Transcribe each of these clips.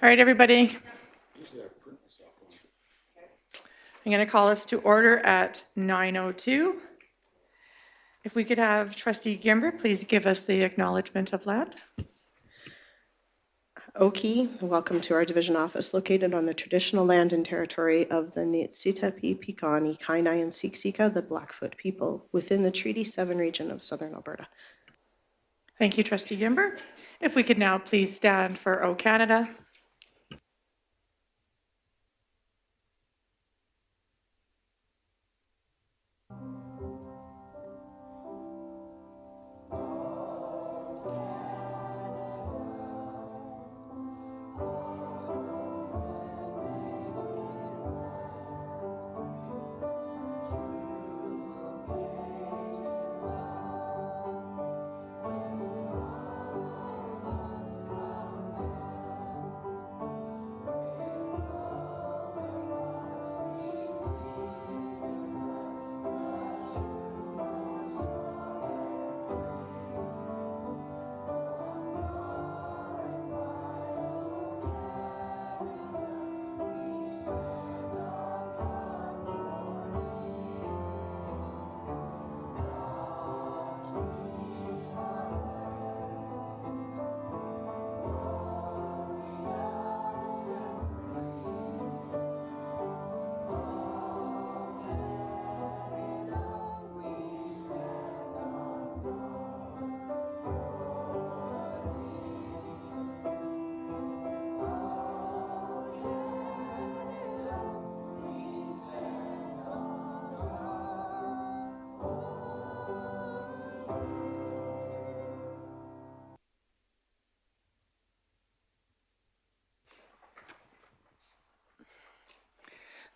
All right, everybody. I'm going to call us to order at 9:02. If we could have Trustee Gimber, please give us the acknowledgement of land. Oki, welcome to our division office located on the traditional land and territory of the Niitsitapi, Piikani, Kainai, and Siksika, the Blackfoot people, within the Treaty 7 region of southern Alberta. Thank you, Trustee Gimber. If we could now please stand for O Canada.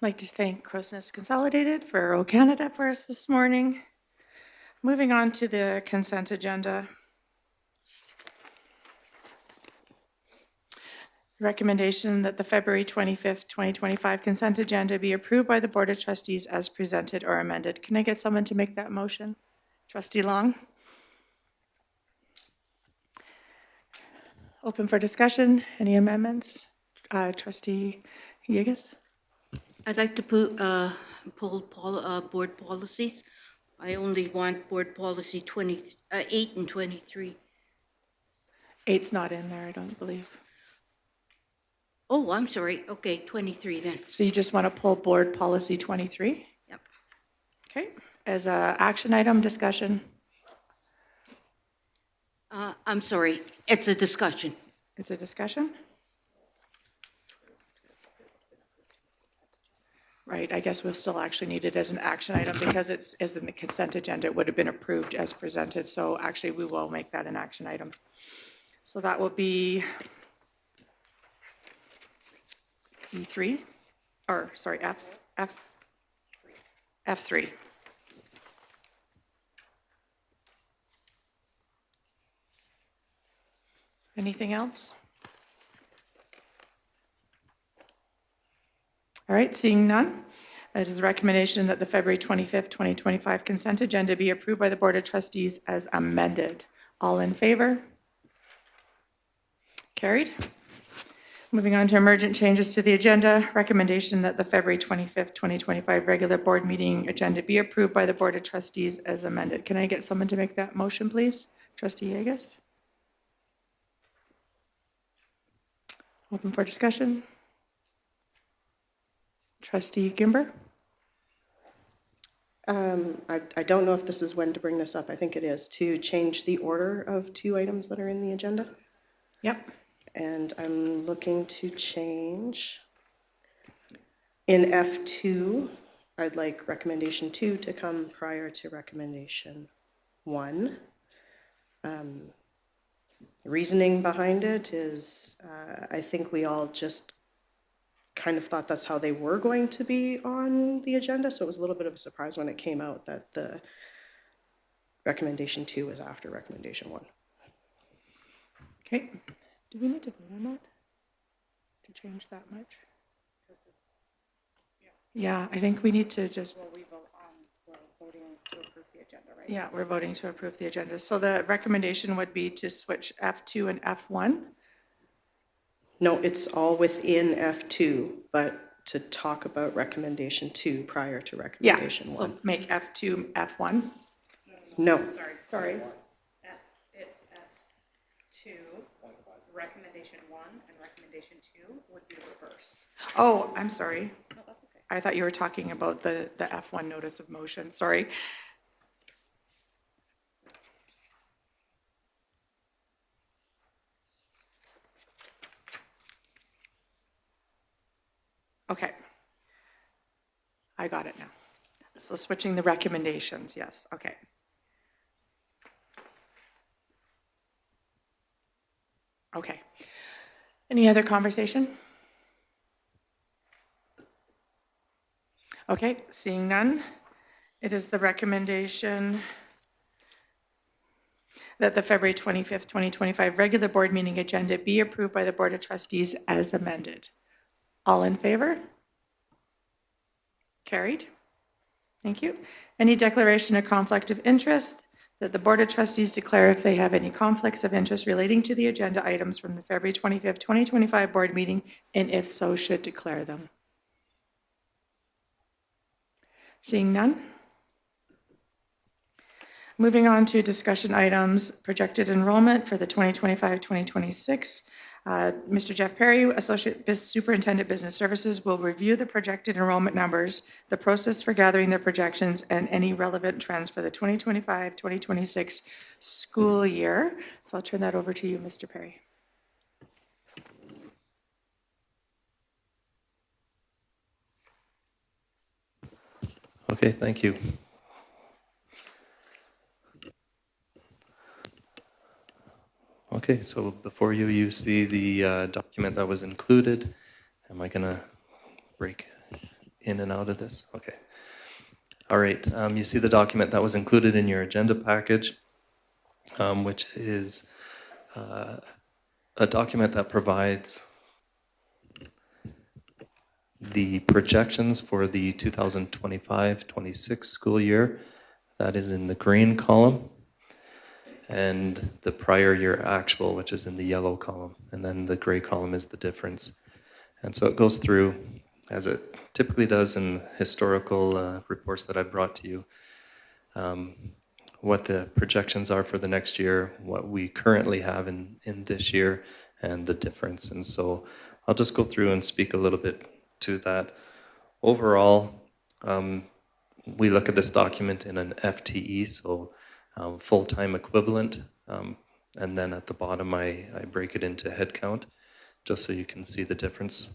I'd like to thank Crowsnest Consolidated for O Canada for us this morning. Moving on to the consent agenda. Recommendation that the February 25th, 2025 consent agenda be approved by the Board of Trustees as presented or amended. Can I get someone to make that motion? Trustee Long. Open for discussion. Any amendments? Trustee Yegas? I'd like to pull board policies. I only want board policy 8 and 23. 8's not in there, I don't believe. Oh, I'm sorry. Okay, 23 then. So you just want to pull board policy 23? Yep. Okay. As a action item, discussion. I'm sorry. It's a discussion. It's a discussion? Right, I guess we'll still actually need it as an action item because it's as in the consent agenda, it would have been approved as presented. So actually, we will make that an action item. So that will be E3, or sorry, F3. Anything else? All right, seeing none, it is a recommendation that the February 25th, 2025 consent agenda be approved by the Board of Trustees as amended. All in favor? Carried. Moving on to emergent changes to the agenda, recommendation that the February 25th, 2025 regular board meeting agenda be approved by the Board of Trustees as amended. Can I get someone to make that motion, please? Trustee Yegas? Open for discussion. Trustee Gimber? I don't know if this is when to bring this up. I think it is to change the order of 2 items that are in the agenda. Yep. And I'm looking to change. In F2, I'd like recommendation 2 to come prior to recommendation 1. Reasoning behind it is I think we all just kind of thought that's how they were going to be on the agenda, so it was a little bit of a surprise when it came out that the recommendation 2 was after recommendation 1. Okay. Do we need to vote on that? To change that much? Yeah, I think we need to just. Well, we're voting to approve the agenda, right? Yeah, we're voting to approve the agenda. So the recommendation would be to switch F2 and F1. No, it's all within F2, but to talk about recommendation 2 prior to Yeah, recommendation 1. so make F2 F1. No, Sorry. It's F2, recommendation 1, and recommendation 2 would be reversed. Oh, I'm sorry. No, that's okay. I thought you were talking about the F1 notice of motion, sorry. Okay. I got it now. So switching the recommendations, yes, okay. Okay. Any other conversation? Okay, seeing none, it is the recommendation that the February 25th, 2025 regular board meeting agenda be approved by the Board of Trustees as amended. All in favor? Carried. Thank you. Any declaration of conflict of interest? That the Board of Trustees declare if they have any conflicts of interest relating to the agenda items from the February 25th, 2025 board meeting, and if so, should declare them. Seeing none? Moving on to discussion items, projected enrollment for the 2025-2026. Mr. Jeff Perry, Associate Superintendent Business Services, will review the projected enrollment numbers, the process for gathering the projections, and any relevant trends for the 2025-2026 school year. So I'll turn that over to you, Mr. Perry. Okay, thank you. Okay, so before you, you see the document that was included. Am I going to break in and out of this? Okay. All right, you see the document that was included in your agenda package, which is a document that provides the projections for the 2025-26 school year. That is in the green column, and the prior year actual, which is in the yellow column, and then the gray column is the difference. And so it goes through, as it typically does in historical reports that I've brought to you, what the projections are for the next year, what we currently have in this year, and the difference. And so I'll just go through and speak a little bit to that. Overall, we look at this document in an FTE, so full-time equivalent, and then at the bottom I break it into headcount, just so you can see the difference.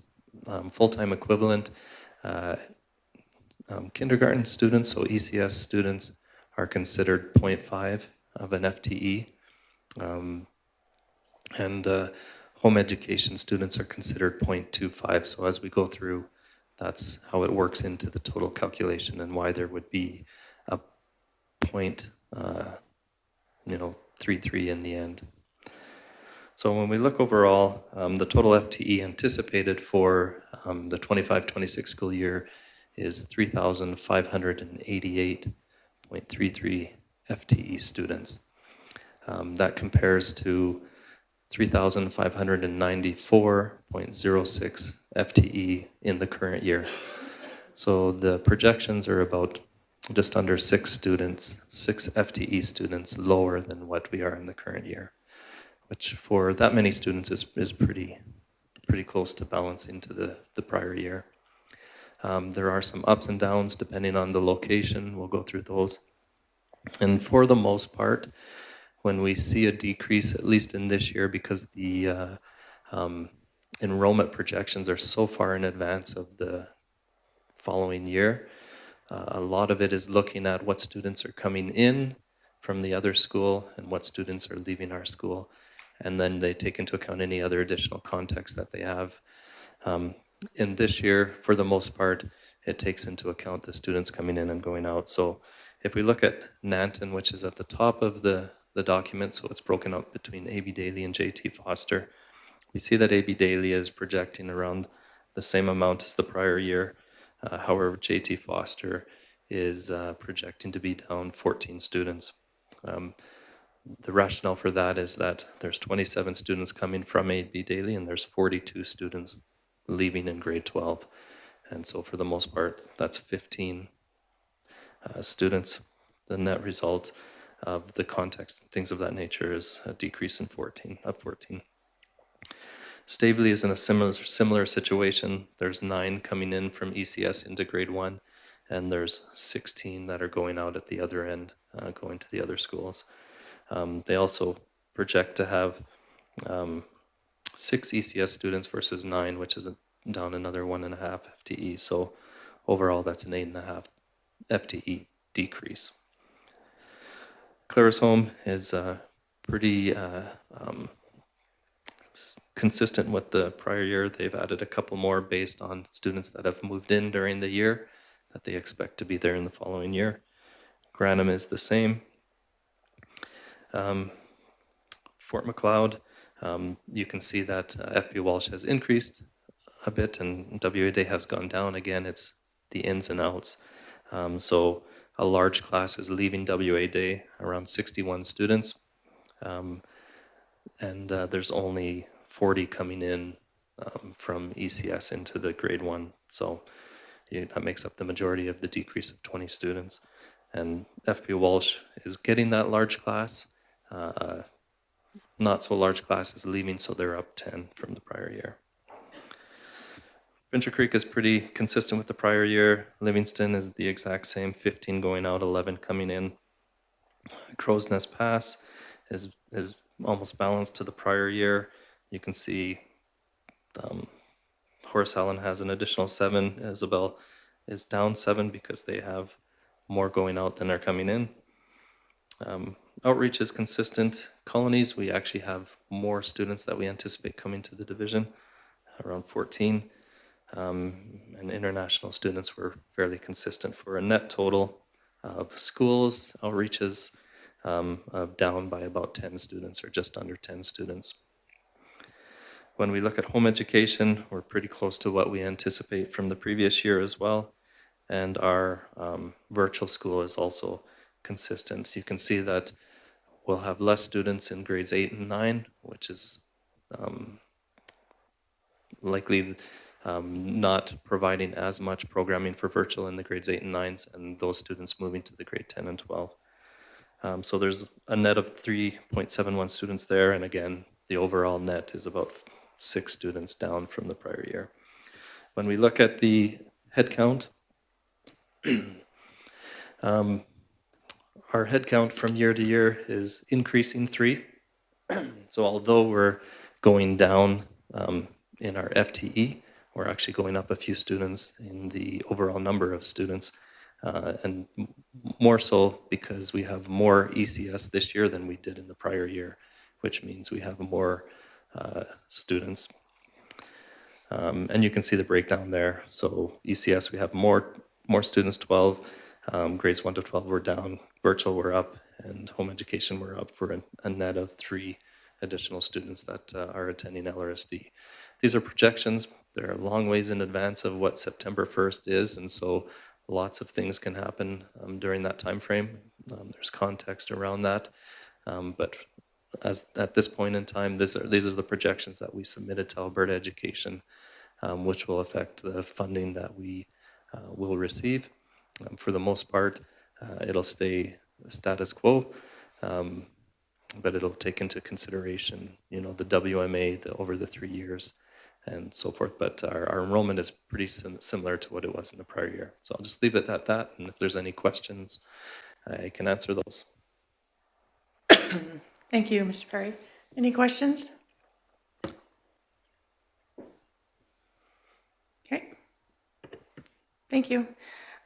Full-time equivalent, kindergarten students, so ECS students, are considered 0.5 of an FTE, and home education students are considered 0.25. So as we go through, that's how it works into the total calculation and why there would be a 0.33 in the end. So when we look overall, the total FTE anticipated for the 25-26 school year is 3,588.33 FTE students. That compares to 3,594.06 FTE in the current year. So the projections are about just under 6 FTE students lower than what we are in the current year, which for that many students is pretty close to balancing to the prior year. There are some ups and downs depending on the location. We'll go through those. And for the most part, when we see a decrease, at least in this year, because the enrollment projections are so far in advance of the following year, a lot of it is looking at what students are coming in from the other school and what students are leaving our school. And then they take into account any other additional context that they have. In this year, for the most part, it takes into account the students coming in and going out. So if we look at Nanton, which is at the top of the document, so it's broken up between A.B. Daly and J.T. Foster, we see that A.B. Daly is projecting around the same amount as the prior year. However, J.T. Foster is projecting to be down 14 students. The rationale for that is that there's 27 students coming from A&B daily, and there's 42 students leaving in grade 12. And so for the most part, that's 15 students. The net result of the context and things of that nature is a decrease in 14. Stavely is in a similar situation. There's 9 coming in from ECS into grade 1, and there's 16 that are going out at the other end, going to the other schools. They also project to have 6 ECS students versus 9, which is down another 1.5 FTE. So overall, that's an 8.5 FTE decrease. Claresholm is pretty consistent with the prior year. They've added a couple more based on students that have moved in during the year that they expect to be there in the following year. Granham is the same. Fort McLeod, you can see that FP Walsh has increased a bit and WA Day has gone down. Again, it's the ins and outs. So a large class is leaving WA Day, around 61 students. And there's only 40 coming in from ECS into the grade 1. So that makes up the majority of the decrease of 20 students. And FP Walsh is getting that large class. Not so large class is leaving, so they're up 10 from the prior year. Venture Creek is pretty consistent with the prior year. Livingstone is the exact same, 15 going out, 11 coming in. Crow's Nest Pass is almost balanced to the prior year. You can see Horace Allen has an additional 7. Isabel is down 7 because they have more going out than are coming in. Outreach is consistent. Colonies, we actually have more students that we anticipate coming to the division, around 14. And international students were fairly consistent for a net total of schools, outreaches, down by about 10 students or just under 10 students. When we look at home education, we're pretty close to what we anticipate from the previous year as well. And our virtual school is also consistent. You can see that we'll have less students in grades 8 and 9, which is likely not providing as much programming for virtual in the grades 8 and 9s, and those students moving to the grade 10 and 12. So there's a net of 3.71 students there, and again, the overall net is about 6 students down from the prior year. When we look at the head count, our head count from year to year is increasing 3. So although we're going down in our FTE, we're actually going up a few students in the overall number of students, and more so because we have more ECS this year than we did in the prior year, which means we have more students. And you can see the breakdown there. So ECS, we have more students, 12. Grades 1 to 12 were down, virtual were up, and home education were up for a net of 3 additional students that are attending LRSD. These are projections. They're a long ways in advance of what September 1st is, and so lots of things can happen during that time frame. There's context around that, but at this point in time, these are the projections that we submitted to Alberta Education, which will affect the funding that we will receive. For the most part, it'll stay status quo, but it'll take into consideration, the WMA over the 3 years and so forth. But our enrollment is pretty similar to what it was in the prior year. So I'll just leave it at that, and if there's any questions, I can answer those. Thank you, Mr. Perry. Any questions? Okay. Thank you.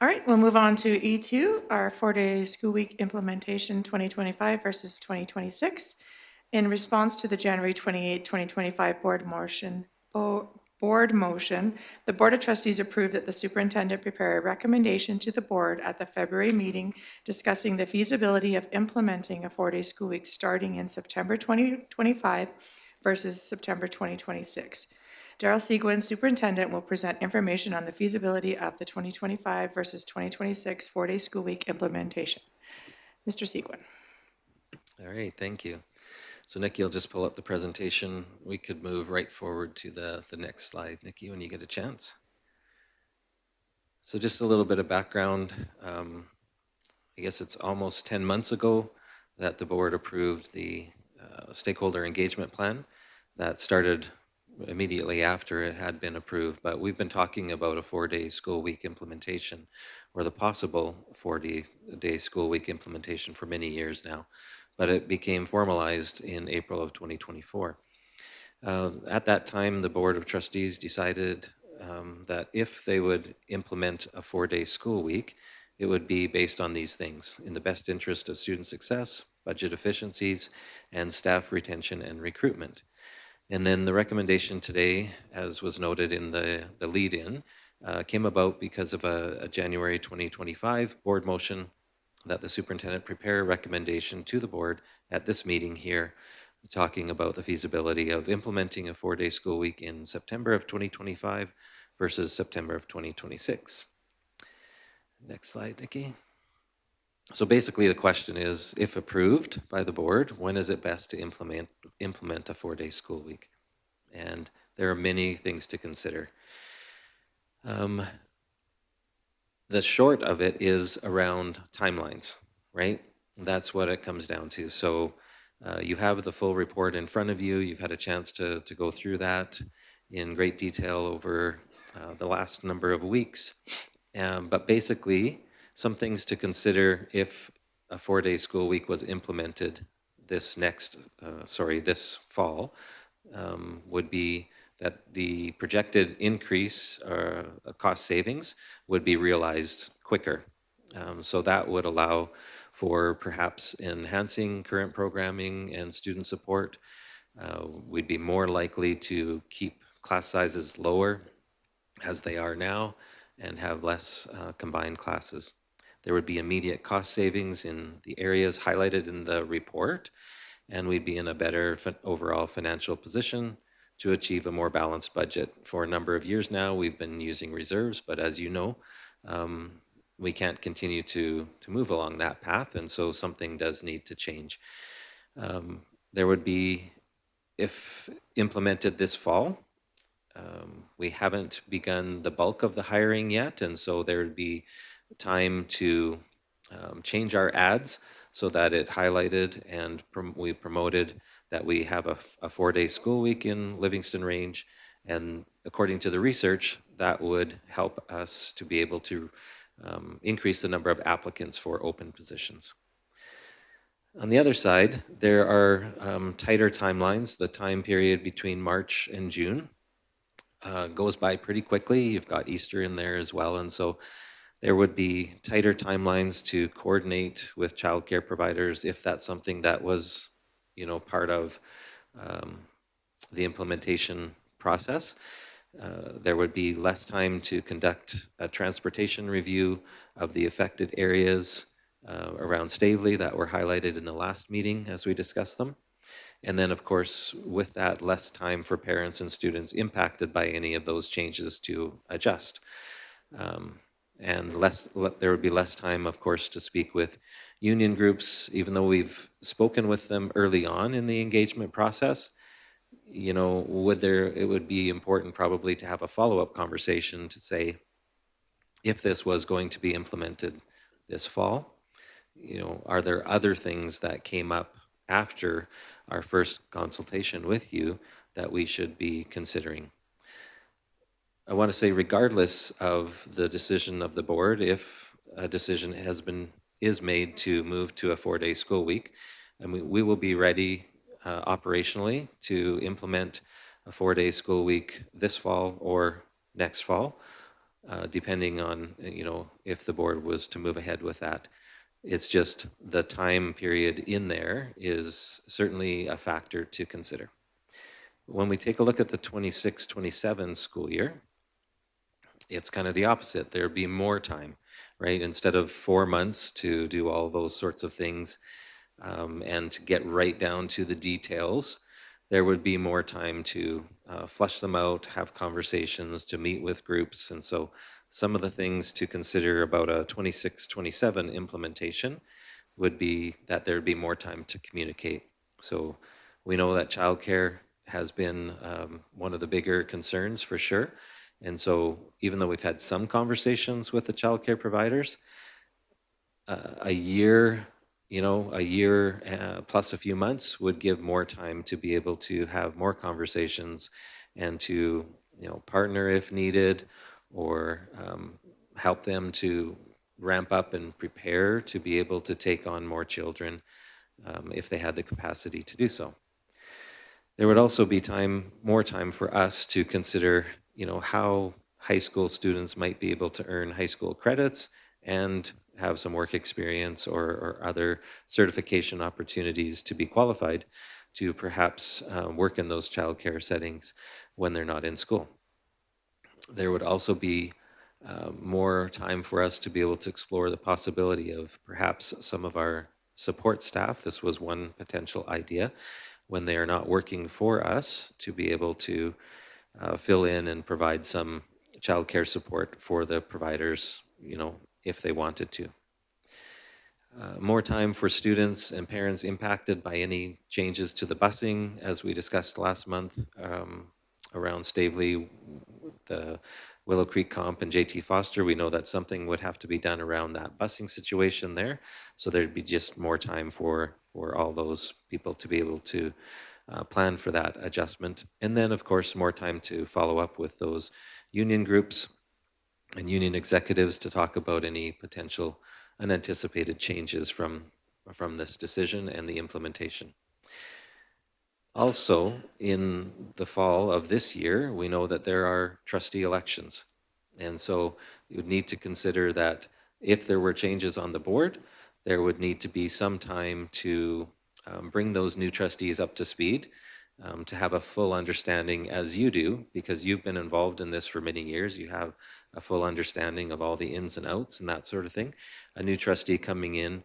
All right, we'll move on to E2, our 4-day school week implementation 2025 versus 2026. In response to the January 28, 2025 board motion, the Board of Trustees approved that the superintendent prepare a recommendation to the board at the February meeting discussing the feasibility of implementing a 4-day school week starting in September 2025 versus September 2026. Daryl Seguin, superintendent, will present information on the feasibility of the 2025 versus 2026 4-day school week implementation. Mr. Seguin. All right, thank you. So Nikki, I'll just pull up the presentation. We could move right forward to the next slide, Nikki, when you get a chance. So just a little bit of background. I guess it's almost 10 months ago that the board approved the stakeholder engagement plan that started immediately after it had been approved. But we've been talking about a 4-day school week implementation, or the possible 4-day school week implementation, for many years now. But it became formalized in April of 2024. At that time, the Board of Trustees decided that if they would implement a 4-day school week, it would be based on these things: in the best interest of student success, budget efficiencies, and staff retention and recruitment. And then the recommendation today, as was noted in the lead-in, came about because of a January 2025 board motion that the superintendent prepare a recommendation to the board at this meeting here, talking about the feasibility of implementing a 4-day school week in September of 2025 versus September of 2026. Next slide, Nikki. So basically the question is, if approved by the board, when is it best to implement a 4-day school week? And there are many things to consider. The short of it is around timelines, right? That's what it comes down to. So you have the full report in front of you. You've had a chance to go through that in great detail over the last number of weeks. But basically, some things to consider if a 4-day school week was implemented this fall, would be that the projected increase or cost savings would be realized quicker. So that would allow for perhaps enhancing current programming and student support. We'd be more likely to keep class sizes lower as they are now and have less combined classes. There would be immediate cost savings in the areas highlighted in the report, and we'd be in a better overall financial position to achieve a more balanced budget. For a number of years now, we've been using reserves, but as you know, we can't continue to move along that path, and so something does need to change. There would be, if implemented this fall, we haven't begun the bulk of the hiring yet, and so there would be time to change our ads so that it highlighted and we promoted that we have a 4-day school week in Livingstone Range. And according to the research, that would help us to be able to increase the number of applicants for open positions. On the other side, there are tighter timelines. The time period between March and June goes by pretty quickly. You've got Easter in there as well, and so there would be tighter timelines to coordinate with childcare providers if that's something that was, part of the implementation process. There would be less time to conduct a transportation review of the affected areas around Stavely that were highlighted in the last meeting as we discussed them. And then, of course, with that, less time for parents and students impacted by any of those changes to adjust. And there would be less time, of course, to speak with union groups, even though we've spoken with them early on in the engagement process. It would be important probably to have a follow-up conversation to say, if this was going to be implemented this fall, are there other things that came up after our first consultation with you that we should be considering? I want to say, regardless of the decision of the board, if a decision is made to move to a 4-day school week, and we will be ready operationally to implement a 4-day school week this fall or next fall, depending on if the board was to move ahead with that. It's just the time period in there is certainly a factor to consider. When we take a look at the 26-27 school year, it's kind of the opposite. There'd be more time, right? Instead of 4 months to do all those sorts of things and to get right down to the details, there would be more time to flesh them out, have conversations, to meet with groups. And so some of the things to consider about a 26-27 implementation would be that there'd be more time to communicate. So we know that childcare has been one of the bigger concerns for sure. And so even though we've had some conversations with the childcare providers, a year, a year plus a few months would give more time to be able to have more conversations and to, partner if needed, or help them to ramp up and prepare to be able to take on more children if they had the capacity to do so. There would also be more time for us to consider, how high school students might be able to earn high school credits and have some work experience or other certification opportunities to be qualified to perhaps work in those childcare settings when they're not in school. There would also be more time for us to be able to explore the possibility of perhaps some of our support staff. This was one potential idea when they are not working for us, to be able to fill in and provide some childcare support for the providers, if they wanted to. More time for students and parents impacted by any changes to the busing, as we discussed last month around Stavely, the Willow Creek Comp and JT Foster. We know that something would have to be done around that busing situation there. So there'd be just more time for all those people to be able to plan for that adjustment. And then, of course, more time to follow up with those union groups and union executives to talk about any potential unanticipated changes from this decision and the implementation. Also, in the fall of this year, we know that there are trustee elections. And so you would need to consider that if there were changes on the board, there would need to be some time to bring those new trustees up to speed, to have a full understanding, as you do, because you've been involved in this for many years. You have a full understanding of all the ins and outs and that sort of thing. A new trustee coming in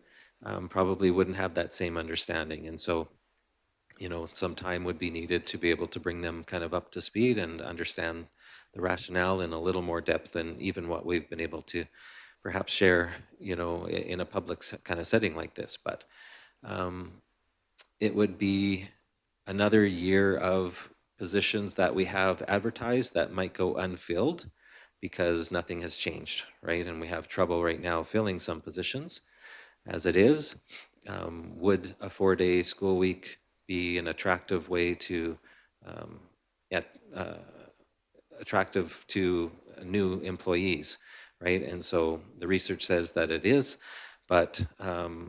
probably wouldn't have that same understanding. And so, some time would be needed to be able to bring them kind of up to speed and understand the rationale in a little more depth than even what we've been able to perhaps share, in a public kind of setting like this. But it would be another year of positions that we have advertised that might go unfilled because nothing has changed, right? And we have trouble right now filling some positions as it is. Would a 4-day school week be an attractive way to attractive to new employees, right? And so the research says that it is, but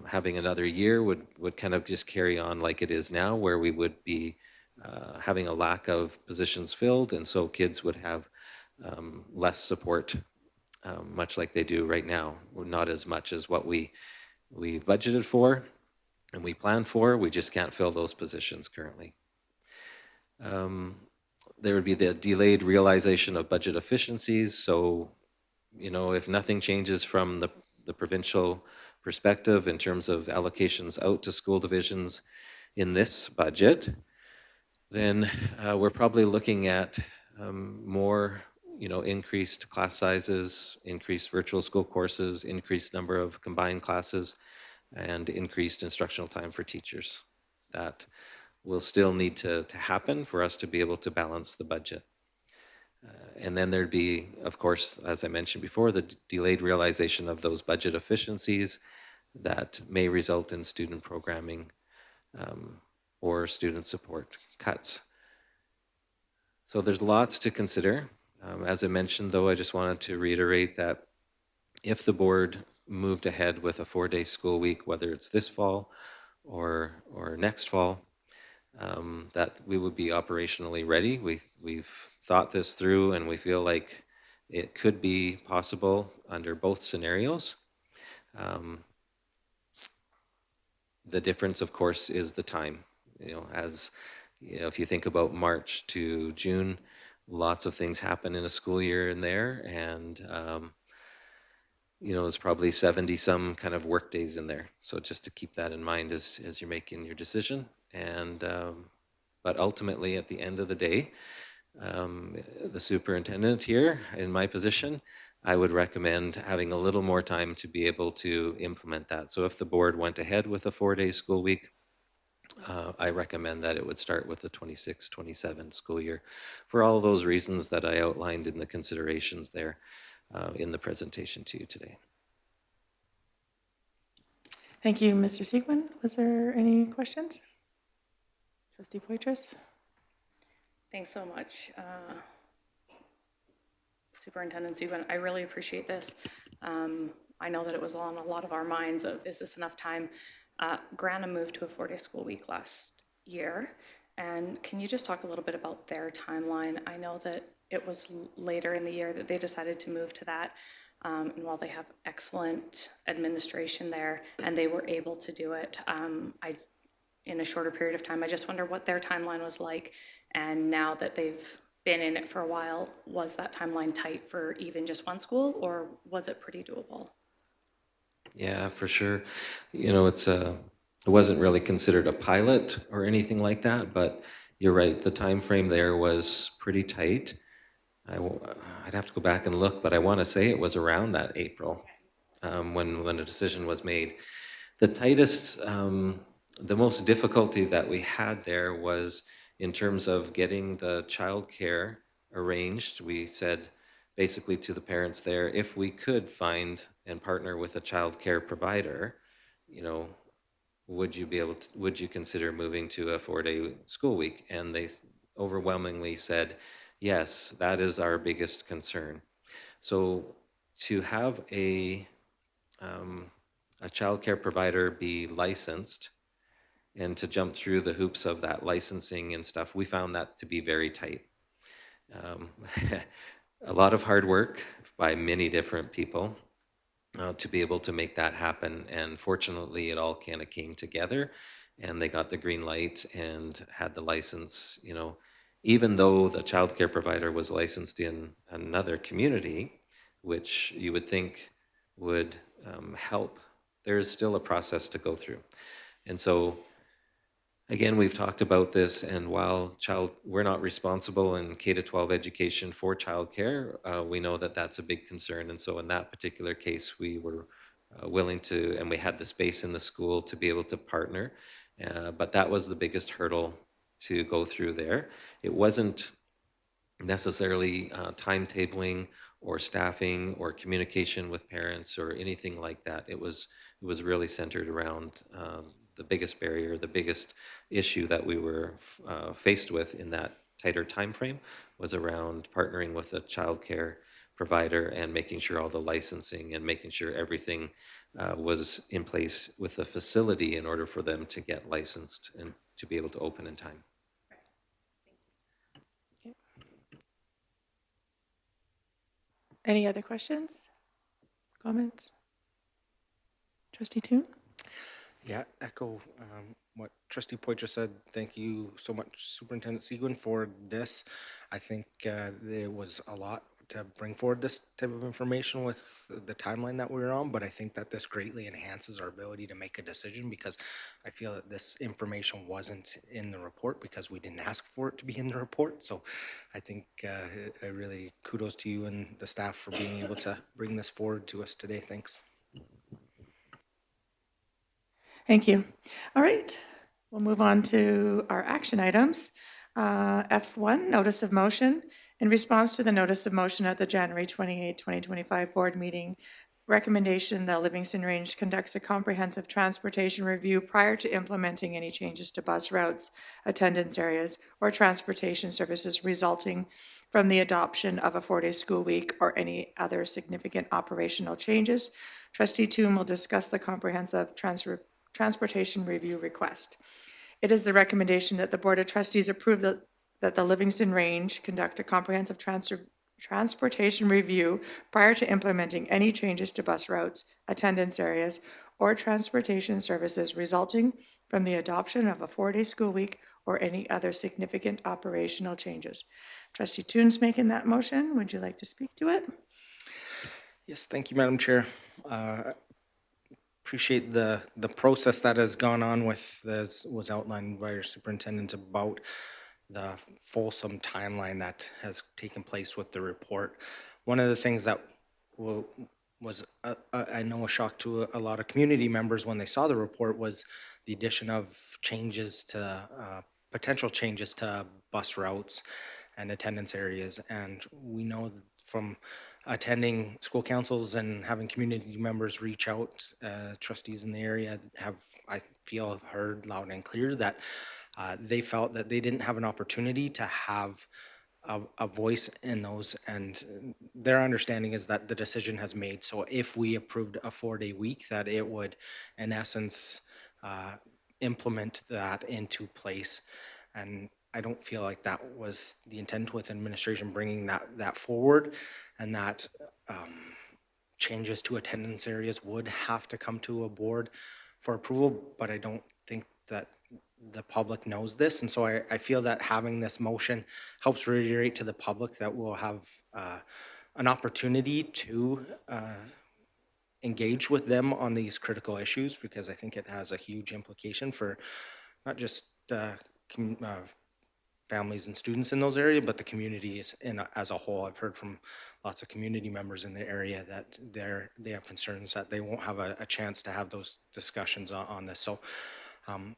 having another year would kind of just carry on like it is now, where we would be having a lack of positions filled, and so kids would have less support, much like they do right now, or not as much as what we budgeted for and we planned for. We just can't fill those positions currently. There would be the delayed realization of budget efficiencies. So, if nothing changes from the provincial perspective in terms of allocations out to school divisions in this budget, then we're probably looking at more, increased class sizes, increased virtual school courses, increased number of combined classes, and increased instructional time for teachers. That will still need to happen for us to be able to balance the budget. And then there'd be, of course, as I mentioned before, the delayed realization of those budget efficiencies that may result in student programming or student support cuts. So there's lots to consider. As I mentioned, though, I just wanted to reiterate that if the board moved ahead with a 4-day school week, whether it's this fall or next fall, that we would be operationally ready. We've thought this through, and we feel like it could be possible under both scenarios. The difference, of course, is the time. If you think about March to June, lots of things happen in a school year in there, and it's probably 70 some kind of work days in there. So just to keep that in mind as you're making your decision. And but ultimately, at the end of the day, the superintendent here in my position I would recommend having a little more time to be able to implement that. So if the board went ahead with a 4-day school week, I recommend that it would start with the 26-27 school year for all those reasons that I outlined in the considerations there in the presentation to you today. Thank you, Mr. Siegman. Was there any questions? Trustee Poitras? Thanks so much, Superintendent Subin. I really appreciate this. I know that it was on a lot of our minds of, is this enough time? Granna moved to a 4-day school week last year. And can you just talk a little bit about their timeline? I know that it was later in the year that they decided to move to that. And while they have excellent administration there and they were able to do it, in a shorter period of time, I just wonder what their timeline was like. And now that they've been in it for a while, was that timeline tight for even just one school, or was it pretty doable? Yeah, for sure. You know, it wasn't really considered a pilot or anything like that, but you're right. The time frame there was pretty tight. I'd have to go back and look, but I want to say it was around that April when a decision was made. The tightest, the most difficulty that we had there was in terms of getting the childcare arranged. We said basically to the parents there, if we could find and partner with a childcare provider, you know, would you consider moving to a 4-day school week? And they overwhelmingly said, yes, that is our biggest concern. So to have a childcare provider be licensed and to jump through the hoops of that licensing and stuff, we found that to be very tight. A lot of hard work by many different people to be able to make that happen. And fortunately, it all kind of came together and they got the green light and had the license, you know, even though the childcare provider was licensed in another community, which you would think would help, there is still a process to go through. And so again, we've talked about this, and while we're not responsible in K-12 education for childcare, we know that that's a big concern. And so in that particular case, we were willing to, and we had the space in the school to be able to partner. But that was the biggest hurdle to go through there. It wasn't necessarily timetabling or staffing or communication with parents or anything like that. It was really centered around the biggest barrier, the biggest issue that we were faced with in that tighter time frame was around partnering with a childcare provider and making sure all the licensing and making sure everything was in place with the facility in order for them to get licensed and to be able to open in time. Any other questions? Comments? Trustee Toon? Yeah, echo what Trustee Poitras said. Thank you so much, Superintendent Seguin, for this. I think there was a lot to bring forward this type of information with the timeline that we were on, but I think that this greatly enhances our ability to make a decision because I feel that this information wasn't in the report because we didn't ask for it to be in the report. So I think I really kudos to you and the staff for being able to bring this forward to us today. Thanks. Thank you. All right, we'll move on to our action items. F1, notice of motion. In response to the notice of motion at the January 28, 2025 board meeting, recommendation that Livingstone Range conducts a comprehensive transportation review prior to implementing any changes to bus routes, attendance areas, or transportation services resulting from the adoption of a 4-day school week or any other significant operational changes. Trustee Toon will discuss the comprehensive transportation review request. It is the recommendation that the Board of Trustees approve that the Livingstone Range conduct a comprehensive transportation review prior to implementing any changes to bus routes, attendance areas, or transportation services resulting from the adoption of a 4-day school week or any other significant operational changes. Trustee Toon's making that motion. Would you like to speak to it? Yes, thank you, Madam Chair. Appreciate the process that has gone on with, as was outlined by your superintendent, about the fulsome timeline that has taken place with the report. One of the things that was, I know, a shock to a lot of community members when they saw the report was the addition of changes to, potential changes to bus routes and attendance areas. And we know from attending school councils and having community members reach out, trustees in the area have, I feel, have heard loud and clear that they felt that they didn't have an opportunity to have a voice in those, and their understanding is that the decision has made. So if we approved a 4-day week, that it would, in essence, implement that into place. And I don't feel like that was the intent with administration bringing that forward, and that changes to attendance areas would have to come to a board for approval, but I don't think that the public knows this. And so I feel that having this motion helps reiterate to the public that we'll have an opportunity to engage with them on these critical issues, because I think it has a huge implication for not just families and students in those areas, but the communities as a whole. I've heard from lots of community members in the area that they have concerns that they won't have a chance to have those discussions on this. So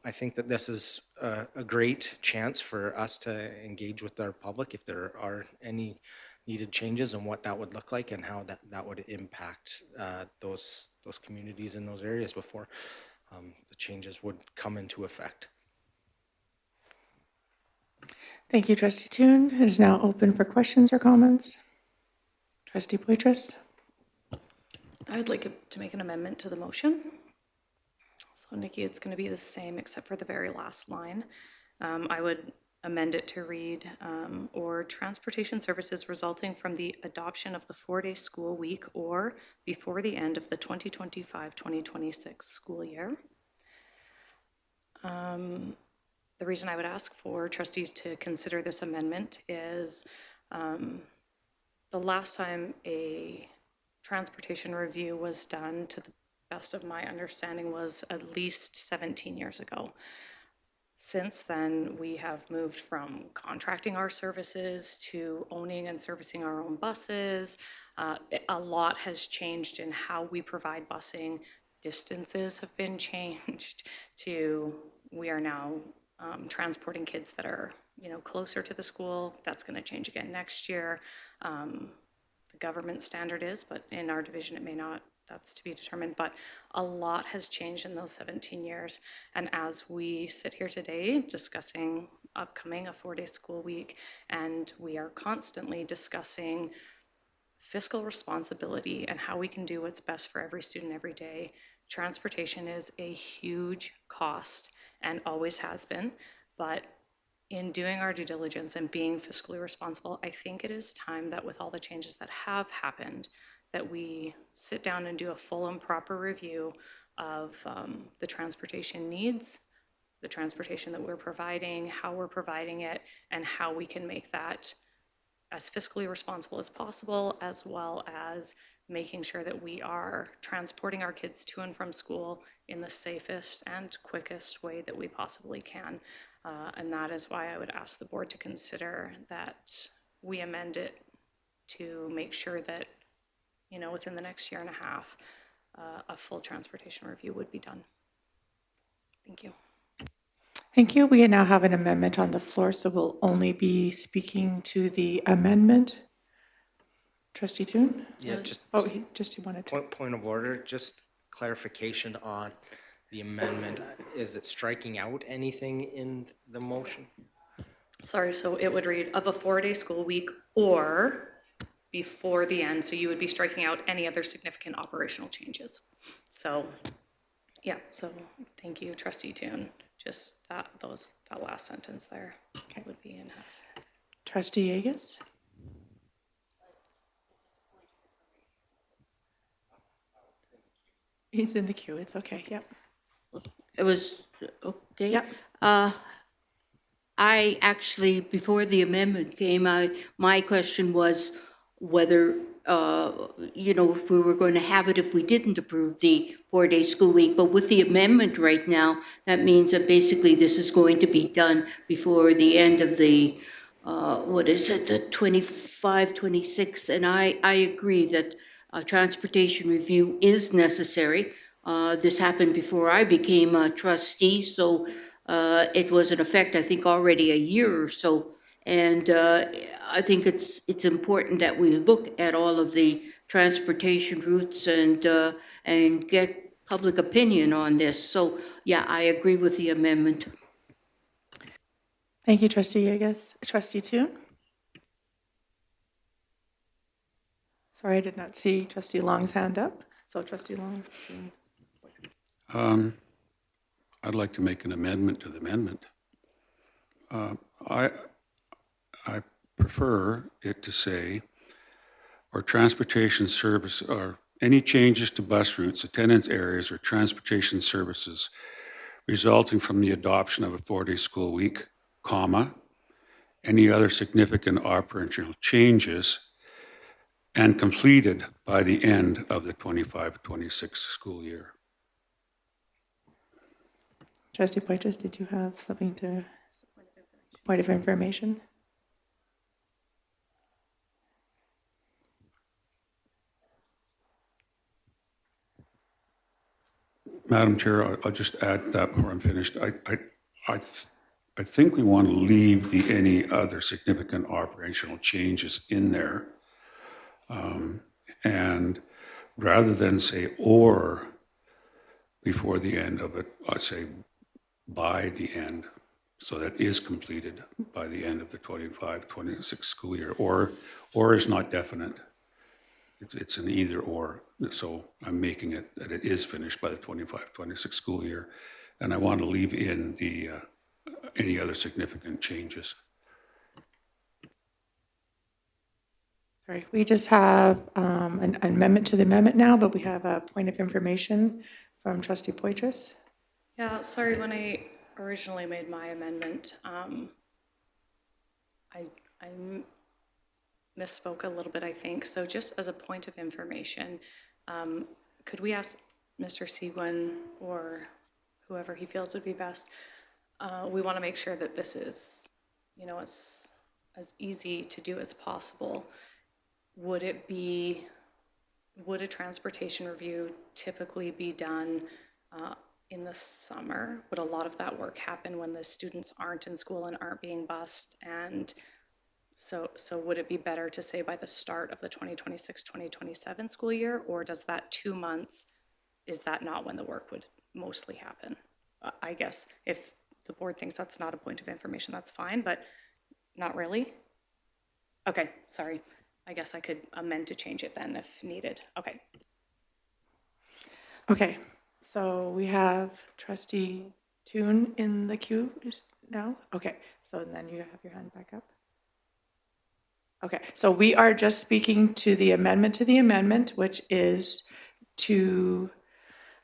I think that this is a great chance for us to engage with our public if there are any needed changes and what that would look like and how that would impact those communities in those areas before the changes would come into effect. Thank you, Trustee Toon. It is now open for questions or comments. Trustee Poitras? I'd like to make an amendment to the motion. So Nikki, it's going to be the same except for the very last line. I would amend it to read, or transportation services resulting from the adoption of the 4-day school week or before the end of the 2025-2026 school year. The reason I would ask for trustees to consider this amendment is the last time a transportation review was done, to the best of my understanding, was at least 17 years ago. Since then, we have moved from contracting our services to owning and servicing our own buses. A lot has changed in how we provide busing. Distances have been changed to, we are now transporting kids that are, closer to the school. That's going to change again next year. The government standard is, but in our division it may not. That's to be determined. But a lot has changed in those 17 years. And as we sit here today discussing upcoming a 4-day school week, and we are constantly discussing fiscal responsibility and how we can do what's best for every student every day, transportation is a huge cost and always has been. But in doing our due diligence and being fiscally responsible, I think it is time that with all the changes that have happened, that we sit down and do a full and proper review of the transportation needs, the transportation that we're providing, how we're providing it, and how we can make that as fiscally responsible as possible, as well as making sure that we are transporting our kids to and from school in the safest and quickest way that we possibly can. And that is why I would ask the board to consider that we amend it to make sure that, within the next year and a half, a full transportation review would be done. Thank you. Thank you. We now have an amendment on the floor, so we'll only be speaking to the amendment. Trustee Toon? Yeah, just he wanted to. point of order, just clarification on the amendment. Is it striking out anything in the motion? Sorry, so it would read of a 4-day school week or before the end. So you would be striking out any other significant operational changes. So, yeah, so thank you, Trustee Toon. Just that last sentence there would be enough. Trustee Yeagas? He's in the queue. It's okay. Yep. It was, okay. Yep. I actually, before the amendment came, my question was whether, if we were going to have it if we didn't approve the 4-day school week. But with the amendment right now, that means that basically this is going to be done before the end of the, the 25, 26. And I agree that transportation review is necessary. This happened before I became a trustee, so it was in effect, I think, already a year or so. And I think it's important that we look at all of the transportation routes and get public opinion on this. So, yeah, I agree with the amendment. Thank you, Trustee Yeagas. Trustee Toon? Sorry, I did not see Trustee Long's hand up. So Trustee Long. I'd like to make an amendment to the amendment. I prefer it to say, or transportation service, or any changes to bus routes, attendance areas, or transportation services resulting from the adoption of a 4-day school week, comma, any other significant operational changes, and completed by the end of the 25-26 school year. Trustee Poitras, did you have something to, point of information? Madam Chair, I'll just add that before I'm finished. I think we want to leave the any other significant operational changes in there. And rather than say or before the end of it, I'd say by the end. So that is completed by the end of the 25-26 school year. Or is not definite. It's an either or. So I'm making it that it is finished by the 25-26 school year. And I want to leave in the any other significant changes. Sorry, we just have an amendment to the amendment now, but we have a point of information from Trustee Poitras. Yeah, sorry, when I originally made my amendment, I misspoke a little bit, I think. So just as a point of information, could we ask Mr. Seguin or whoever he feels would be best, we want to make sure that this is, you know, as easy to do as possible. Would a transportation review typically be done in the summer? Would a lot of that work happen when the students aren't in school and aren't being bused? And so would it be better to say by the start of the 2026-2027 school year, or does that 2 months, is that not when the work would mostly happen? I guess if the board thinks that's not a point of information, that's fine, but not really? Okay, sorry. I guess I could amend to change it then if needed. Okay. Okay, so we have Trustee Toon in the queue just now. Okay, so then you have your hand back up. Okay, so we are just speaking to the amendment, which is to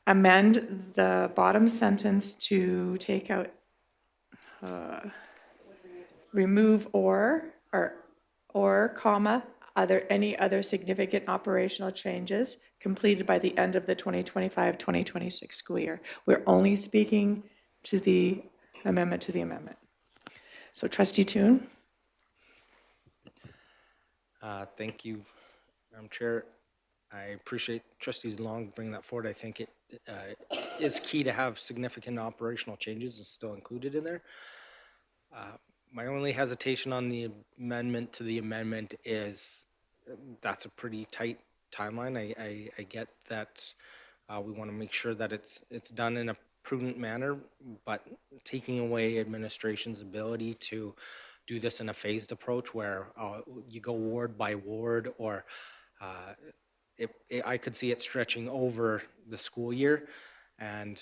amend the bottom sentence to take out, remove or comma, any other significant operational changes completed by the end of the 2025-2026 school year. We're only speaking to the amendment to the amendment. So Trustee Toon. Thank you, Madam Chair. I appreciate Trustees Long bringing that forward. I think it is key to have significant operational changes is still included in there. My only hesitation on the amendment to the amendment is that's a pretty tight timeline. I get that we want to make sure that it's done in a prudent manner, but taking away administration's ability to do this in a phased approach where you go ward by ward, or I could see it stretching over the school year and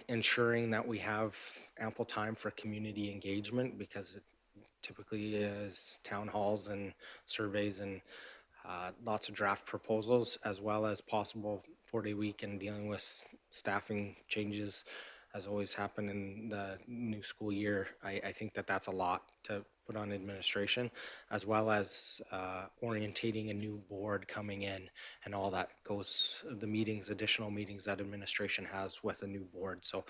ensuring that we have ample time for community engagement, because it typically is town halls and surveys and lots of draft proposals, as well as possible 4-day week and dealing with staffing changes as always happen in the new school year. I think that that's a lot to put on administration, as well as orientating a new board coming in and all that goes, the meetings, additional meetings that administration has with a new board. So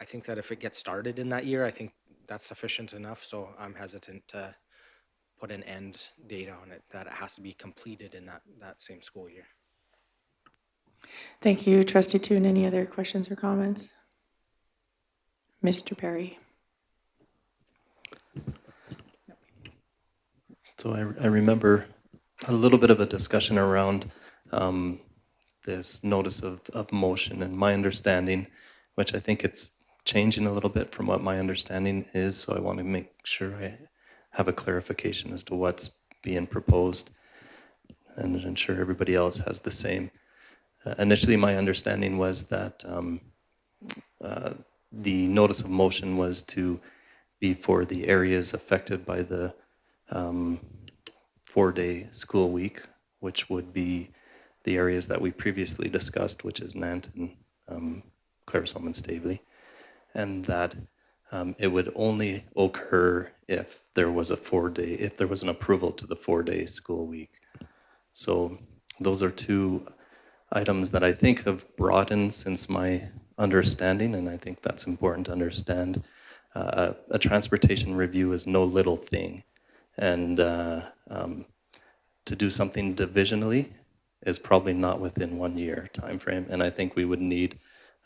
I think that if it gets started in that year, I think that's sufficient enough. So I'm hesitant to put an end date on it, that it has to be completed in that same school year. Thank you, Trustee Toon. Any other questions or comments? Mr. Perry? So I remember a little bit of a discussion around this notice of motion, and my understanding, which I think it's changing a little bit from what my understanding is, so I want to make sure I have a clarification as to what's being proposed and ensure everybody else has the same. Initially, my understanding was that the notice of motion was to be for the areas affected by the 4-day school week, which would be the areas that we previously discussed, which is Nanton, Claresholm, and Staveley, and that it would only occur if there was a 4-day, if there was an approval to the 4-day school week. So those are two items that I think have broadened since my understanding, and I think that's important to understand. A transportation review is no little thing, and to do something divisionally is probably not within 1 year time frame, and I think we would need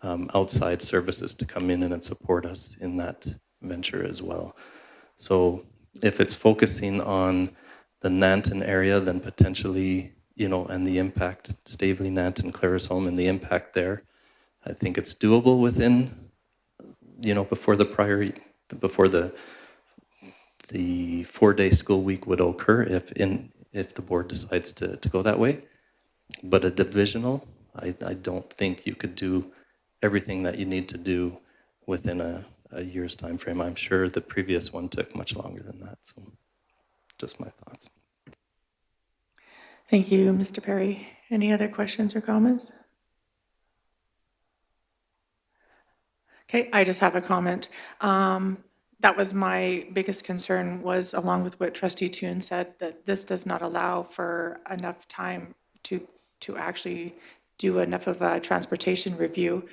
outside services to come in and support us in that venture as well. So if it's focusing on the Nanton area, then potentially, and the impact, Staveley, Nanton, Claresholm, and the impact there, I think it's doable within, before the 4-day school week would occur if the board decides to go that way. But a divisional, I don't think you could do everything that you need to do within a year's time frame. I'm sure the previous one took much longer than that. So just my thoughts. Thank you, Mr. Perry. Any other questions or comments? Okay, I just have a comment. That was my biggest concern, was along with what Trustee Toon said, that this does not allow for enough time to actually do enough of a transportation review.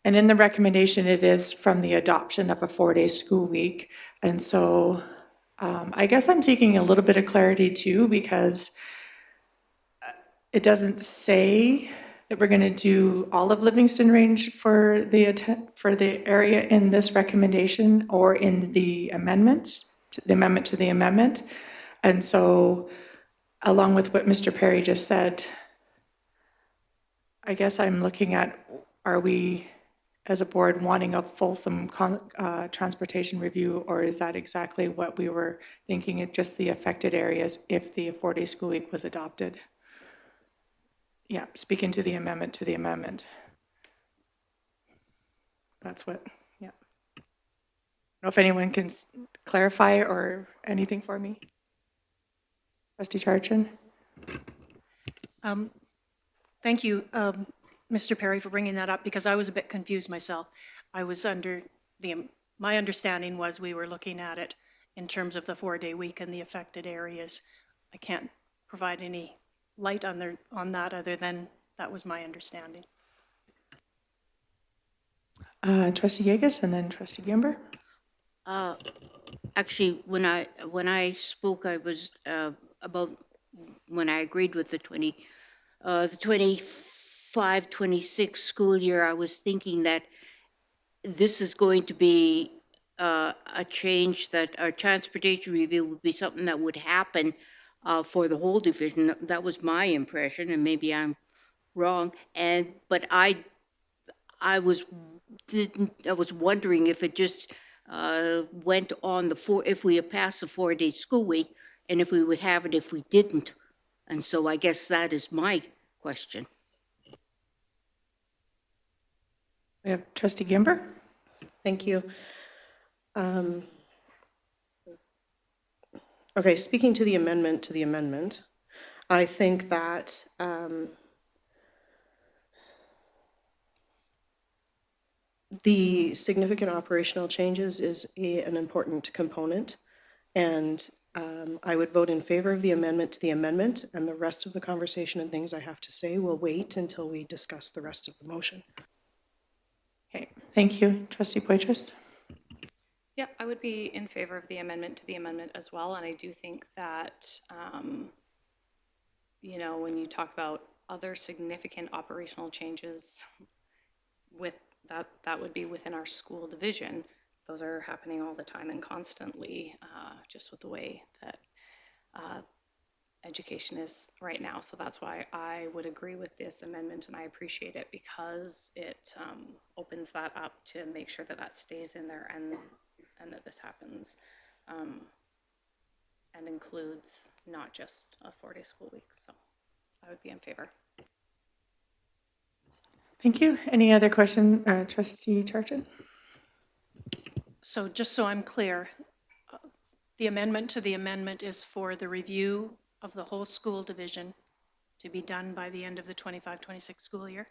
And in the recommendation, it is from the adoption of a 4-day school week. And so I guess I'm seeking a little bit of clarity too, because it doesn't say that we're going to do all of Livingston Range for the area in this recommendation or in the amendments, the amendment to the amendment. And so along with what Mr. Perry just said, I guess I'm looking at, are we as a board wanting a fulsome transportation review, or is that exactly what we were thinking, of just the affected areas if the 4-day school week was adopted? Yeah, speaking to the amendment. That's what, yeah. I don't know if anyone can clarify or anything for me. Trustee Charchin? Thank you, Mr. Perry, for bringing that up, because I was a bit confused myself. I was my understanding was we were looking at it in terms of the 4-day week and the affected areas. I can't provide any light on that other than that was my understanding. Trustee Yegas and then Trustee Gimber. Actually, when I spoke, I was about when I agreed with the 25-26 school year. I was thinking that this is going to be a change, that our transportation review would be something that would happen for the whole division. That was my impression, and maybe I'm wrong. But I was wondering if it just went on if we had passed the 4-day school week, and if we would have it if we didn't. And so I guess that is my question. We have Trustee Gimber. Thank you. Okay, speaking to the amendment, I think that the significant operational changes is an important component, and I would vote in favor of the amendment to the amendment, and the rest of the conversation and things I have to say will wait until we discuss the rest of the motion. Okay, thank you. Trustee Poitras. Yeah, I would be in favor of the amendment to the amendment as well, and I do think that, you know, when you talk about other significant operational changes with that, that would be within our school division. Those are happening all the time and constantly, just with the way that education is right now. So that's why I would agree with this amendment, and I appreciate it because it opens that up to make sure that that stays in there and that this happens and includes not just a 4-day school week. So I would be in favor. Thank you. Any other question, Trustee Charlton? So just so I'm clear, the amendment to the amendment is for the review of the whole school division to be done by the end of the 25-26 school year?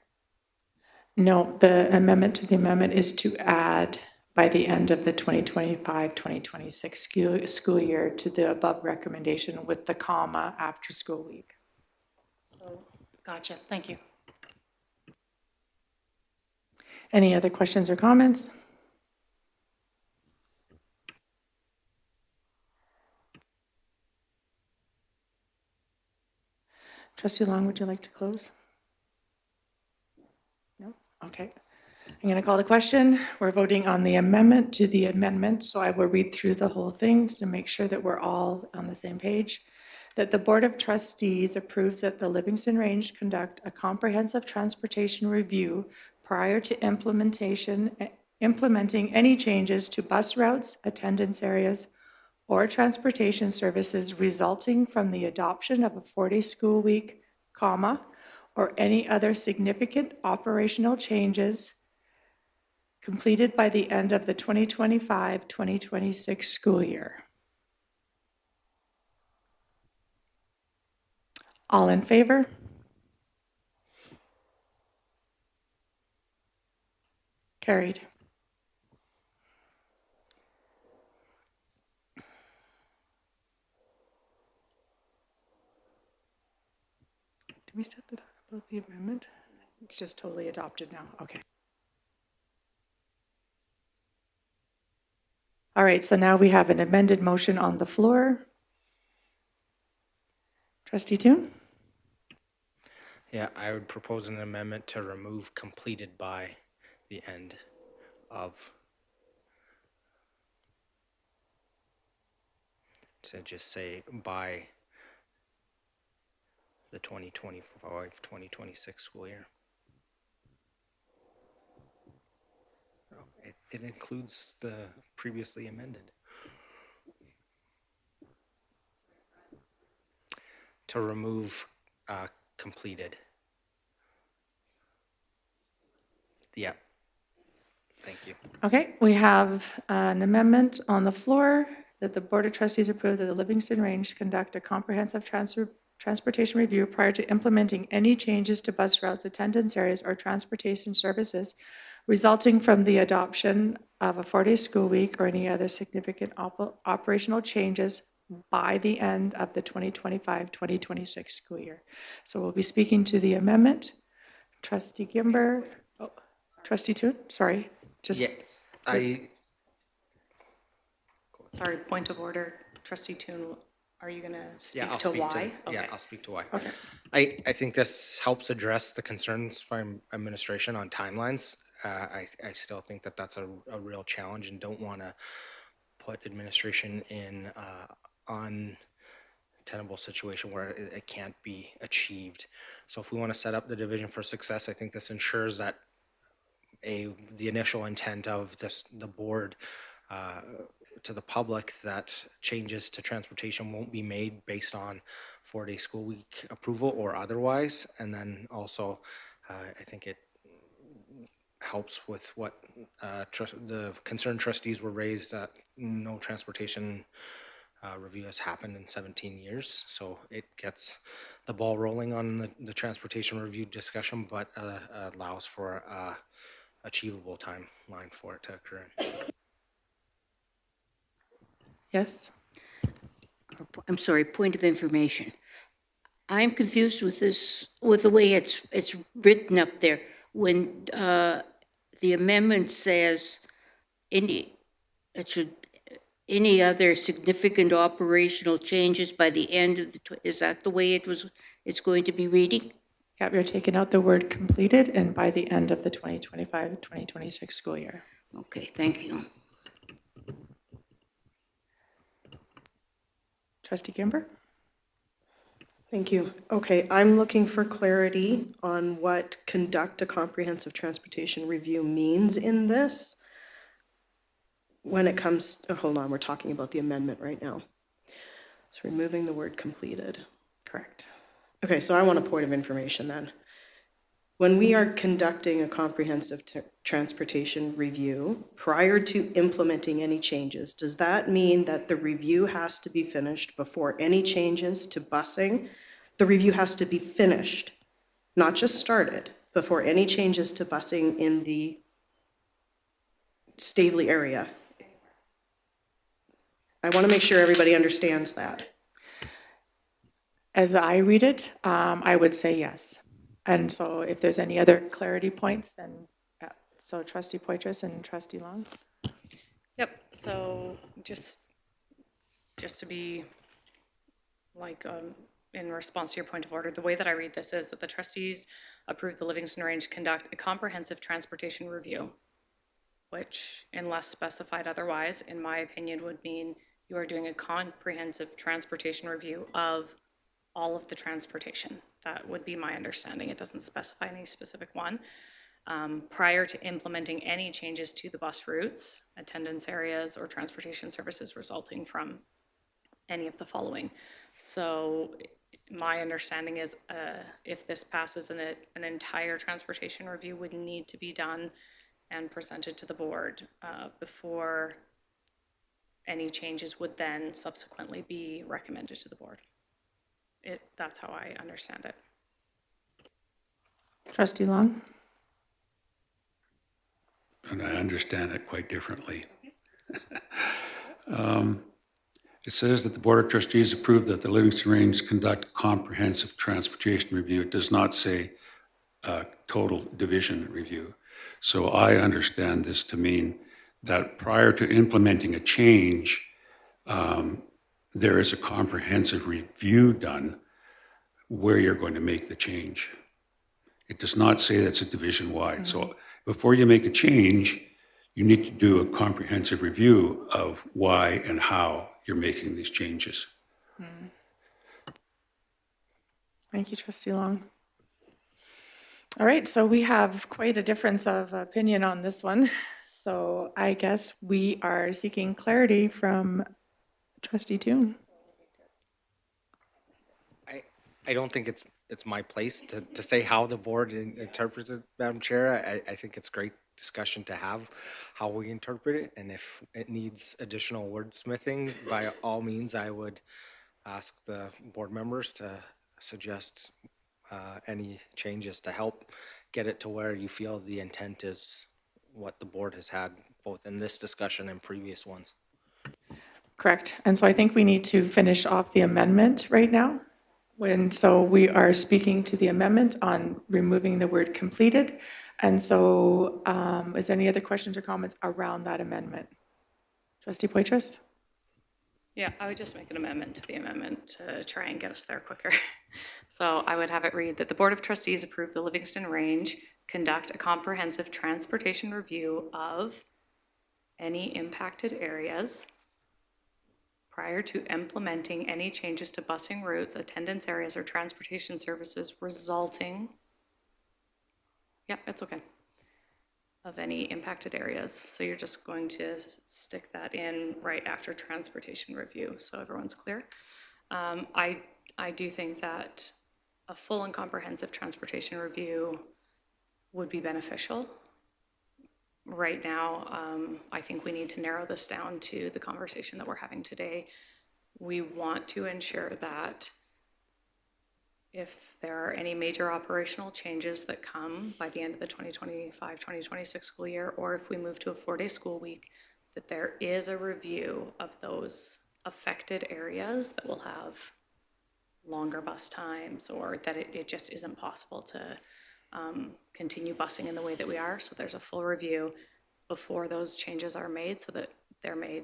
No, the amendment to the amendment is to add by the end of the 2025-2026 school year to the above recommendation with the comma after school week. So, gotcha, thank you. Any other questions or comments? Trustee Long, would you like to close? No? Okay. I'm going to call the question. We're voting on the amendment to the amendment, so I will read through the whole thing to make sure that we're all on the same page. That the Board of Trustees approve that the Livingstone Range conduct a comprehensive transportation review prior to implementing any changes to bus routes, attendance areas, or transportation services resulting from the adoption of a 4-day school week, comma, or any other significant operational changes completed by the end of the 2025-2026 school year. All in favor? Carried. Do we still have to talk about the amendment? It's just totally adopted now. Okay. All right, so now we have an amended motion on the floor. Trustee Toon? Yeah, I would propose an amendment to remove completed by the end of. To just say by the 2025-2026 school year. It includes the previously amended. To remove completed. Yeah. Thank you. Okay, we have an amendment on the floor that the Board of Trustees approve that the Livingstone Range conduct a comprehensive transportation review prior to implementing any changes to bus routes, attendance areas, or transportation services resulting from the adoption of a 4-day school week or any other significant operational changes by the end of the 2025-2026 school year. So we'll be speaking to the amendment. Trustee Gimber, Trustee Toon, sorry. Yeah, Sorry, point of order. Trustee Toon, are you going to speak I'll to speak why? Yeah, I'll speak to why. Okay. I think this helps address the concerns from administration on timelines. I still think that that's a real challenge and don't want to put administration in untenable situation where it can't be achieved. So if we want to set up the division for success, I think this ensures that the initial intent of the board to the public that changes to transportation won't be made based on 4-day school week approval or otherwise. And then also, I think it helps with what the concerned trustees were raised that no transportation review has happened in 17 years. So it gets the ball rolling on the transportation review discussion, but allows for achievable timeline for it to occur. Yes? I'm sorry, point of information. I'm confused with this, with the way it's written up there. When the amendment says any it should, any other significant operational changes by the end of the, is that the way it's going to be reading? Yeah, you're taking out the word completed and by the end of the 2025-2026 school year. Okay, thank you. Trustee Kimber? Thank you. Okay, I'm looking for clarity on what conduct a comprehensive transportation review means in this. When it comes, oh, hold on, we're talking about the amendment right now. So removing the word completed. Correct. Okay, so I want a point of information then. When we are conducting a comprehensive transportation review, prior to implementing any changes, does that mean that the review has to be finished before any changes to busing? The review has to be finished, not just started, before any changes to busing in the Stavely area. I want to make sure everybody understands that. As I read it, I would say yes. And so if there's any other clarity points, then, so Trustee Poitras and Trustee Long? Yep, so just to be like, in response to your point of order, the way that I read this is that the trustees approve the Livingstone Range conduct a comprehensive transportation review, which, unless specified otherwise, in my opinion, would mean you are doing a comprehensive transportation review of all of the transportation. That would be my understanding. It doesn't specify any specific one. Prior to implementing any changes to the bus routes, attendance areas, or transportation services resulting from any of the following. So my understanding is if this passes, an entire transportation review would need to be done and presented to the board before any changes would then subsequently be recommended to the board. That's how I understand it. Trustee Long? And I understand it quite differently. It says that the Board of Trustees approved that the Livingstone Range conduct comprehensive transportation review. It does not say total division review. So I understand this to mean that prior to implementing a change, there is a comprehensive review done where you're going to make the change. It does not say that's a division-wide. Mm-hmm. So before you make a change, you need to do a comprehensive review of why and how you're making these changes. Mm. Thank you, Trustee Long. All right, so we have quite a difference of opinion on this one. So I guess we are seeking clarity from Trustee Toon. I don't think it's my place to say how the board interprets it, Madam Chair. I think it's great discussion to have how we interpret it, and if it needs additional wordsmithing, by all means, I would ask the board members to suggest any changes to help get it to where you feel the intent is what the board has had both in this discussion and previous ones. Correct. And so I think we need to finish off the amendment right now. So we are speaking to the amendment on removing the word completed. And so is there any other questions or comments around that amendment? Trustee Poitras? Yeah, I would just make an amendment to the amendment to try and get us there quicker. So I would have it read that the Board of Trustees approve the Livingstone Range conduct a comprehensive transportation review of any impacted areas prior to implementing any changes to busing routes, attendance areas, or transportation services resulting, yep, it's okay, of any impacted areas. So you're just going to stick that in right after transportation review, so everyone's clear. I do think that a full and comprehensive transportation review would be beneficial. Right now, I think we need to narrow this down to the conversation that we're having today. We want to ensure that if there are any major operational changes that come by the end of the 2025-2026 school year, or if we move to a 4-day school week, that there is a review of those affected areas that will have longer bus times, or that it just isn't possible to continue busing in the way that we are. So there's a full review before those changes are made so that they're made,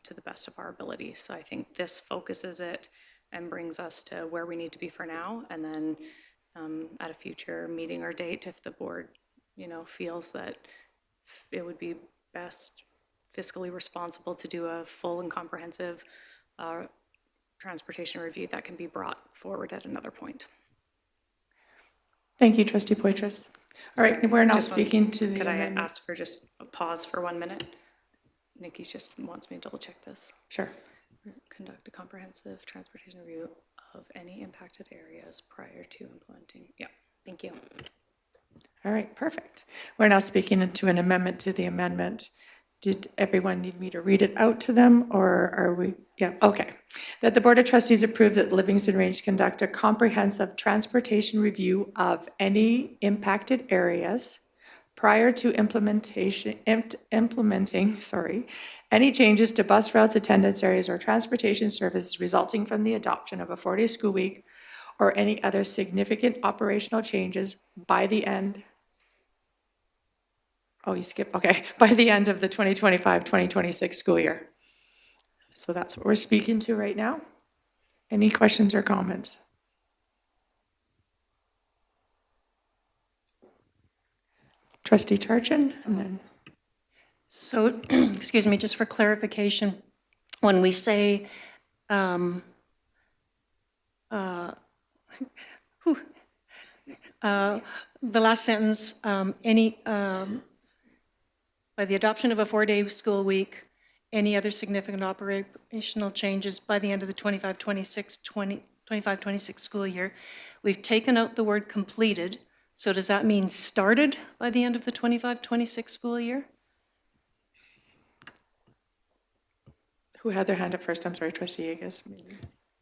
to the best of our ability. So I think this focuses it and brings us to where we need to be for now. And then at a future meeting or date, if the board, feels that it would be best fiscally responsible to do a full and comprehensive transportation review, that can be brought forward at another point. Thank you, Trustee Poitras. All right, we're now Just one- speaking to the Could I amendment. ask for just a pause for 1 minute? Nikki just wants me to double check this. Sure. Conduct a comprehensive transportation review of any impacted areas prior to implementing. Yeah, thank you. All right, perfect. We're now speaking to an amendment to the amendment. Did everyone need me to read it out to them, or are we? Yeah, okay. That the Board of Trustees approve that Livingston Range conduct a comprehensive transportation review of any impacted areas prior to implementing any changes to bus routes, attendance areas, or transportation services resulting from the adoption of a 4-day school week or any other significant operational changes by the end. Oh, you skipped, okay, by the end of the 2025-2026 school year. So that's what we're speaking to right now. Any questions or comments? Trustee Charchin, and then So, excuse me, just for clarification, when we say, the last sentence, by the adoption of a 4-day school week, any other significant operational changes by the end of the 25-26 school year, we've taken out the word completed. So does that mean started by the end of the 25-26 school year? who had their hand up first? I'm sorry, Trustee Yegas.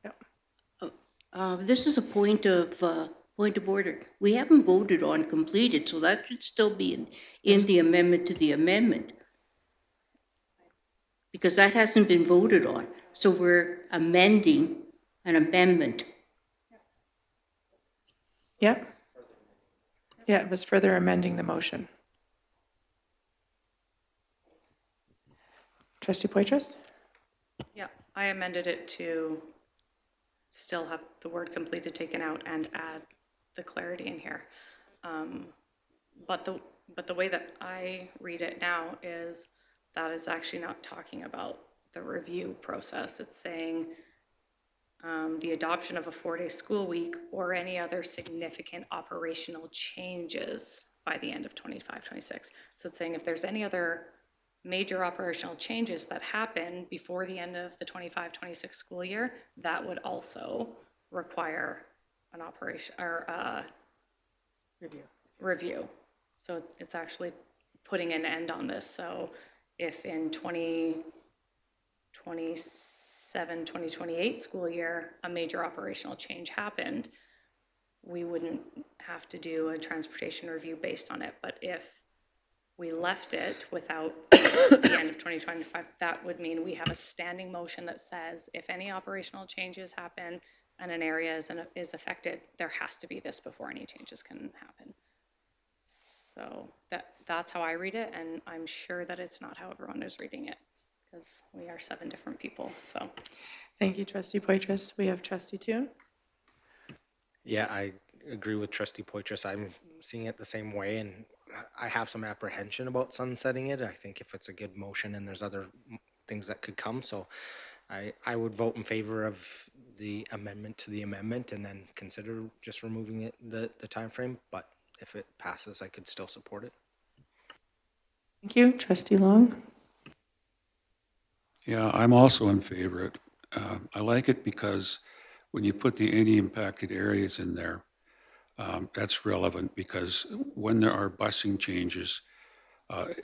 Yep. This is a point of order. We haven't voted on completed, so that should still be in the amendment to the amendment. Because that hasn't been voted on. So we're amending an amendment. Yep. Yeah, it was further amending the motion. Trustee Poitras? Yeah, I amended it to still have the word completed taken out and add the clarity in here. But the way that I read it now is that is actually not talking about the review process. It's saying the adoption of a 4-day school week or any other significant operational changes by the end of 25-26. So it's saying if there's any other major operational changes that happen before the end of the 25-26 school year, that would also require an operation or review. So it's actually putting an end on this. So if in 2027-2028 school year, a major operational change happened, we wouldn't have to do a transportation review based on it. But if we left it without the end of 2025, that would mean we have a standing motion that says if any operational changes happen and an area is affected, there has to be this before any changes can happen. So that's how I read it, and I'm sure that it's not how everyone is reading it, because we are 7 different people, so. Thank you, Trustee Poitras. We have Trustee Toon. Yeah, I agree with Trustee Poitras. I'm seeing it the same way, and I have some apprehension about sunsetting it. I think if it's a good motion and there's other things that could come, so I would vote in favor of the amendment to the amendment and then consider just removing it, the time frame. But if it passes, I could still support it. Thank you. Trustee Long. Yeah, I'm also in favor of it. I like it because when you put the any impacted areas in there, that's relevant because when there are busing changes,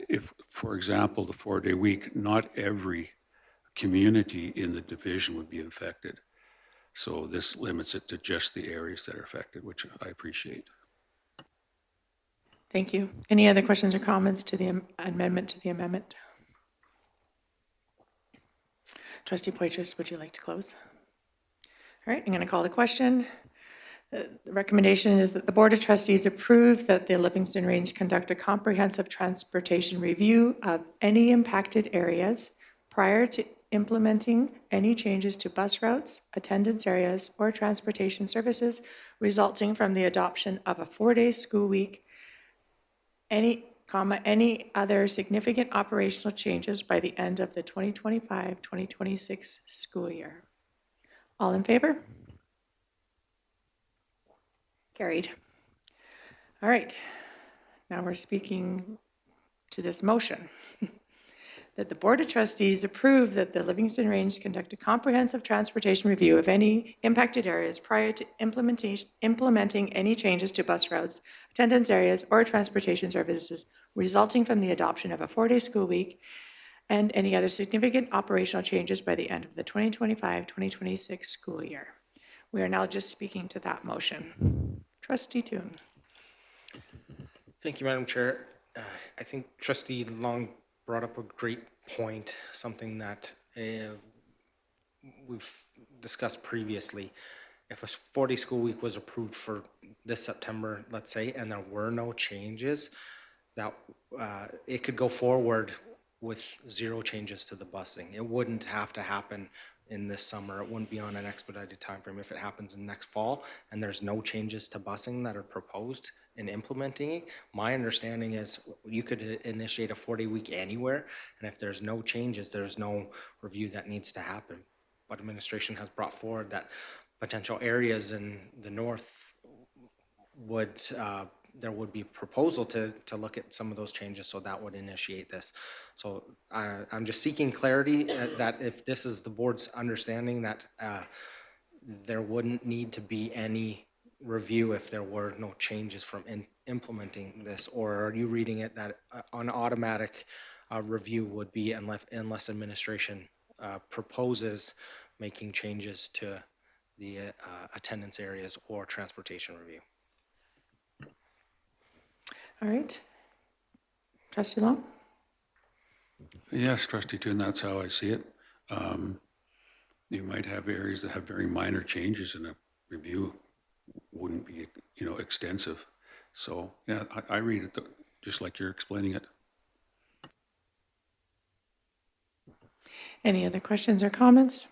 if, for example, the 4-day week, not every community in the division would be affected. So this limits it to just the areas that are affected, which I appreciate. Thank you. Any other questions or comments to the amendment to the amendment? Trustee Poitras, would you like to close? All right, I'm going to call the question. The recommendation is that the Board of Trustees approve that the Livingstone Range conduct a comprehensive transportation review of any impacted areas prior to implementing any changes to bus routes, attendance areas, or transportation services resulting from the adoption of a 4-day school week, any other significant operational changes by the end of the 2025-2026 school year. All in favor? Carried. All right. Now we're speaking to this motion. That the Board of Trustees approve that the Livingstone Range conduct a comprehensive transportation review of any impacted areas prior to implementing any changes to bus routes, attendance areas, or transportation services resulting from the adoption of a 4-day school week and any other significant operational changes by the end of the 2025-2026 school year. We are now just speaking to that motion. Trustee Toon. Thank you, Madam Chair. I think Trustee Long brought up a great point, something that we've discussed previously. If a 4-day school week was approved for this September, let's say, and there were no changes, that it could go forward with 0 changes to the busing. It wouldn't have to happen in this summer. It wouldn't be on an expedited timeframe. If it happens in next fall and there's no changes to busing that are proposed in implementing it, my understanding is you could initiate a 4-day week anywhere, and if there's no changes, there's no review that needs to happen. But administration has brought forward that potential areas in the north would there would be proposal to look at some of those changes, so that would initiate this. So I'm just seeking clarity that if this is the board's understanding that there wouldn't need to be any review if there were no changes from implementing this, or are you reading it that an automatic review would be unless administration proposes making changes to the attendance areas or transportation review? All right. Trustee Long? Yes, Trustee Toon, that's how I see it. You might have areas that have very minor changes, and a review wouldn't be, extensive. So, yeah, I read it just like you're explaining it. Any other questions or comments?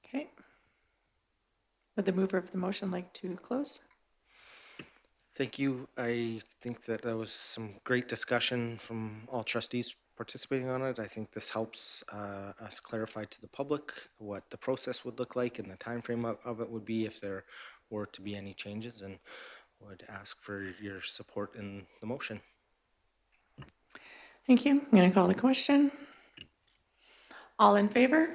Okay. Would the mover of the motion like to close? Thank you. I think that was some great discussion from all trustees participating on it. I think this helps us clarify to the public what the process would look like and the time frame of it would be if there were to be any changes, and would ask for your support in the motion. Thank you. I'm going to call the question. All in favor?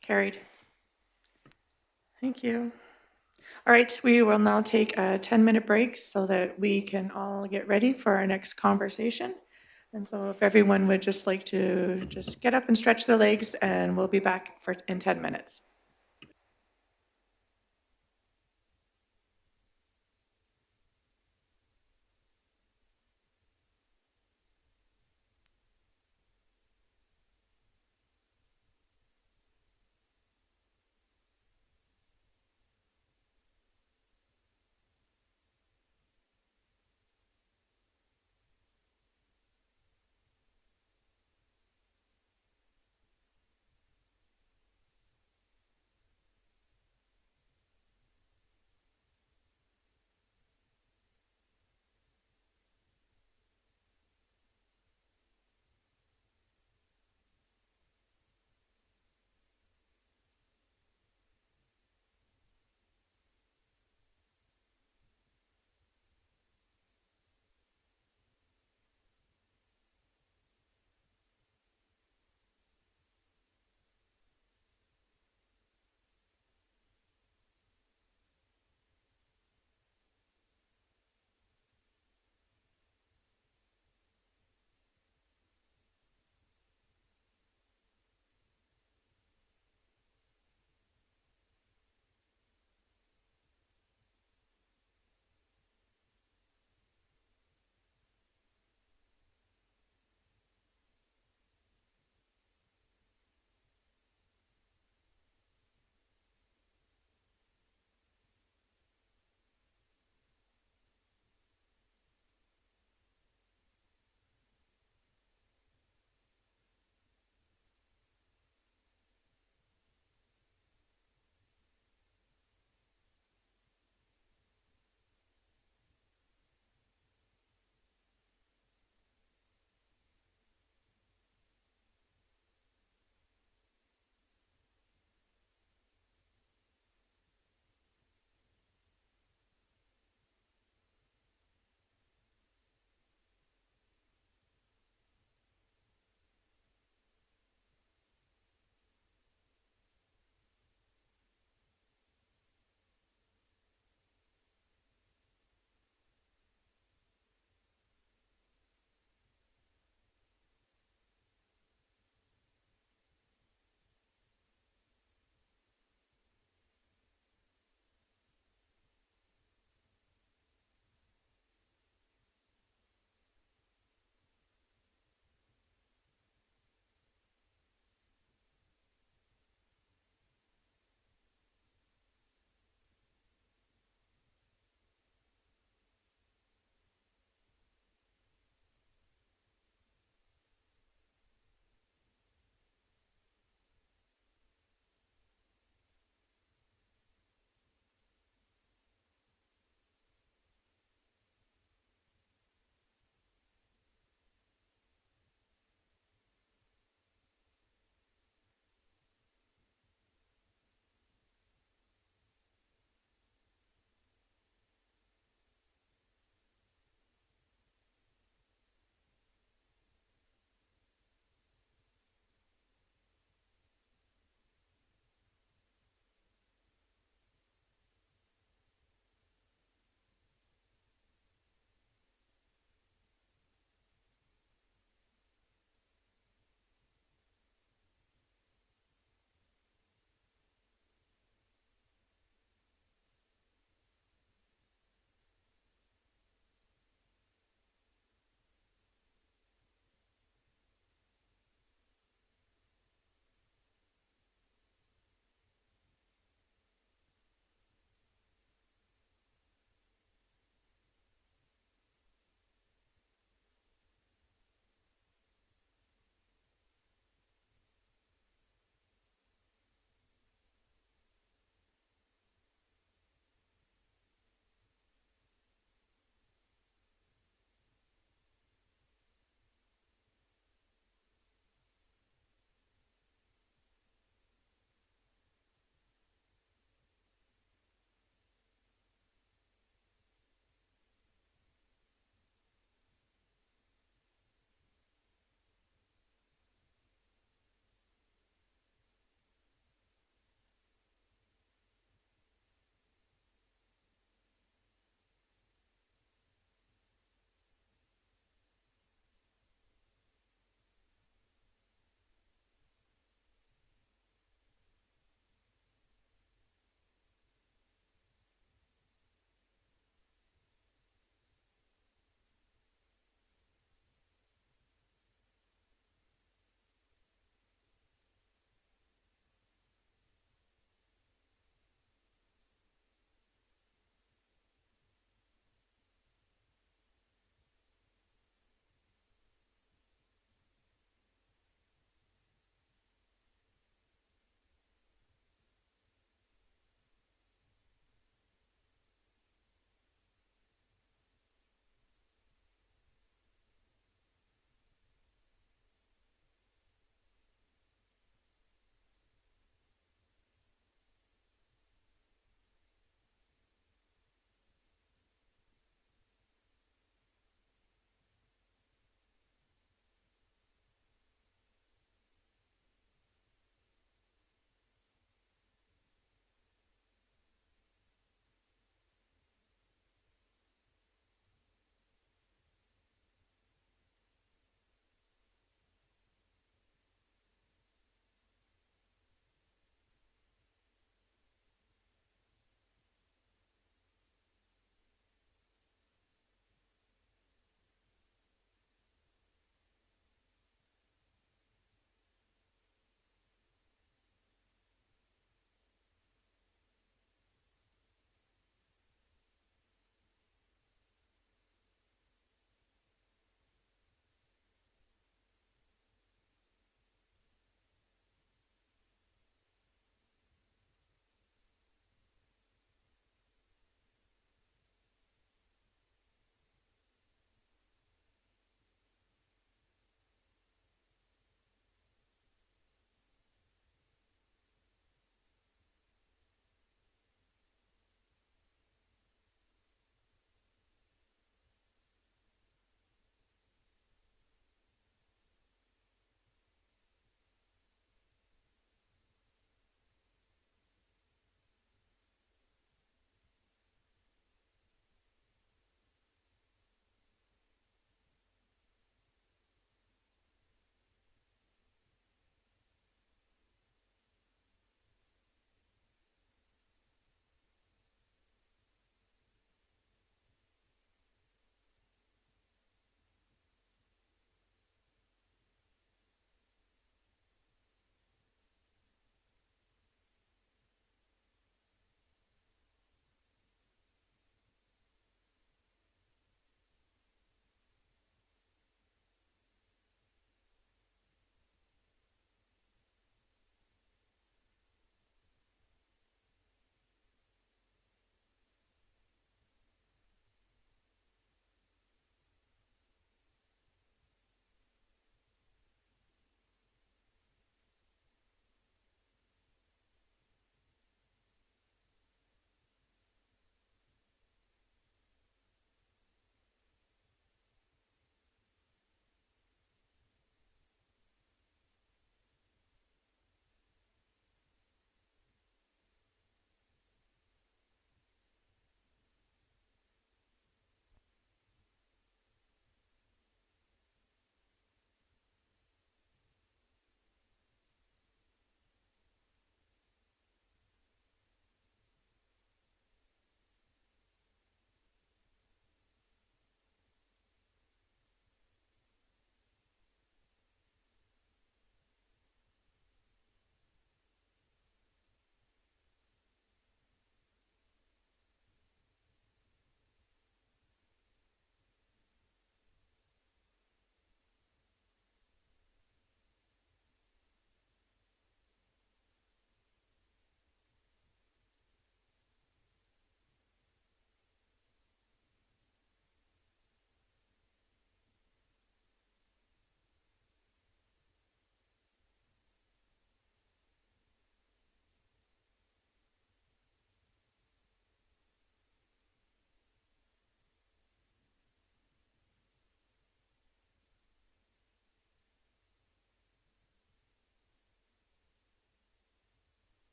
Carried. Thank you. All right, we will now take a 10-minute break so that we can all get ready for our next conversation. And so if everyone would just like to just get up and stretch their legs, and we'll be back in 10 minutes.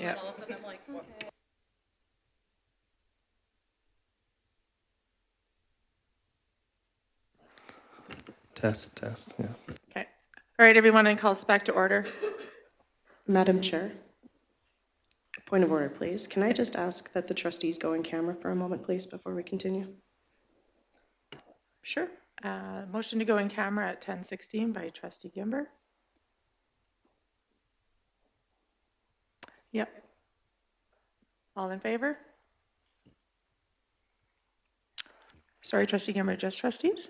Yep. all of a sudden I'm like, okay. Test, test, yeah. Okay. All right, everyone, and call us back to order. Madam Chair, point of order, please. Can I just ask that the trustees go in camera for a moment, please, before we continue? Sure. Motion to go in camera at 10:16 by trustee Gimber. Yep. All in favor? Sorry, trustee Gimber, just trustees?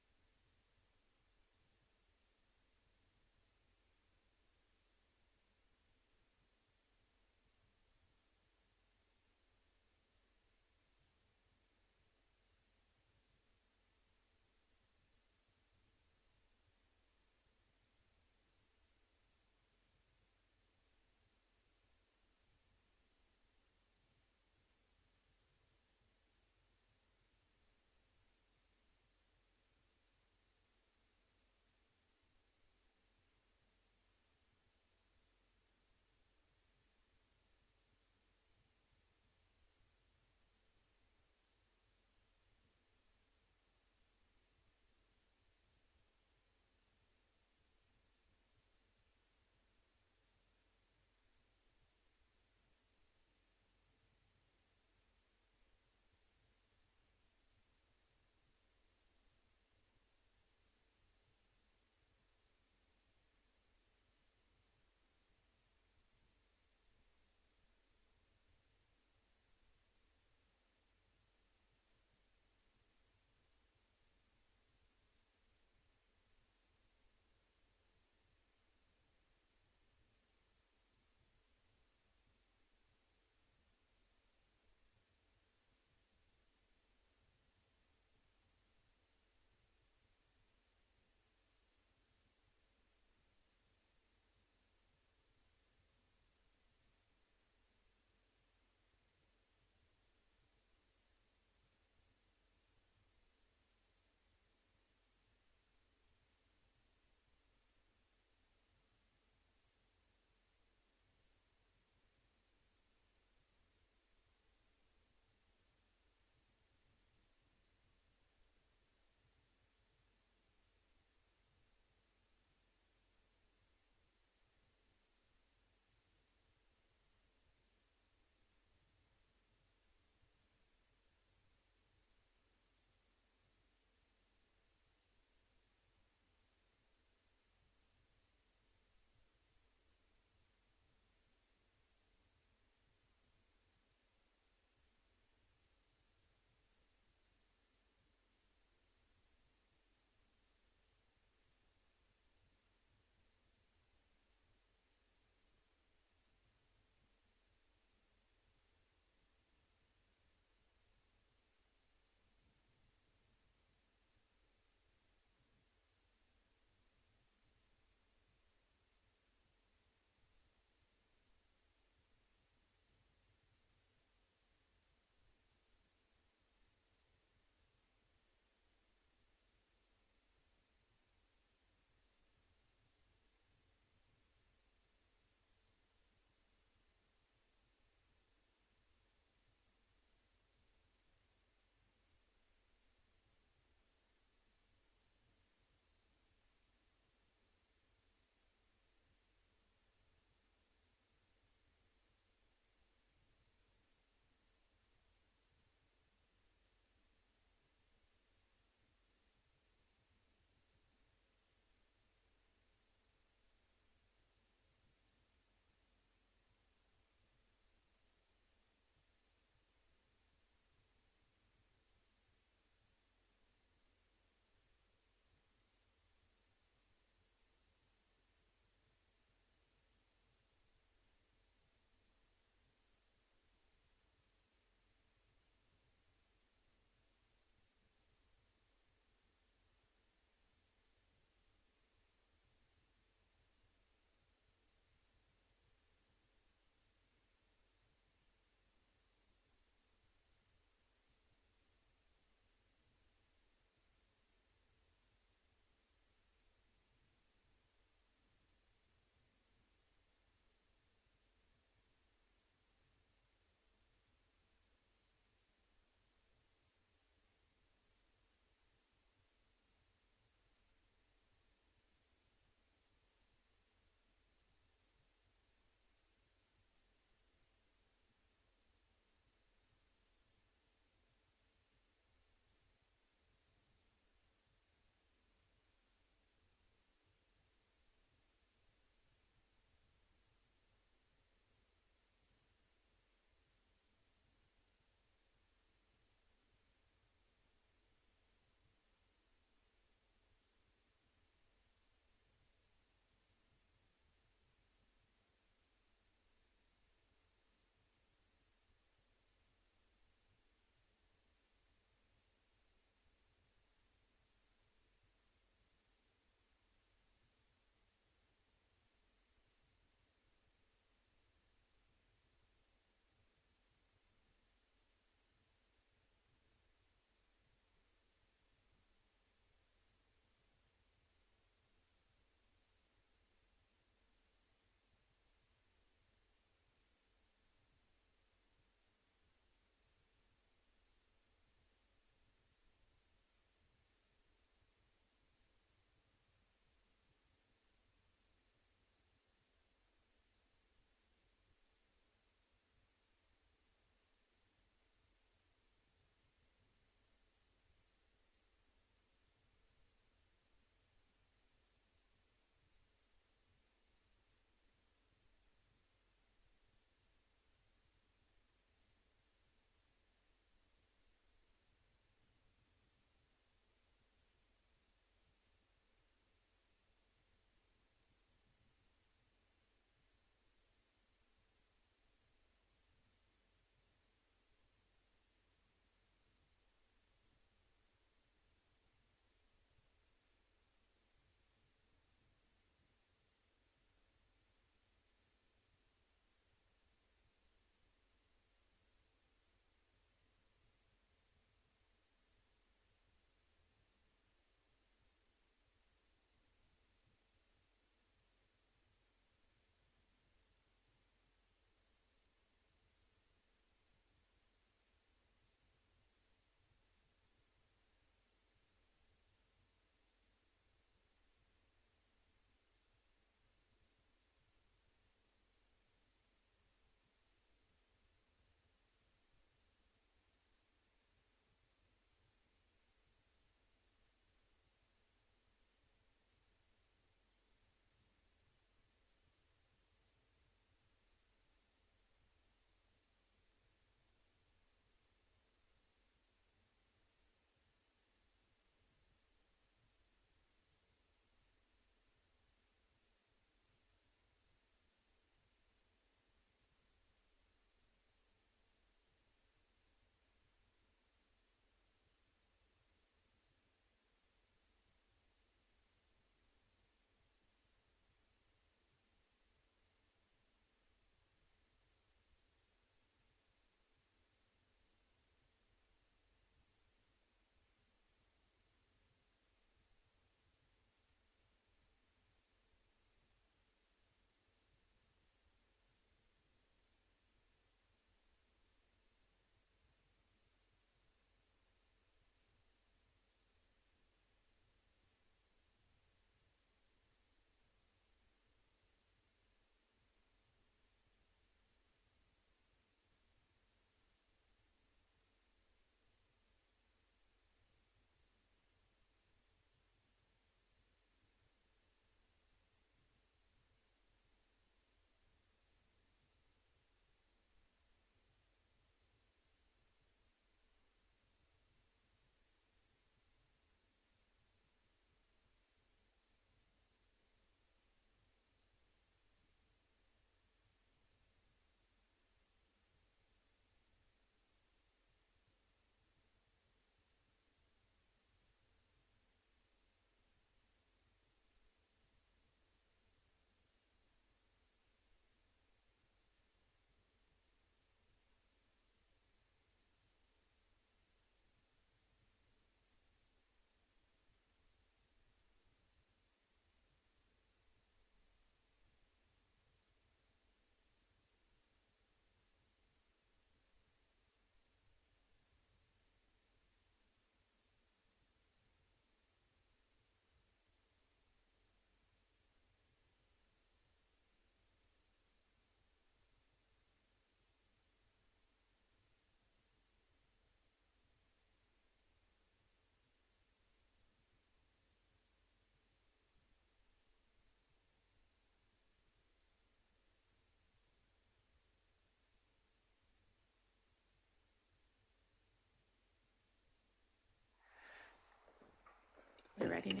We're ready.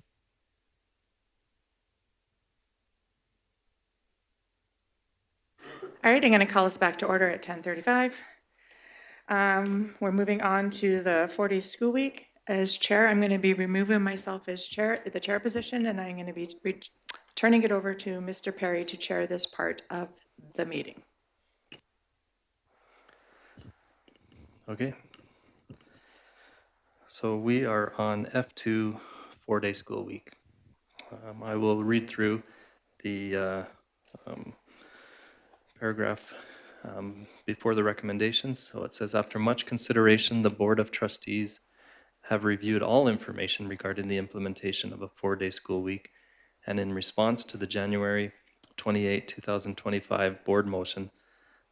All right, I'm going to call us back to order at 10:35. We're moving on to the 4-day school week. As chair, I'm going to be removing myself as chair, the chair position, and I'm going to be turning it over to Mr. Perry to chair this part of the meeting. Okay. So we are on F2, 4-day school week. I will read through the paragraph before the recommendations. So it says, after much consideration, the Board of Trustees have reviewed all information regarding the implementation of a 4-day school week, and in response to the January 28, 2025 board motion,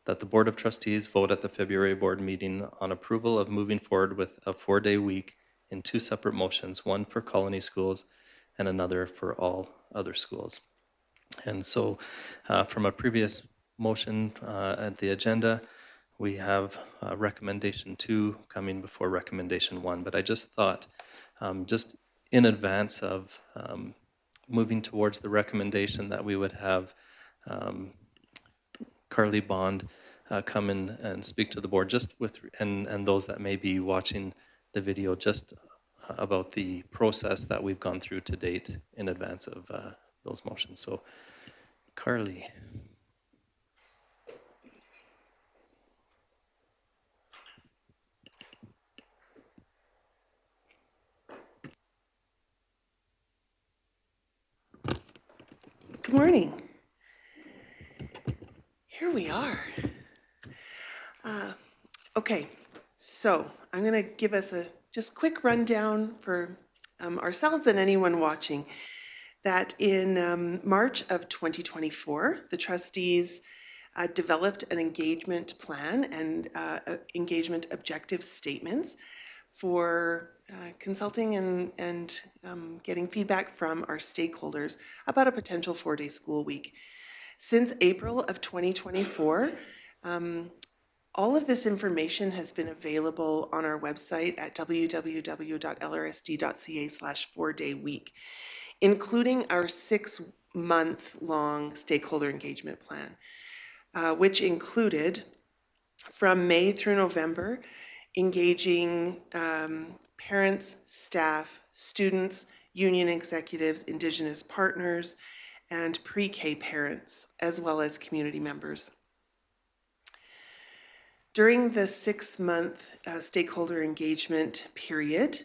that the Board of Trustees vote at the February board meeting on approval of moving forward with a 4-day week in 2 separate motions, one for colony schools and another for all other schools. And so from a previous motion at the agenda, we have recommendation 2 coming before recommendation 1. But I just thought, just in advance of moving towards the recommendation, that we would have Carly Bond come in and speak to the board, just with, and those that may be watching the video, just about the process that we've gone through to date in advance of those motions. So, Carly. Good morning. Here we are. Okay, so I'm going to give us a just quick rundown for ourselves and anyone watching that in March of 2024, the trustees developed an engagement plan and engagement objective statements for consulting and getting feedback from our stakeholders about a potential 4-day school week. Since April of 2024, all of this information has been available on our website at www.lrsd.ca/4-day-week, including our 6-month-long stakeholder engagement plan, which included, from May through November, engaging parents, staff, students, union executives, Indigenous partners, and pre-K parents, as well as community members. During the 6-month stakeholder engagement period,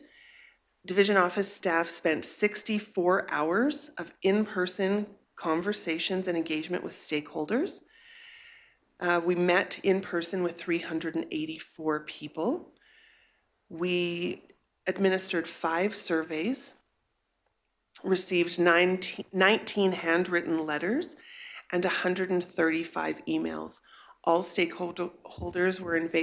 Division Office staff spent 64 hours of in-person conversations and engagement with stakeholders. We met in person with 384 people. We administered 5 surveys, received 19 handwritten letters, and 135 emails. All stakeholders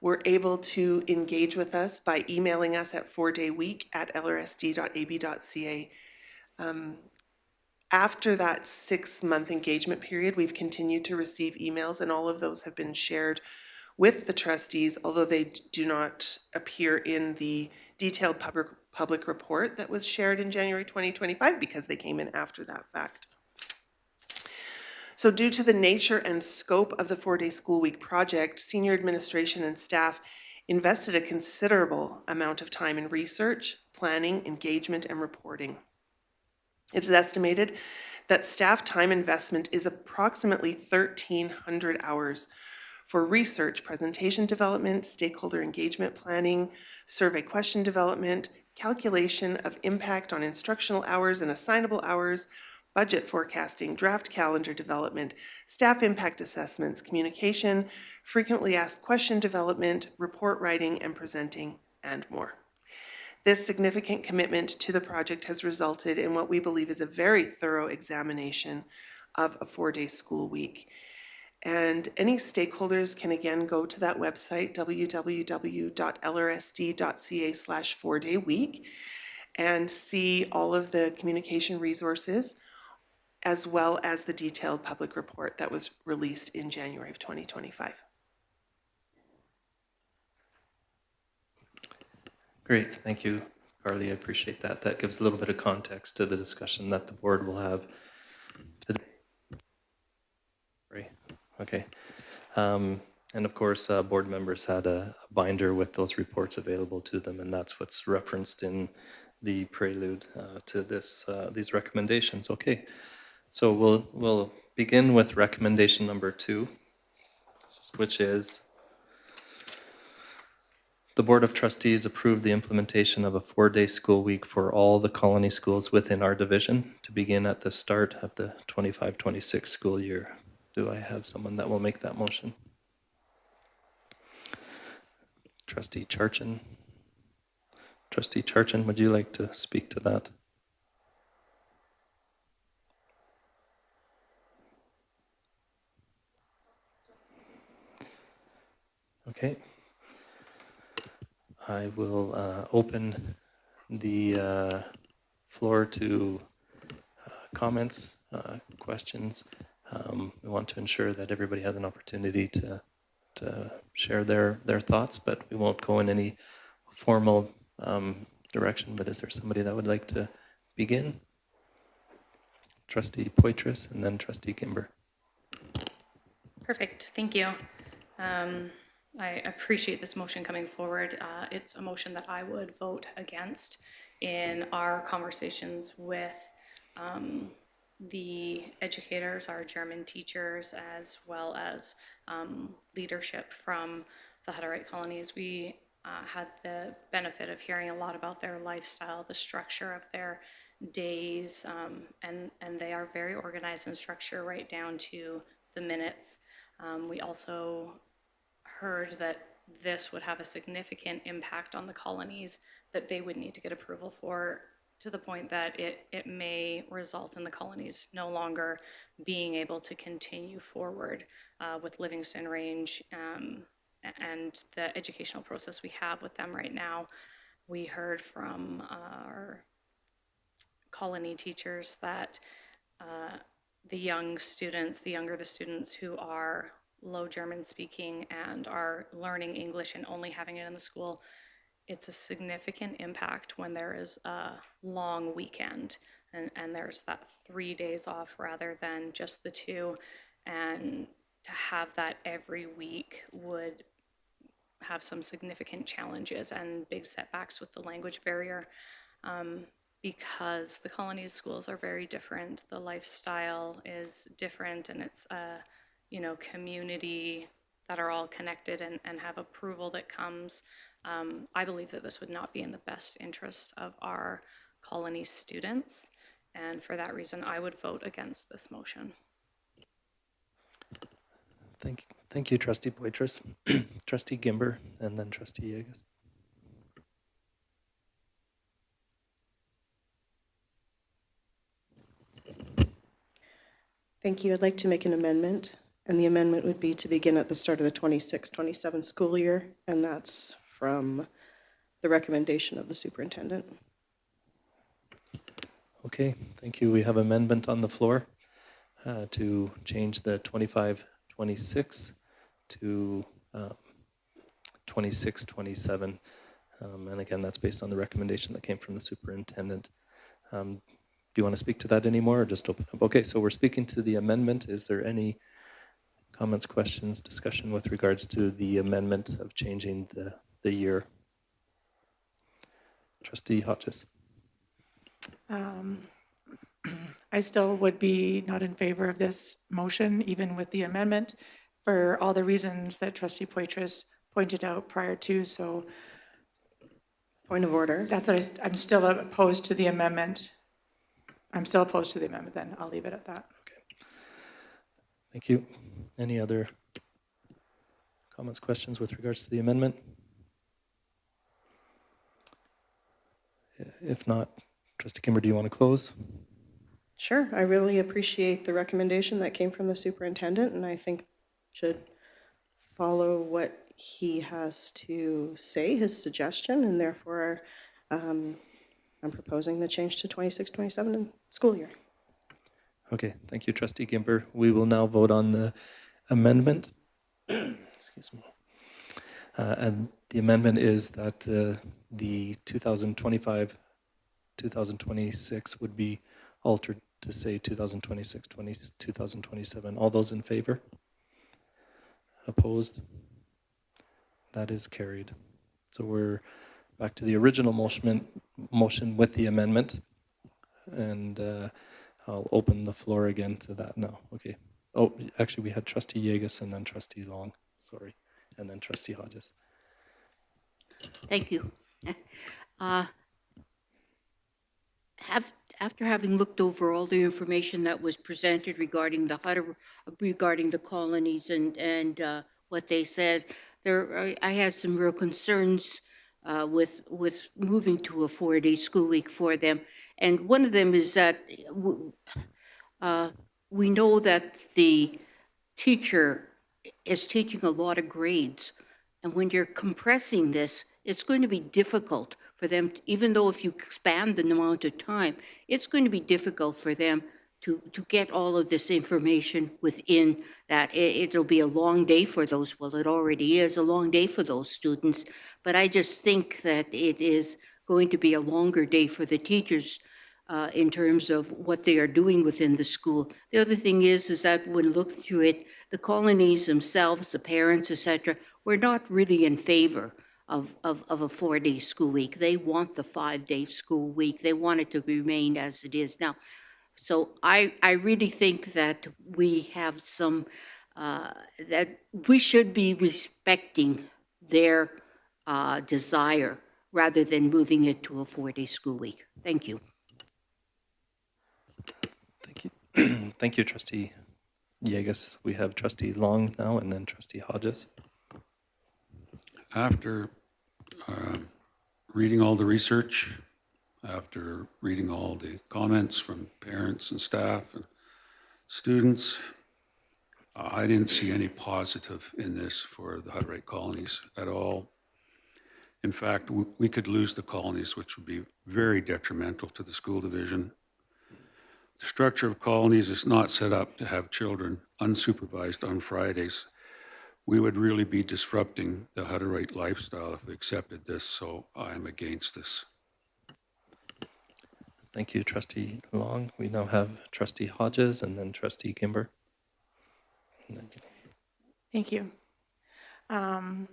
were able to engage with us by emailing us at 4dayweek@lrsd.ab.ca. After that 6-month engagement period, we've continued to receive emails, and all of those have been shared with the trustees, although they do not appear in the detailed public report that was shared in January 2025 because they came in after that fact. So due to the nature and scope of the 4-day school week project, senior administration and staff invested a considerable amount of time in research, planning, engagement, and reporting. It is estimated that staff time investment is approximately 1,300 hours for research, presentation development, stakeholder engagement planning, survey question development, calculation of impact on instructional hours and assignable hours, budget forecasting, draft calendar development, staff impact assessments, communication, frequently asked question development, report writing and presenting, and more. This significant commitment to the project has resulted in what we believe is a very thorough examination of a 4-day school week. And any stakeholders can again go to that website, www.lrsd.ca/4-day-week, and see all of the communication resources, as well as the detailed public report that was released in January of 2025. Great, thank you, Carly. I appreciate that. That gives a little bit of context to the discussion that the board will have today. Right. Okay. And of course, board members had a binder with those reports available to them, and that's what's referenced in the prelude to these recommendations. Okay, so we'll begin with recommendation number 2, which is the Board of Trustees approved the implementation of a 4-day school week for all the colony schools within our division to begin at the start of the 25-26 school year. Do I have someone that will make that motion? Trustee Charchin. Trustee Charchin, would you like to speak to that? Okay. I will open the floor to comments, questions. We want to ensure that everybody has an opportunity to share their thoughts, but we won't go in any formal direction. But is there somebody that would like to begin? Trustee Poitras and then Trustee Kimber. Perfect, thank you. I appreciate this motion coming forward. It's a motion that I would vote against in our conversations with the educators, our German teachers, as well as leadership from the Hutterite colonies. We had the benefit of hearing a lot about their lifestyle, the structure of their days, and they are very organized in structure right down to the minutes. We also heard that this would have a significant impact on the colonies that they would need to get approval for, to the point that it may result in the colonies no longer being able to continue forward with Livingstone Range and the educational process we have with them right now. We heard from our colony teachers that the younger the students who are low German speaking and are learning English and only having it in the school, it's a significant impact when there is a long weekend and there's that 3 days off rather than just the 2. And to have that every week would have some significant challenges and big setbacks with the language barrier. Because the colonies schools are very different, the lifestyle is different, and it's a community that are all connected and have approval that comes. I believe that this would not be in the best interest of our colony students, and for that reason I would vote against this motion. Thank you, Trustee Poitras. Trustee Gimber and then Trustee Yegas. Thank you. I'd like to make an amendment, and the amendment would be to begin at the start of the 26-27 school year, and that's from the recommendation of the superintendent. Okay, thank you. We have amendment on the floor to change the 25-26 to 26-27. And again, that's based on the recommendation that came from the superintendent. Do you want to speak to that anymore or just open up? Okay, so we're speaking to the amendment. Is there any comments, questions, discussion with regards to the amendment of changing the year? Trustee Hodges. I still would be not in favor of this motion, even with the amendment, for all the reasons that Trustee Poitras pointed out prior to. So Point of order. that's what I'm still opposed to the amendment. I'm still opposed to the amendment then. I'll leave it at that. Okay. Thank you. Any other comments, questions with regards to the amendment? If not, Trustee Kimber, do you want to close? Sure. I really appreciate the recommendation that came from the superintendent, and I think should follow what he has to say, his suggestion, and therefore I'm proposing the change to 26-27 school year. Okay, thank you, Trustee Gimber. We will now vote on the amendment. Excuse me. And the amendment is that the 2025-2026 would be altered to say 2026-2027. All those in favor? Opposed? That is carried. So we're back to the original motion with the amendment. And I'll open the floor again to that now. Okay. Oh, actually, we had Trustee Yeagas and then Trustee Long. Sorry. And then Trustee Hodges. Thank you. After having looked over all the information that was presented regarding the colonies and what they said, I had some real concerns with moving to a 4-day school week for them. And one of them is that we know that the teacher is teaching a lot of grades. And when you're compressing this, it's going to be difficult for them, even though if you expand the amount of time, it's going to be difficult for them to get all of this information within that. It'll be a long day for those, well, it already is a long day for those students, but I just think that it is going to be a longer day for the teachers in terms of what they are doing within the school. The other thing is that when looked through it, the colonies themselves, the parents, etc., were not really in favor of a 4-day school week. They want the 5-day school week. They want it to remain as it is now. So I really think that we have some, that we should be respecting their desire rather than moving it to a 4-day school week. Thank you. Thank you. Thank you, Trustee Yeagas. We have Trustee Long now and then Trustee Hodges. After reading all the research, after reading all the comments from parents and staff and students, I didn't see any positive in this for the Hutterite colonies at all. In fact, we could lose the colonies, which would be very detrimental to the school division. The structure of colonies is not set up to have children unsupervised on Fridays. We would really be disrupting the Hutterite lifestyle if we accepted this, so I'm against this. Thank you, Trustee Long. We now have Trustee Hodges and then Trustee Gimber. Thank you. I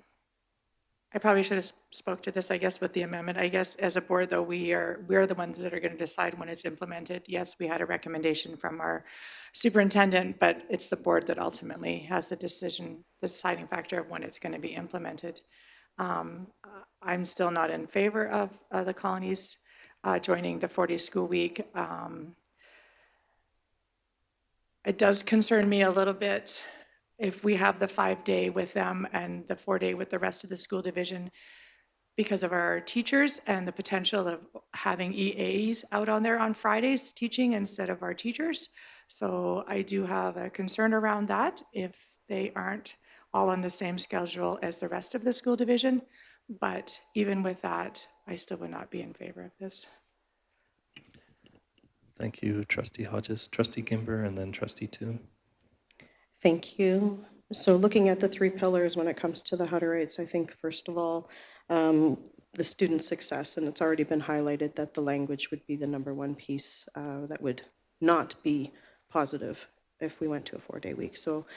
probably should have spoke to this, I guess, with the amendment. I guess as a board, though, we're the ones that are going to decide when it's implemented. Yes, we had a recommendation from our superintendent, but it's the board that ultimately has the deciding factor of when it's going to be implemented. I'm still not in favor of the colonies joining the 4-day school week. It does concern me a little bit if we have the 5-day with them and the 4-day with the rest of the school division because of our teachers and the potential of having EAs out on there on Fridays teaching instead of our teachers. So I do have a concern around that if they aren't all on the same schedule as the rest of the school division. But even with that, I still would not be in favor of this. Thank you, Trustee Hodges. Trustee Gimber and then Trustee Toon. Thank you. So looking at the 3 pillars when it comes to the Hutterites, I think first of all, the student success, and it's already been highlighted that the language would be the #1 piece that would not be positive if we went to a 4-day week. So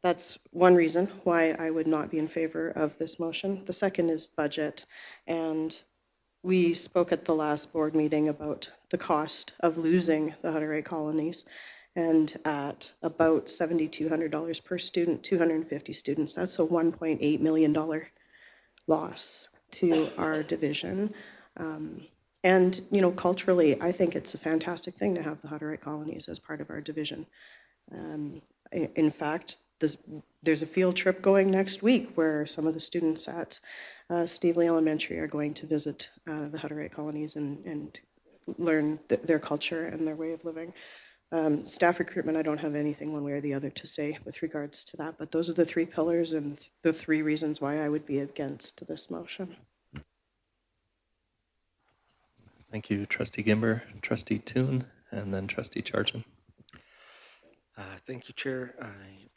that's one reason why I would not be in favor of this motion. The second is budget, and we spoke at the last board meeting about the cost of losing the Hutterite colonies, and at about $7,200 per student, 250 students, that's a $1.8 million loss to our division. And, you know, culturally, I think it's a fantastic thing to have the Hutterite colonies as part of our division. In fact, there's a field trip going next week where some of the students at Stevely Elementary are going to visit the Hutterite colonies and learn their culture and their way of living. Staff recruitment, I don't have anything one way or the other to say with regards to that, but those are the 3 pillars and the 3 reasons why I would be against this motion. Thank you, Trustee Gimber, Trustee Toon, and then Trustee Chargin. Thank you, Chair. I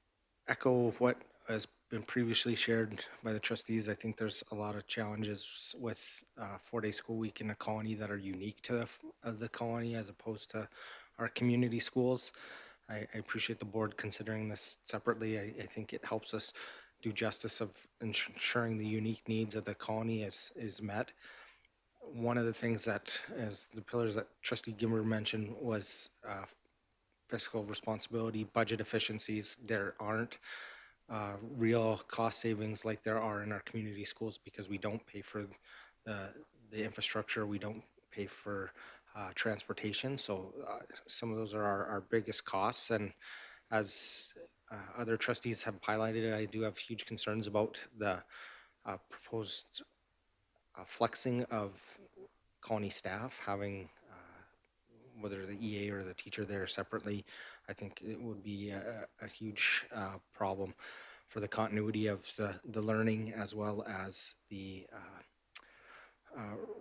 echo what has been previously shared by the trustees, I think there's a lot of challenges with 4-day school week in a colony that are unique to the colony as opposed to our community schools. I appreciate the board considering this separately. I think it helps us do justice of ensuring the unique needs of the colony is met. One of the things that, as the pillars that Trustee Gimmer mentioned, was fiscal responsibility, budget efficiencies. There aren't real cost savings like there are in our community schools because we don't pay for the infrastructure, we don't pay for transportation. So some of those are our biggest costs. And as other trustees have highlighted, I do have huge concerns about the proposed flexing of colony staff, having whether the EA or the teacher there separately. I think it would be a huge problem for the continuity of the learning as well as the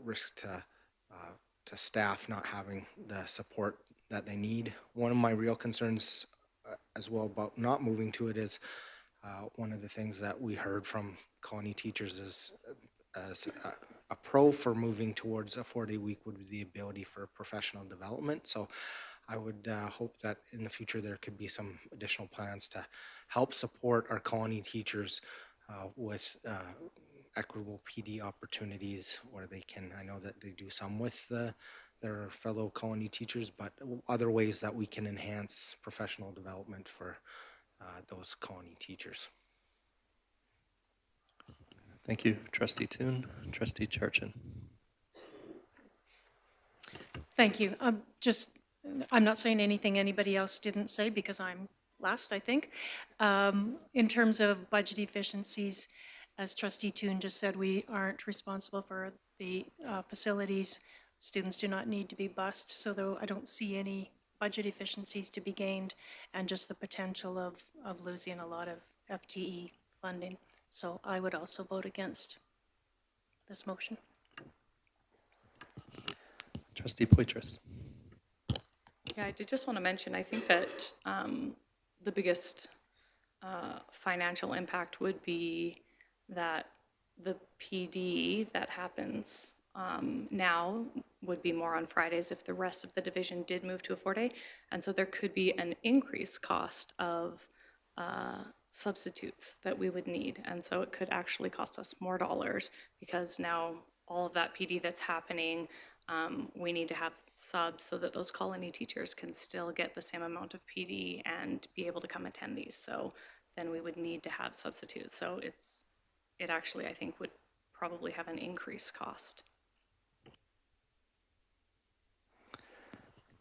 risk to staff not having the support that they need. One of my real concerns as well about not moving to it is one of the things that we heard from colony teachers is as a pro for moving towards a 4-day week would be the ability for professional development. So I would hope that in the future there could be some additional plans to help support our colony teachers with equitable PD opportunities where they can, I know that they do some with their fellow colony teachers, but other ways that we can enhance professional development for those colony teachers. Thank you, Trustee Toon. Trustee Charchin. Thank you. I'm not saying anything anybody else didn't say because I'm last, I think. In terms of budget efficiencies, as Trustee Toon just said, we aren't responsible for the facilities. Students do not need to be bused, so though I don't see any budget efficiencies to be gained and just the potential of losing a lot of FTE funding. So I would also vote against this motion. Trustee Poitras. Yeah, I did just want to mention, I think that the biggest financial impact would be that the PD that happens now would be more on Fridays if the rest of the division did move to a 4-day. And so there could be an increased cost of substitutes that we would need. And so it could actually cost us more dollars because now all of that PD that's happening, we need to have subs so that those colony teachers can still get the same amount of PD and be able to come attend these. So then we would need to have substitutes. So it actually, I think, would probably have an increased cost.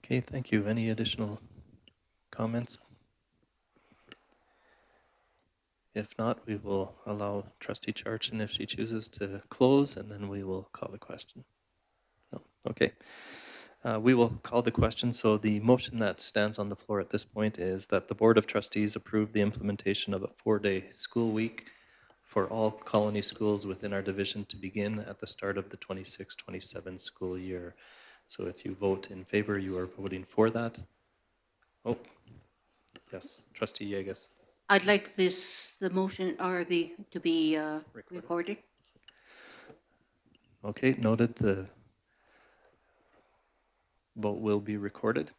Okay, thank you. Any additional comments? If not, we will allow Trustee Charchin, if she chooses, to close, and then we will call the question. No? Okay. We will call the question. So the motion that stands on the floor at this point is that the Board of Trustees approve the implementation of a 4-day school week for all colony schools within our division to begin at the start of the 26-27 school year. So if you vote in favor, you are voting for that. Oh, yes, Trustee Yegas. I'd like the motion or to be recorded. Okay, noted. The vote will be recorded.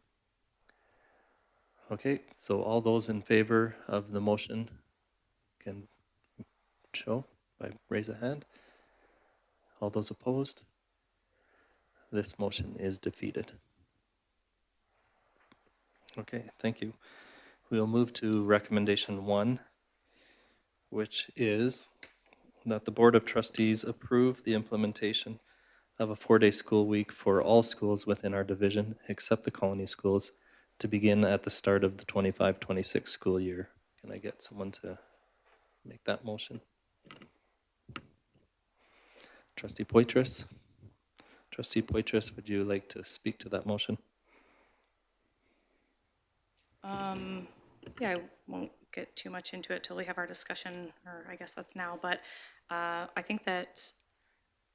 Okay, so all those in favor of the motion can show by raise a hand. All those opposed? This motion is defeated. Okay, thank you. We'll move to recommendation 1, which is that the Board of Trustees approve the implementation of a 4-day school week for all schools within our division, except the colony schools, to begin at the start of the 25-26 school year. Can I get someone to make that motion? Trustee Poitras. Trustee Poitras, would you like to speak to that motion? Yeah, I won't get too much into it till we have our discussion, or I guess that's now, but I think that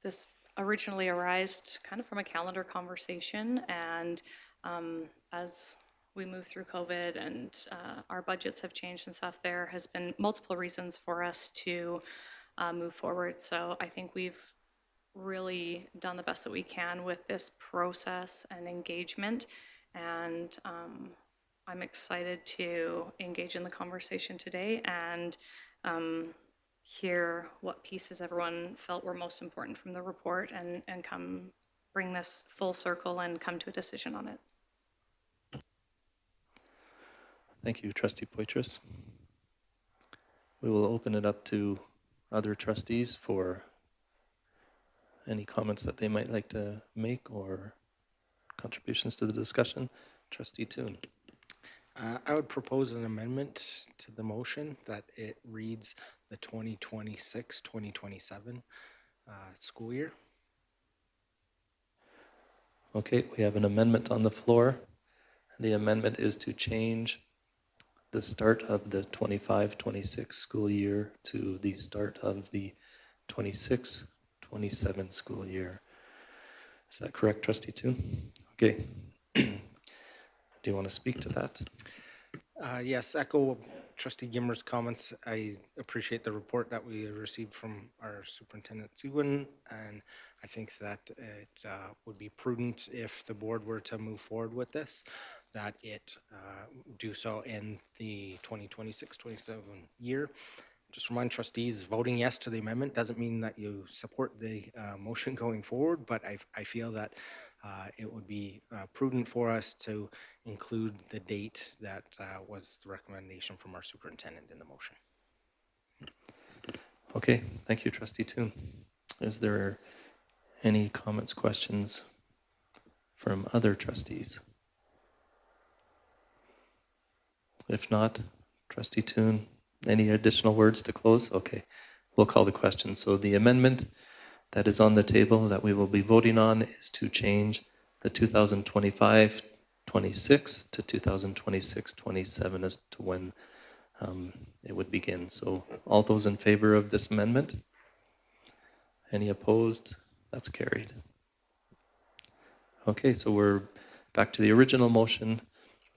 this originally arose kind of from a calendar conversation, and as we moved through COVID and our budgets have changed and stuff, there has been multiple reasons for us to move forward. So I think we've really done the best that we can with this process and engagement. And I'm excited to engage in the conversation today and hear what pieces everyone felt were most important from the report and come bring this full circle and come to a decision on it. Thank you, Trustee Poitras. We will open it up to other trustees for any comments that they might like to make or contributions to the discussion. Trustee Toon. I would propose an amendment to the motion that it reads the 2026-2027 school year. Okay, we have an amendment on the floor. The amendment is to change the start of the 25-26 school year to the start of the 26-27 school year. Is that correct, Trustee Toon? Okay. Do you want to speak to that? Yes, echo Trustee Gimmer's comments. I appreciate the report that we received from our Superintendent Seguin, and I think that it would be prudent if the board were to move forward with this, that it do so in the 2026-27 year. Just remind trustees, voting yes to the amendment doesn't mean that you support the motion going forward, but I feel that it would be prudent for us to include the date that was the recommendation from our superintendent in the motion. Okay, thank you, Trustee Toon. Is there any comments, questions from other trustees? If not, Trustee Toon, any additional words to close? Okay, we'll call the question. So the amendment that is on the table that we will be voting on is to change the 2025-26 to 2026-27 as to when it would begin. So all those in favor of this amendment? Any opposed? That's carried. Okay, so we're back to the original motion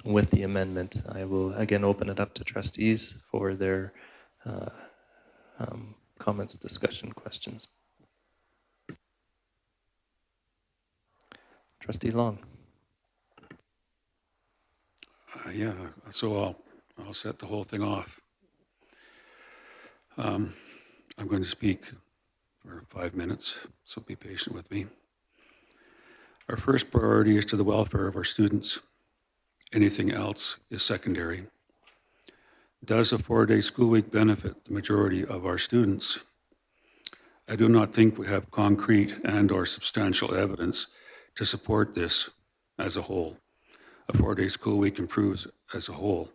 with the amendment. I will again open it up to trustees for their comments, discussion, questions. Trustee Long. Yeah, so I'll set the whole thing off. I'm going to speak for 5 minutes, so be patient with me. Our first priority is to the welfare of our students. Anything else is secondary. Does a 4-day school week benefit the majority of our students? I do not think we have concrete and/or substantial evidence to support this as a whole. A 4-day school week improves as a whole.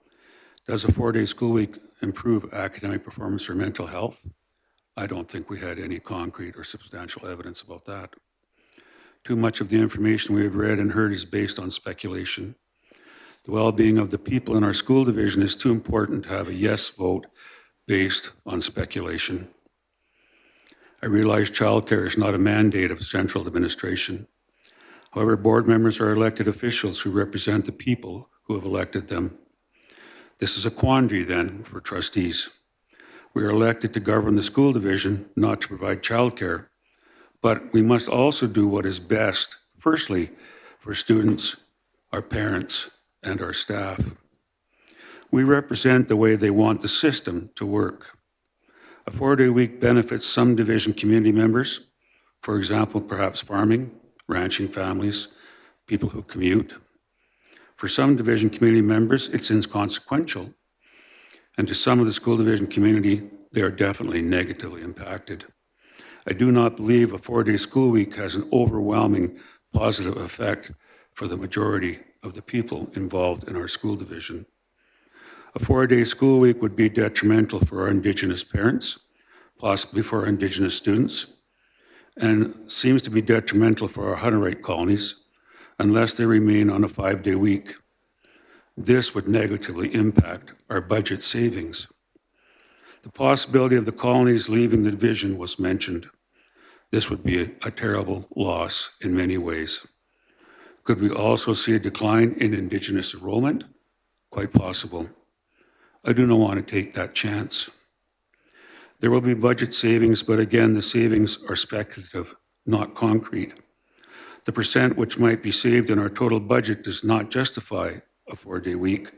Does a 4-day school week improve academic performance or mental health? I don't think we had any concrete or substantial evidence about that. Too much of the information we have read and heard is based on speculation. The well-being of the people in our school division is too important to have a yes vote based on speculation. I realize childcare is not a mandate of central administration. However, board members are elected officials who represent the people who have elected them. This is a quandary then for trustees. We are elected to govern the school division, not to provide childcare, but we must also do what is best, firstly, for students, our parents, and our staff. We represent the way they want the system to work. A 4-day week benefits some division community members, for example, perhaps farming, ranching families, people who commute. For some division community members, it's inconsequential, and to some of the school division community, they are definitely negatively impacted. I do not believe a 4-day school week has an overwhelming positive effect for the majority of the people involved in our school division. A 4-day school week would be detrimental for our Indigenous parents, possibly for our Indigenous students, and seems to be detrimental for our Hutterite colonies unless they remain on a 5-day week. This would negatively impact our budget savings. The possibility of the colonies leaving the division was mentioned. This would be a terrible loss in many ways. Could we also see a decline in Indigenous enrollment quite possible. I do not want to take that chance. There will be budget savings, but again, the savings are speculative, not concrete. The percent which might be saved in our total budget does not justify a 4-day week.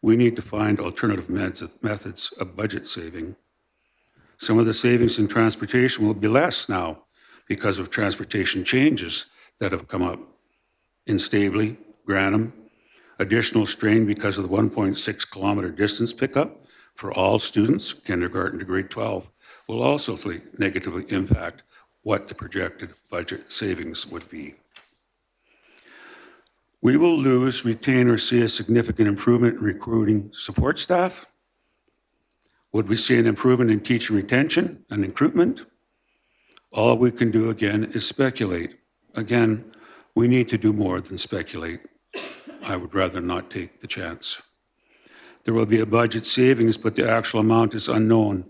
We need to find alternative methods of budget saving. Some of the savings in transportation will be less now because of transportation changes that have come up in Staveley, Grantham, additional strain because of the 1.6 kilometer distance pickup for all students, kindergarten to grade 12, will also negatively impact what the projected budget savings would be. We will lose, retain, or see a significant improvement in recruiting support staff. Would we see an improvement in teacher retention and recruitment? All we can do again is speculate. Again, we need to do more than speculate. I would rather not take the chance. There will be a budget savings, but the actual amount is unknown.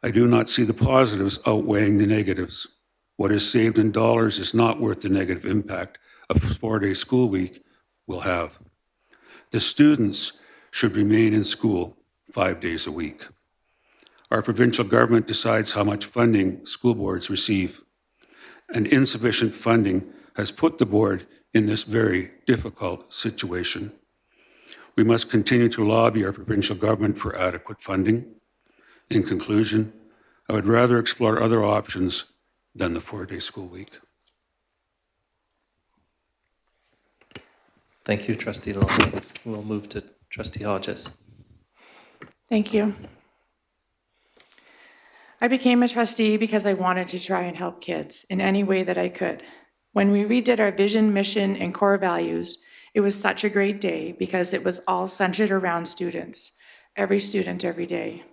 I do not see the positives outweighing the negatives. What is saved in dollars is not worth the negative impact a 4-day school week will have. The students should remain in school 5 days a week. Our provincial government decides how much funding school boards receive, and insufficient funding has put the board in this very difficult situation. We must continue to lobby our provincial government for adequate funding. In conclusion, I would rather explore other options than the 4-day school week. Thank you, Trustee Lalonde. We'll move to Trustee Hodges. Thank you. I became a trustee because I wanted to try and help kids in any way that I could. When we redid our vision, mission, and core values, it was such a great day because it was all centered around students, every student, every day.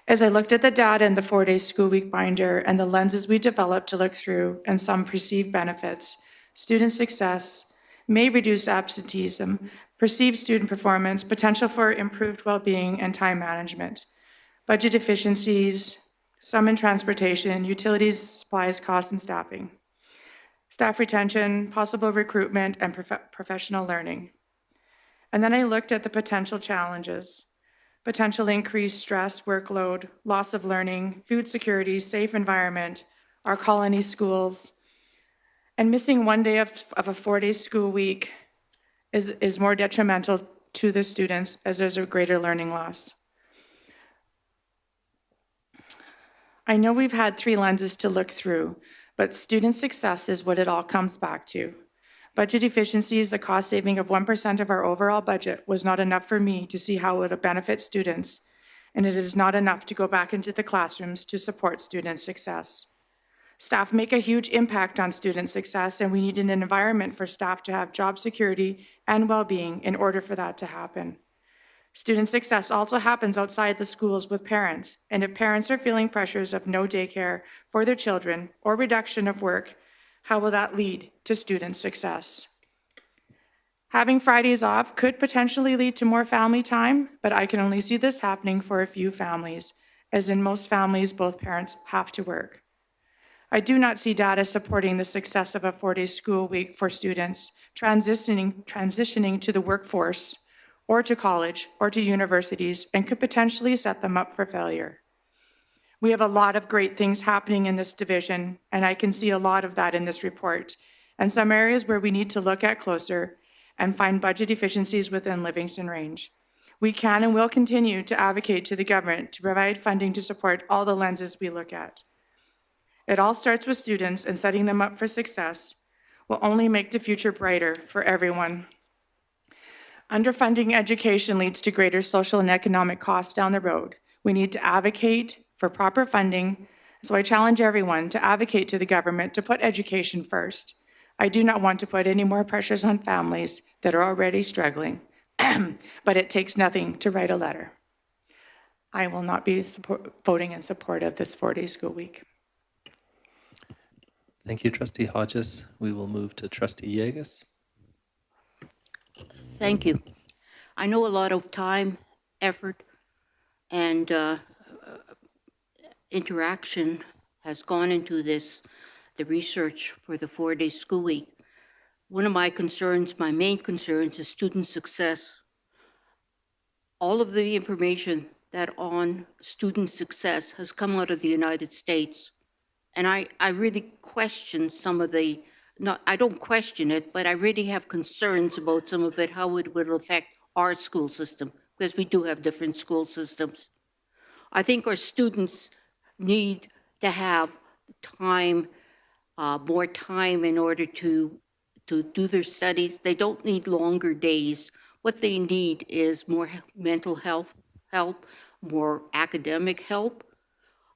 As I looked at the data in the 4-day school week binder and the lenses we developed to look through and some perceived benefits, student success, may reduce absenteeism, perceived student performance, potential for improved well-being and time management, budget efficiencies, some in transportation, utilities, supplies, costs, and staffing, staff retention, possible recruitment, and professional learning. And then I looked at the potential challenges, potential increased stress, workload, loss of learning, food security, safe environment, our colony schools, and missing 1 day of a 4-day school week is more detrimental to the students as there's a greater learning loss. I know we've had 3 lenses to look through, but student success is what it all comes back to. Budget efficiencies, a cost saving of 1% of our overall budget, was not enough for me to see how it would benefit students, and it is not enough to go back into the classrooms to support student success. Staff make a huge impact on student success, and we need an environment for staff to have job security and well-being in order for that to happen. Student success also happens outside the schools with parents, and if parents are feeling pressures of no daycare for their children or reduction of work, how will that lead to student success? Having Fridays off could potentially lead to more family time, but I can only see this happening for a few families, as in most families, both parents have to work. I do not see data supporting the success of a 4-day school week for students transitioning to the workforce or to college or to universities, and could potentially set them up for failure. We have a lot of great things happening in this division, and I can see a lot of that in this report, and some areas where we need to look at closer and find budget efficiencies within Livingstone Range. We can and will continue to advocate to the government to provide funding to support all the lenses we look at. It all starts with students, and setting them up for success will only make the future brighter for everyone. Underfunding education leads to greater social and economic costs down the road. We need to advocate for proper funding, so I challenge everyone to advocate to the government to put education first. I do not want to put any more pressures on families that are already struggling, but it takes nothing to write a letter. I will not be voting in support of this 4-day school week. Thank you, Trustee Hodges. We will move to Trustee Yegas. Thank you. I know a lot of time, effort, and interaction has gone into this, the research for the 4-day school week. one of my concerns, my main concerns, is student success. All of the information that on student success has come out of the United States. And I really question some of the, not, I don't question it, but I really have concerns about some of it, how it will affect our school system, because we do have different school systems. I think our students need to have time, more time in order to do their studies. They don't need longer days. What they need is more mental health help, more academic help.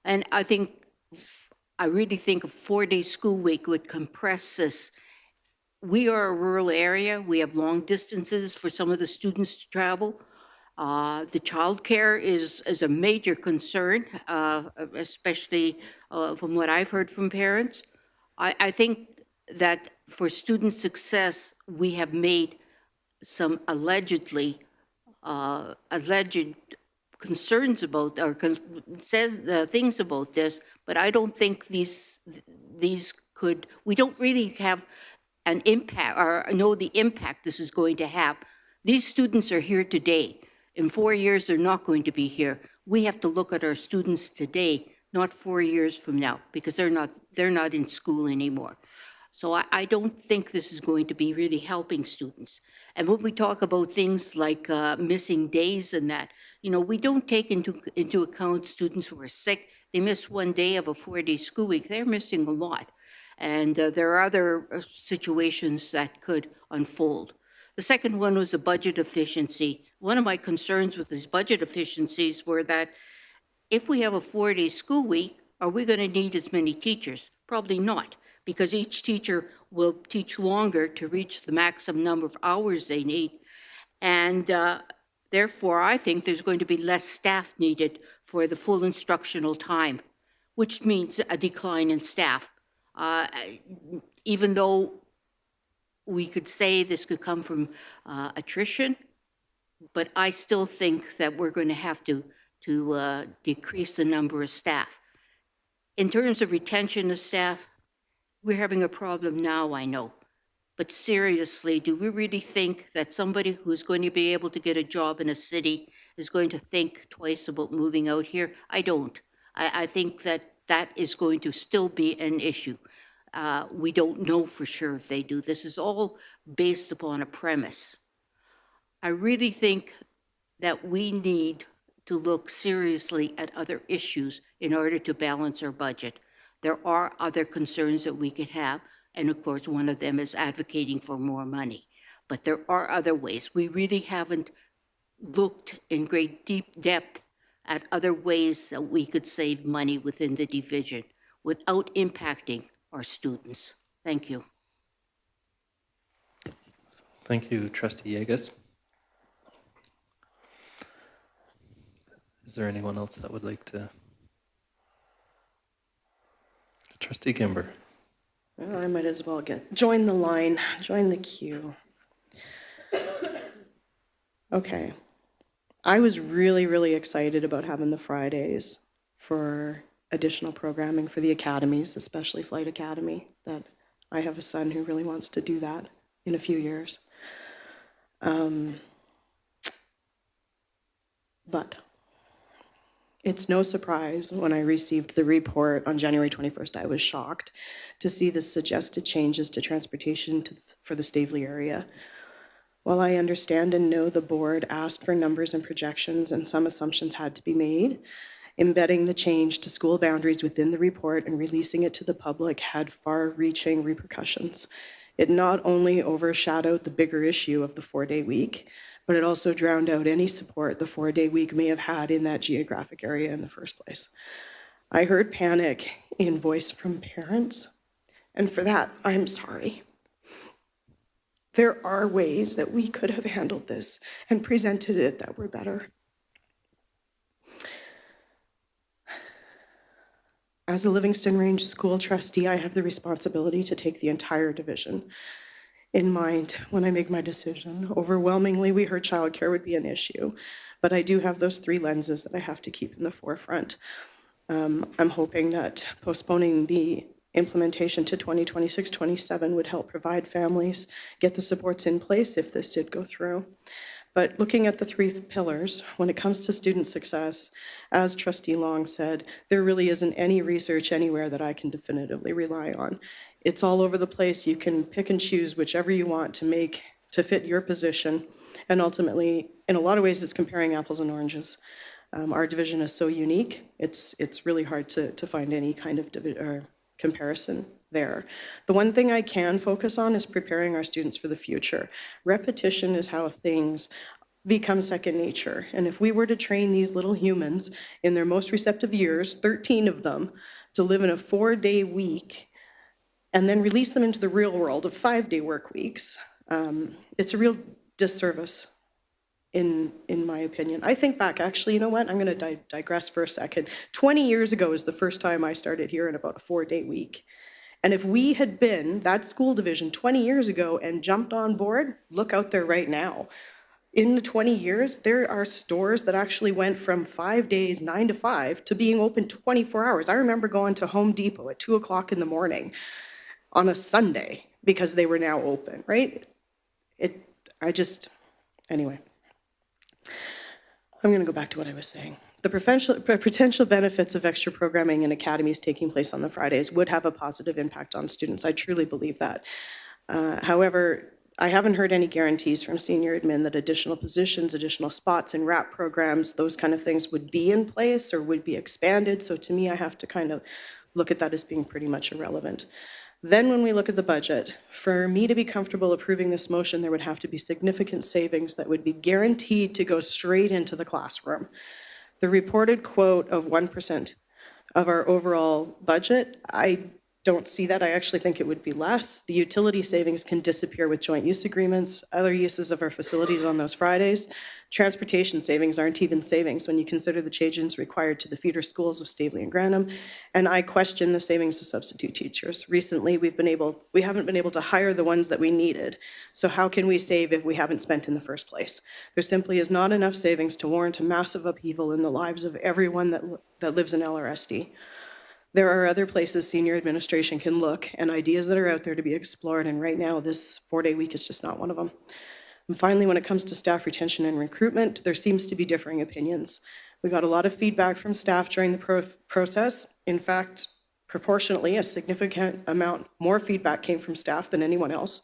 And I really think a 4-day school week would compress this. We are a rural area. We have long distances for some of the students to travel. The childcare is a major concern, especially from what I've heard from parents. I think that for student success, we have made some alleged concerns about or says things about this, but I don't think these could. We don't really have an impact or know the impact this is going to have. These students are here today. In 4 years, they're not going to be here. We have to look at our students today, not 4 years from now, because they're not in school anymore. So I don't think this is going to be really helping students. And when we talk about things like missing days and that, we don't take into account students who are sick. They miss 1 day of a 4-day school week. They're missing a lot. And there are other situations that could unfold. The second one was the budget efficiency. One of my concerns with these budget efficiencies were that if we have a 4-day school week, are we going to need as many teachers? Probably not, because each teacher will teach longer to reach the maximum number of hours they need. And therefore, I think there's going to be less staff needed for the full instructional time, which means a decline in staff. Even though we could say this could come from attrition, but I still think that we're going to have to decrease the number of staff. In terms of retention of staff, we're having a problem now, I know. But seriously, do we really think that somebody who's going to be able to get a job in a city is going to think twice about moving out here? I don't. I think that is going to still be an issue. We don't know for sure if they do. This is all based upon a premise. I really think that we need to look seriously at other issues in order to balance our budget. There are other concerns that we could have, and of course, one of them is advocating for more money. But there are other ways. We really haven't looked in great deep depth at other ways that we could save money within the division without impacting our students. Thank you. Thank you, Trustee Yegas. Is there anyone else that would like to? Trustee Kimber. Well, I might as well join the line, join the queue. Okay. I was really, really excited about having the Fridays for additional programming for the academies, especially Flight Academy, that I have a son who really wants to do that in a few years. But it's no surprise when I received the report on January 21st, I was shocked to see the suggested changes to transportation for the Staveley area. While I understand and know the board asked for numbers and projections and some assumptions had to be made, embedding the change to school boundaries within the report and releasing it to the public had far-reaching repercussions. It not only overshadowed the bigger issue of the 4-day week, but it also drowned out any support the 4-day week may have had in that geographic area in the first place. I heard panic in voice from parents, and for that, I'm sorry. There are ways that we could have handled this and presented it that were better. As a Livingstone Range school trustee, I have the responsibility to take the entire division in mind when I make my decision. Overwhelmingly, we heard childcare would be an issue, but I do have those 3 lenses that I have to keep in the forefront. I'm hoping that postponing the implementation to 2026-27 would help provide families get the supports in place if this did go through. But looking at the three pillars, when it comes to student success, as Trustee Long said, there really isn't any research anywhere that I can definitively rely on. It's all over the place. You can pick and choose whichever you want to fit your position. And ultimately, in a lot of ways, it's comparing apples and oranges. Our division is so unique, it's really hard to find any kind of comparison there. The one thing I can focus on is preparing our students for the future. Repetition is how things become second nature. And if we were to train these little humans in their most receptive years, 13 of them, to live in a 4-day week, and then release them into the real world of 5-day work weeks, it's a real disservice in my opinion. I think back, actually, you know what? I'm going to digress for a second. 20 years ago is the first time I started hearing about a 4-day week. And if we had been that school division 20 years ago and jumped on board, look out there right now. In the 20 years, there are stores that actually went from 5 days, 9 to 5, to being open 24 hours. I remember going to Home Depot at 2 o'clock in the morning on a Sunday because they were now open, right? Anyway. I'm going to go back to what I was saying. The potential benefits of extra programming in academies taking place on the Fridays would have a positive impact on students. I truly believe that. However, I haven't heard any guarantees from senior admin that additional positions, additional spots in RAP programs, those kind of things would be in place or would be expanded. So to me, I have to kind of look at that as being pretty much irrelevant. Then when we look at the budget, for me to be comfortable approving this motion, there would have to be significant savings that would be guaranteed to go straight into the classroom. The reported quote of 1% of our overall budget, I don't see that. I actually think it would be less. The utility savings can disappear with joint use agreements, other uses of our facilities on those Fridays. Transportation savings aren't even savings when you consider the changes required to the feeder schools of Staveley and Grantham. And I question the savings of substitute teachers. Recently, we haven't been able to hire the ones that we needed. So how can we save if we haven't spent in the first place? There simply is not enough savings to warrant a massive upheaval in the lives of everyone that lives in LRSD. There are other places senior administration can look and ideas that are out there to be explored, and right now this 4-day week is just not one of them. And finally, when it comes to staff retention and recruitment, there seems to be differing opinions. We got a lot of feedback from staff during the process. In fact, proportionately, a significant amount more feedback came from staff than anyone else.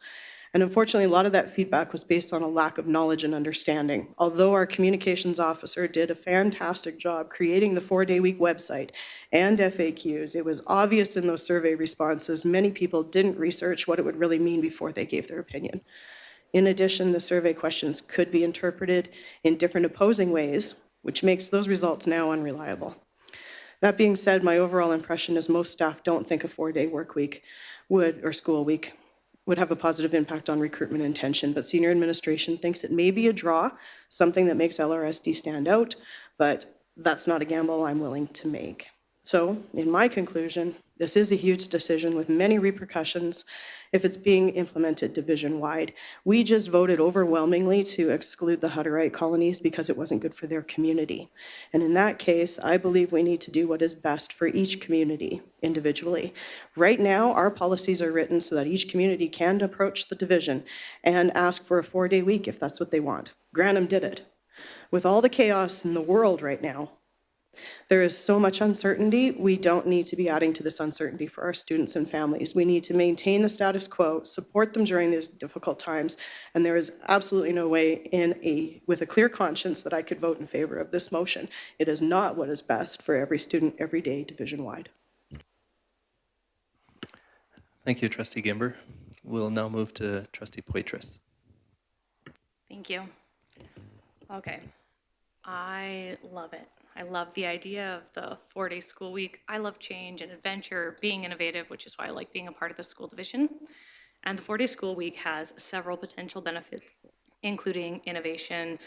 And unfortunately, a lot of that feedback was based on a lack of knowledge and understanding. Although our communications officer did a fantastic job creating the 4-day week website and FAQs, it was obvious in those survey responses many people didn't research what it would really mean before they gave their opinion. In addition, the survey questions could be interpreted in different opposing ways, which makes those results now unreliable. That being said, my overall impression is most staff don't think a 4-day work week or school week would have a positive impact on recruitment intention, but senior administration thinks it may be a draw, something that makes LRSD stand out, but that's not a gamble I'm willing to make. So, in my conclusion, this is a huge decision with many repercussions if it's being implemented division-wide. We just voted overwhelmingly to exclude the Hutterite colonies because it wasn't good for their community. And in that case, I believe we need to do what is best for each community individually. Right now, our policies are written so that each community can approach the division and ask for a 4-day week if that's what they want. Grantham did it. With all the chaos in the world right now, there is so much uncertainty. We don't need to be adding to this uncertainty for our students and families. We need to maintain the status quo, support them during these difficult times, and there is absolutely no way with a clear conscience that I could vote in favor of this motion. It is not what is best for every student every day division-wide. Thank you, Trustee Gimber. We'll now move to Trustee Poitras. Thank you. Okay, I love it. I love the idea of the 4-day school week. I love change and adventure, being innovative, which is why I like being a part of the school division. And the 4-day school week has several potential benefits, including innovation,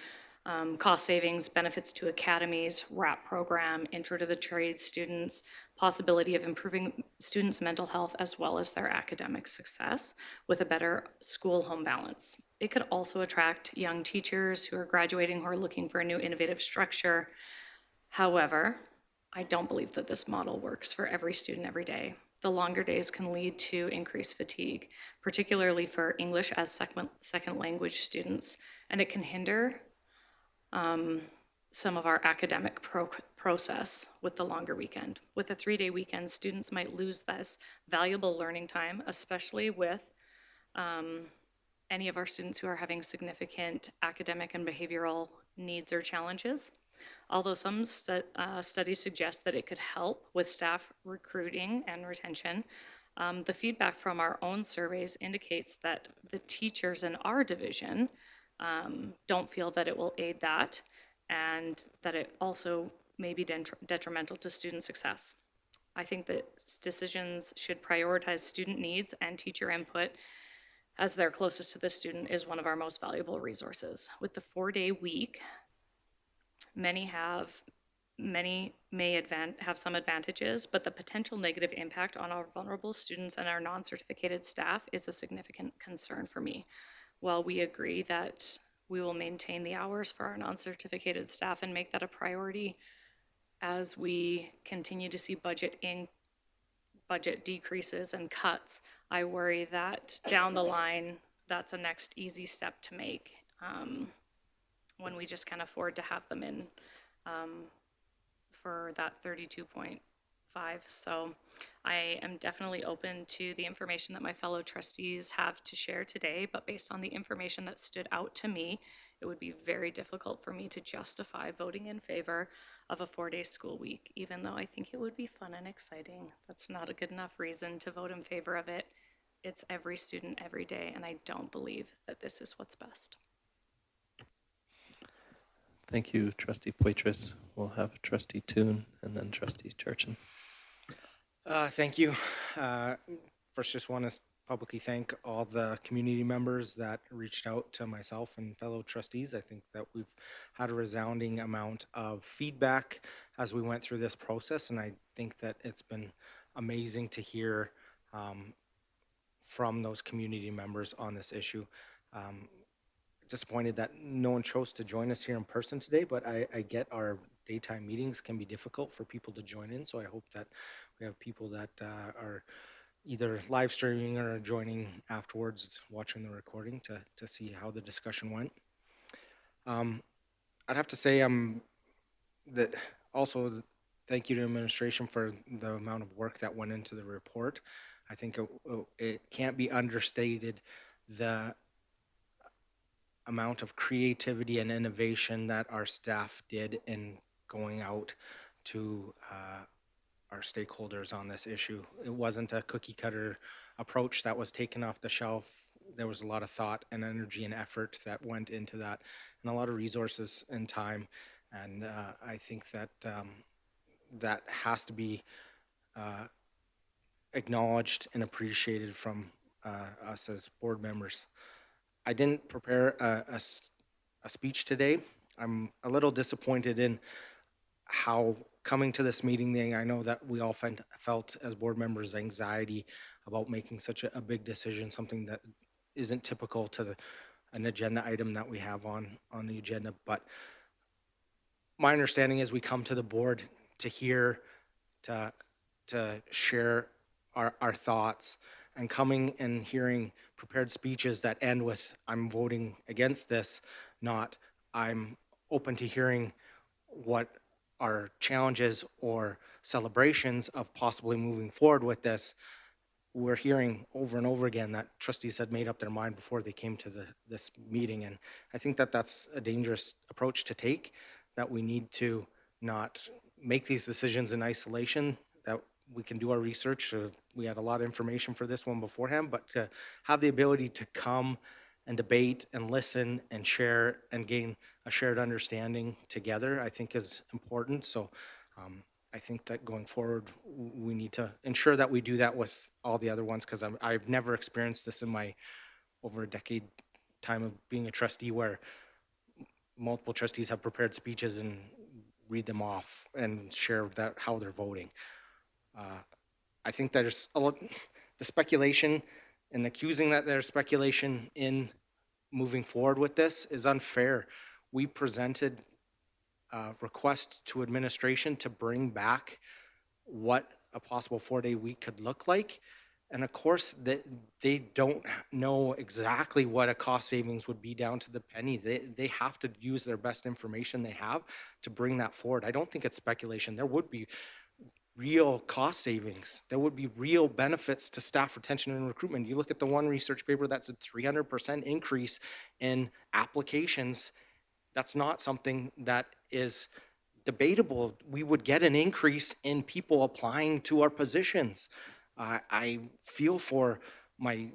cost savings, benefits to academies, RAP program, intro to the trades students, possibility of improving students' mental health as well as their academic success with a better school-home balance. It could also attract young teachers who are graduating who are looking for a new innovative structure. However, I don't believe that this model works for every student every day. The longer days can lead to increased fatigue, particularly for English as second language students, and it can hinder some of our academic process with the longer weekend. With a 3-day weekend, students might lose this valuable learning time, especially with any of our students who are having significant academic and behavioral needs or challenges. Although some studies suggest that it could help with staff recruiting and retention, the feedback from our own surveys indicates that the teachers in our division don't feel that it will aid that, and that it also may be detrimental to student success. I think that decisions should prioritize student needs, and teacher input, as they're closest to the student, is one of our most valuable resources. With the 4-day week, many may have some advantages, but the potential negative impact on our vulnerable students and our non-certificated staff is a significant concern for me. While we agree that we will maintain the hours for our non-certificated staff and make that a priority as we continue to see budget decreases and cuts, I worry that down the line, that's a next easy step to make when we just can't afford to have them in for that 32.5. So I am definitely open to the information that my fellow trustees have to share today, but based on the information that stood out to me, it would be very difficult for me to justify voting in favor of a 4-day school week, even though I think it would be fun and exciting. That's not a good enough reason to vote in favor of it. It's every student every day, and I don't believe that this is what's best. Thank you, Trustee Poitras. We'll have Trustee Toon and then Trustee Churchin. Thank you. First, just want to publicly thank all the community members that reached out to myself and fellow trustees. I think that we've had a resounding amount of feedback as we went through this process, and I think that it's been amazing to hear from those community members on this issue. Disappointed that no one chose to join us here in person today, but I get our daytime meetings can be difficult for people to join in, so I hope that we have people that are either live streaming or joining afterwards, watching the recording to see how the discussion went. I'd have to say that also thank you to administration for the amount of work that went into the report. I think it can't be understated the amount of creativity and innovation that our staff did in going out to our stakeholders on this issue. It wasn't a cookie cutter approach that was taken off the shelf. There was a lot of thought and energy and effort that went into that, and a lot of resources and time. And I think that that has to be acknowledged and appreciated from us as board members. I didn't prepare a speech today. I'm a little disappointed in how coming to this meeting, I know that we all felt as board members anxiety about making such a big decision, something that isn't typical to an agenda item that we have on the agenda. But my understanding is we come to the board to hear, to share our thoughts, and coming and hearing prepared speeches that end with, I'm voting against this, not I'm open to hearing what our challenges or celebrations of possibly moving forward with this. We're hearing over and over again that trustees had made up their mind before they came to this meeting. And I think that that's a dangerous approach to take, that we need to not make these decisions in isolation, that we can do our research. We had a lot of information for this one beforehand, but to have the ability to come and debate and listen and share and gain a shared understanding together, I think is important. So I think that going forward, we need to ensure that we do that with all the other ones, because I've never experienced this in my over a decade time of being a trustee, where multiple trustees have prepared speeches and read them off and share that how they're voting. I think there's a lot, the speculation and accusing that there's speculation in moving forward with this is unfair. We presented a request to administration to bring back what a possible 4-day week could look like. And of course, they don't know exactly what a cost savings would be down to the penny. They have to use their best information they have to bring that forward. I don't think it's speculation. There would be real cost savings. There would be real benefits to staff retention and recruitment. You look at the one research paper that's a 300% increase in applications. That's not something that is debatable. We would get an increase in people applying to our positions. I feel for my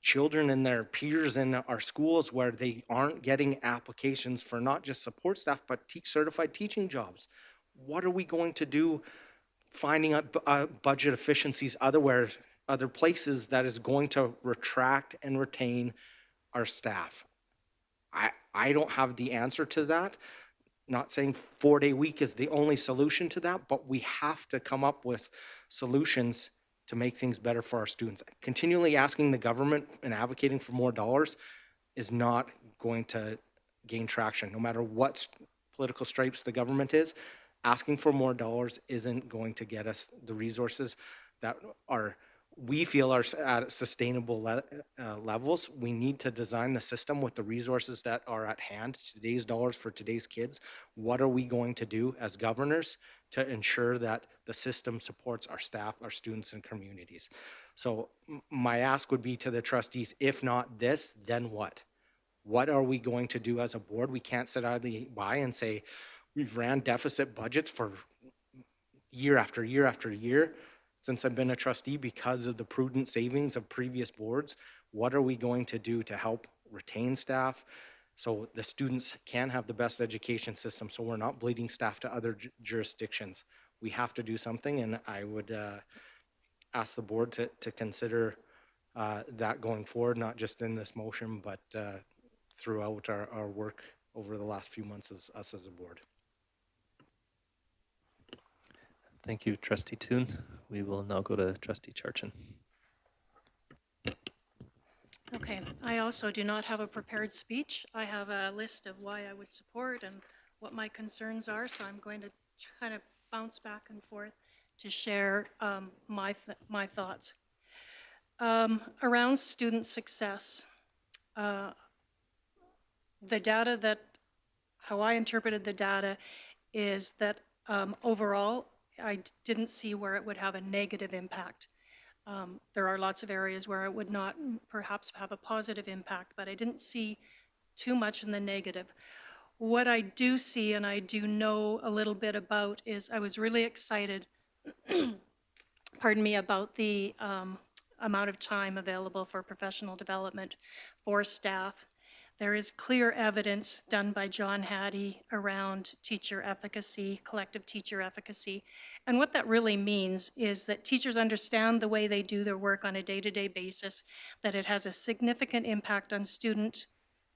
children and their peers in our schools where they aren't getting applications for not just support staff, but certified teaching jobs. What are we going to do finding budget efficiencies other places that is going to attract and retain our staff? I don't have the answer to that. Not saying 4-day week is the only solution to that, but we have to come up with solutions to make things better for our students. Continually asking the government and advocating for more dollars is not going to gain traction. No matter what political stripes the government is, asking for more dollars isn't going to get us the resources that we feel are at sustainable levels. We need to design the system with the resources that are at hand, today's dollars for today's kids. What are we going to do as governors to ensure that the system supports our staff, our students, and communities? So my ask would be to the trustees, if not this, then what? What are we going to do as a board? We can't sit idly by and say, we've ran deficit budgets for year after year after year since I've been a trustee because of the prudent savings of previous boards. What are we going to do to help retain staff so the students can have the best education system, so we're not bleeding staff to other jurisdictions? We have to do something, and I would ask the board to consider that going forward, not just in this motion, but throughout our work over the last few months as us as a board. Thank you, Trustee Toon. We will now go to Trustee Charchin. Okay, I also do not have a prepared speech. I have a list of why I would support and what my concerns are, so I'm going to kind of bounce back and forth to share my thoughts. Around student success, the data how I interpreted the data is that overall, I didn't see where it would have a negative impact. There are lots of areas where it would not perhaps have a positive impact, but I didn't see too much in the negative. What I do see and I do know a little bit about is I was really excited, pardon me, about the amount of time available for professional development for staff. There is clear evidence done by John Hattie around teacher efficacy, collective teacher efficacy. And what that really means is that teachers understand the way they do their work on a day-to-day basis, that it has a significant impact on student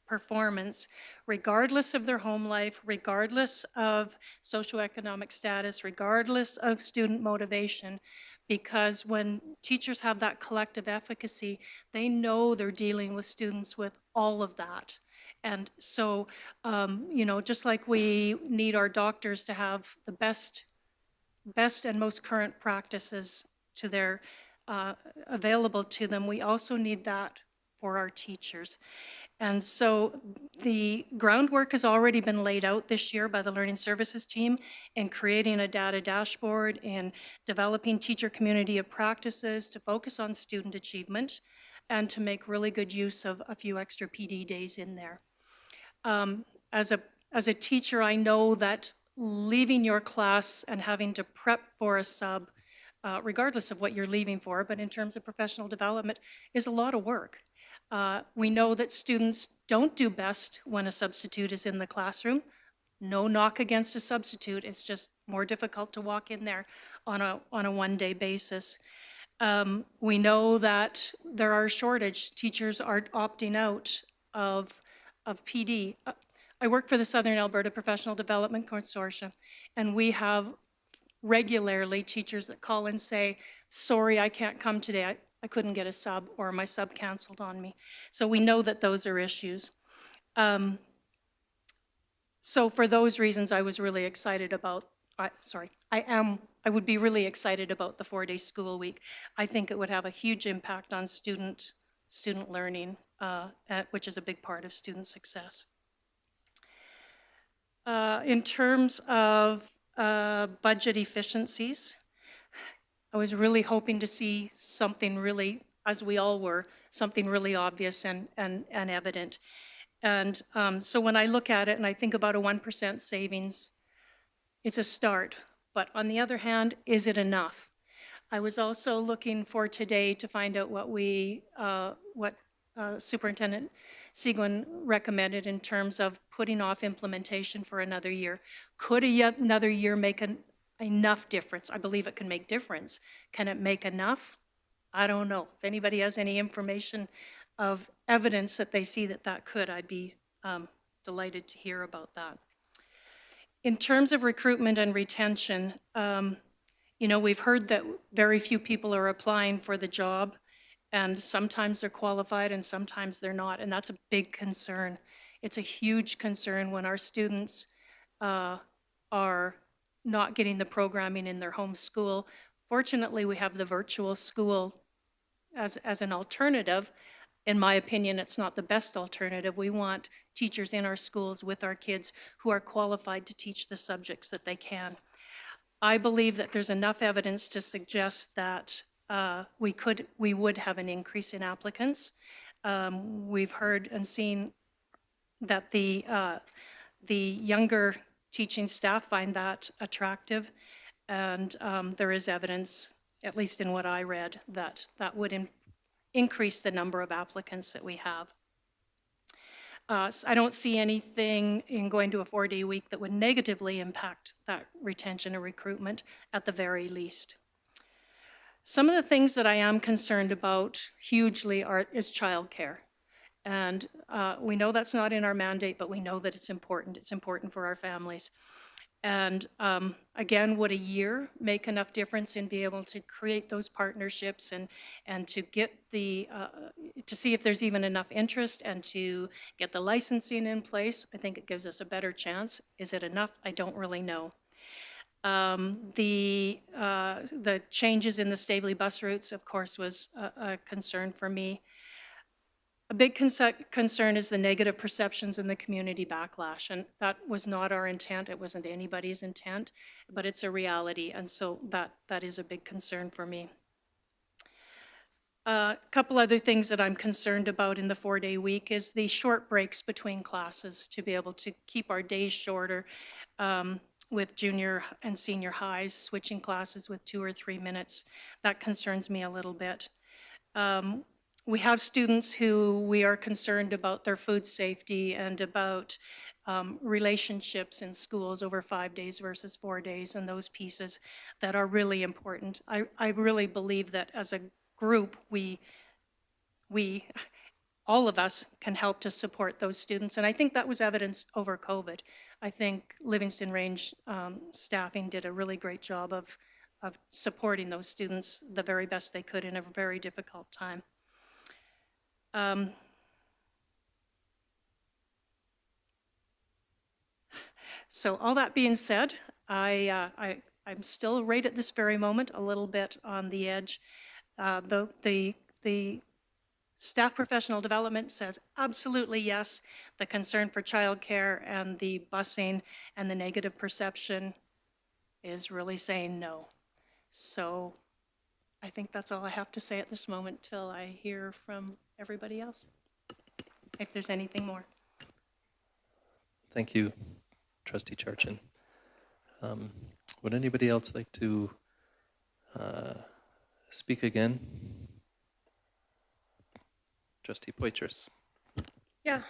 performance, regardless of their home life, regardless of socioeconomic status, regardless of student motivation. Because when teachers have that collective efficacy, they know they're dealing with students with all of that. And so, just like we need our doctors to have the best and most current practices to their available to them, we also need that for our teachers. And so the groundwork has already been laid out this year by the Learning Services team in creating a data dashboard and developing teacher community of practices to focus on student achievement and to make really good use of a few extra PD days in there. As a teacher, I know that leaving your class and having to prep for a sub, regardless of what you're leaving for, but in terms of professional development, is a lot of work. We know that students don't do best when a substitute is in the classroom. No knock against a substitute, it's just more difficult to walk in there on a one-day basis. We know that there are shortage. Teachers are opting out of PD. I work for the Southern Alberta Professional Development Consortium, and we have regularly teachers that call and say, sorry, I can't come today. I couldn't get a sub, or my sub canceled on me. So we know that those are issues. So for those reasons, I was really excited about, I am I would be really excited about the 4-day school week. I think it would have a huge impact on student learning, which is a big part of student success. In terms of budget efficiencies, I was really hoping to see something really, as we all were, something really obvious and evident. And so when I look at it and I think about a 1% savings, it's a start. But on the other hand, is it enough? I was also looking for today to find out what Superintendent Seguin recommended in terms of putting off implementation for another year. Could another year make enough difference? I believe it can make difference. Can it make enough? I don't know. If anybody has any information of evidence that they see that could, I'd be delighted to hear about that. In terms of recruitment and retention, you know, we've heard that very few people are applying for the job, and sometimes they're qualified and sometimes they're not, and that's a big concern. It's a huge concern when our students are not getting the programming in their home school. Fortunately, we have the virtual school as an alternative. In my opinion, it's not the best alternative. We want teachers in our schools with our kids who are qualified to teach the subjects that they can. I believe that there's enough evidence to suggest that we would have an increase in applicants. We've heard and seen that the younger teaching staff find that attractive, and there is evidence, at least in what I read, that would increase the number of applicants that we have. So I don't see anything in going to a 4-day week that would negatively impact that retention or recruitment at the very least. Some of the things that I am concerned about hugely is childcare. And we know that's not in our mandate, but we know that it's important. It's important for our families. And again, would a year make enough difference in being able to create those partnerships and to get to see if there's even enough interest and to get the licensing in place? I think it gives us a better chance. Is it enough? I don't really know. The changes in the Stavely bus routes, of course, was a concern for me. A big concern is the negative perceptions and the community backlash, and that was not our intent. It wasn't anybody's intent, but it's a reality, and so that is a big concern for me. A couple other things that I'm concerned about in the 4-day week is the short breaks between classes, to be able to keep our days shorter with junior and senior highs, switching classes with 2 or 3 minutes. That concerns me a little bit. We have students who we are concerned about their food safety and about relationships in schools over 5 days versus 4 days, and those pieces that are really important. I really believe that as a group, we all of us can help to support those students, and I think that was evidenced over COVID. I think Livingstone Range staffing did a really great job of supporting those students the very best they could in a very difficult time. So all that being said, I'm still right at this very moment a little bit on the edge. The staff professional development says absolutely yes. The concern for childcare and the busing and the negative perception is really saying no. So I think that's all I have to say at this moment till I hear from everybody else, if there's anything more. Thank you, Trustee Charchin. Would anybody else like to speak again? Trustee Poitras. Yeah,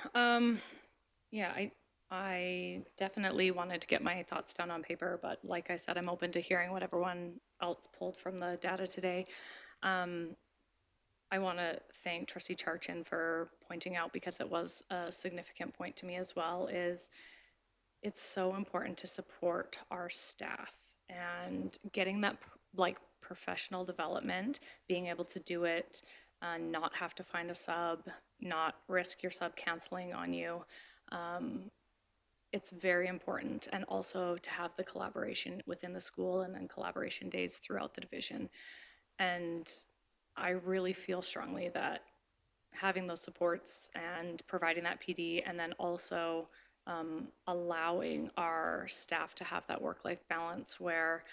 I definitely wanted to get my thoughts down on paper, but like I said, I'm open to hearing what everyone else pulled from the data today. I want to thank Trustee Charchin for pointing out, because it was a significant point to me as well, is it's so important to support our staff and getting that like professional development, being able to do it, not have to find a sub, not risk your sub canceling on you. it's very important, and also to have the collaboration within the school and then collaboration days throughout the division. And I really feel strongly that having those supports and providing that PD, and then also allowing our staff to have that work-life balance where,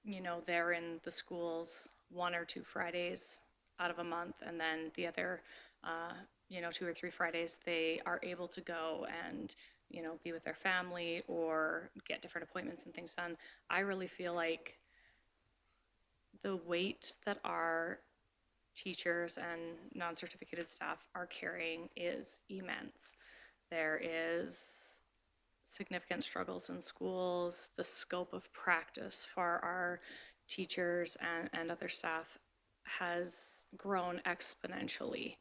you know, they're in the schools 1 or 2 Fridays out of a month, and then the other, you know, 2 or 3 Fridays, they are able to go and, you know, be with their family or get different appointments and things done. I really feel like the weight that our teachers and non-certificated staff are carrying is immense. There is significant struggles in schools. The scope of practice for our teachers and other staff has grown exponentially.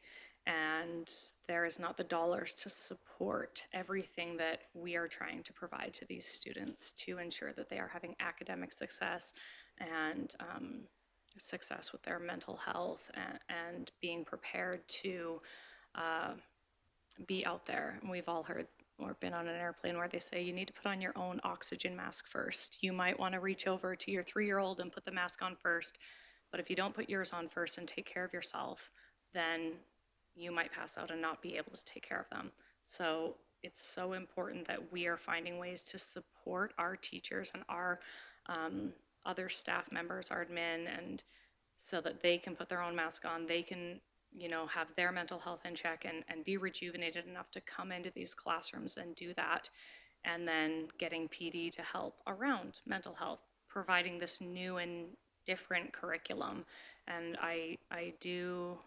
And there is not the dollars to support everything that we are trying to provide to these students to ensure that they are having academic success and success with their mental health and being prepared to be out there. And we've all heard or been on an airplane where they say you need to put on your own oxygen mask first. You might want to reach over to your 3-year-old and put the mask on first, but if you don't put yours on first and take care of yourself, then you might pass out and not be able to take care of them. So it's so important that we are finding ways to support our teachers and our other staff members, our admin, and so that they can put their own mask on, they can, you know, have their mental health in check and be rejuvenated enough to come into these classrooms and do that. And then getting PD to help around mental health, providing this new and different curriculum. And I do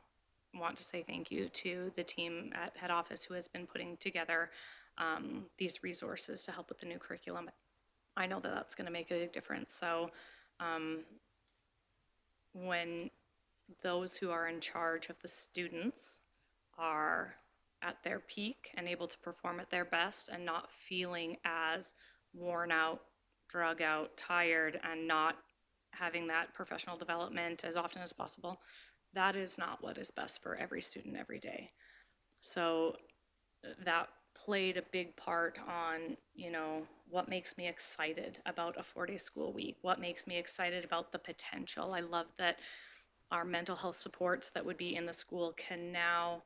want to say thank you to the team at head office who has been putting together these resources to help with the new curriculum. I know that that's going to make a big difference. So when those who are in charge of the students are at their peak and able to perform at their best and not feeling as worn out, drug out, tired, and not having that professional development as often as possible, that is not what is best for every student every day. So that played a big part on, you know, what makes me excited about a 4-day school week, what makes me excited about the potential. I love that our mental health supports that would be in the school can now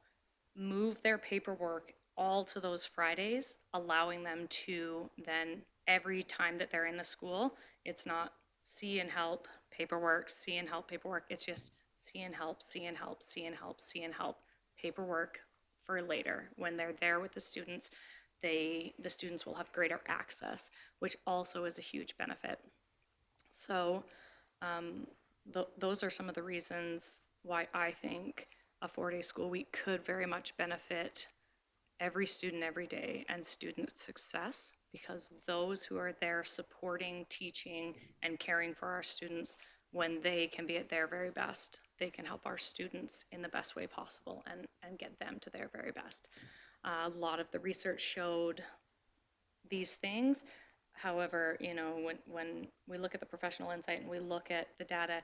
move their paperwork all to those Fridays, allowing them to then, every time that they're in the school, it's not see and help paperwork, see and help paperwork. It's just see and help, see and help, see and help, see and help paperwork for later. When they're there with the students, the students will have greater access, which also is a huge benefit. So those are some of the reasons why I think a 4-day school week could very much benefit every student every day and student success, because those who are there supporting, teaching, and caring for our students, when they can be at their very best, they can help our students in the best way possible and get them to their very best. A lot of the research showed these things. However, you know, when we look at the professional insight and we look at the data,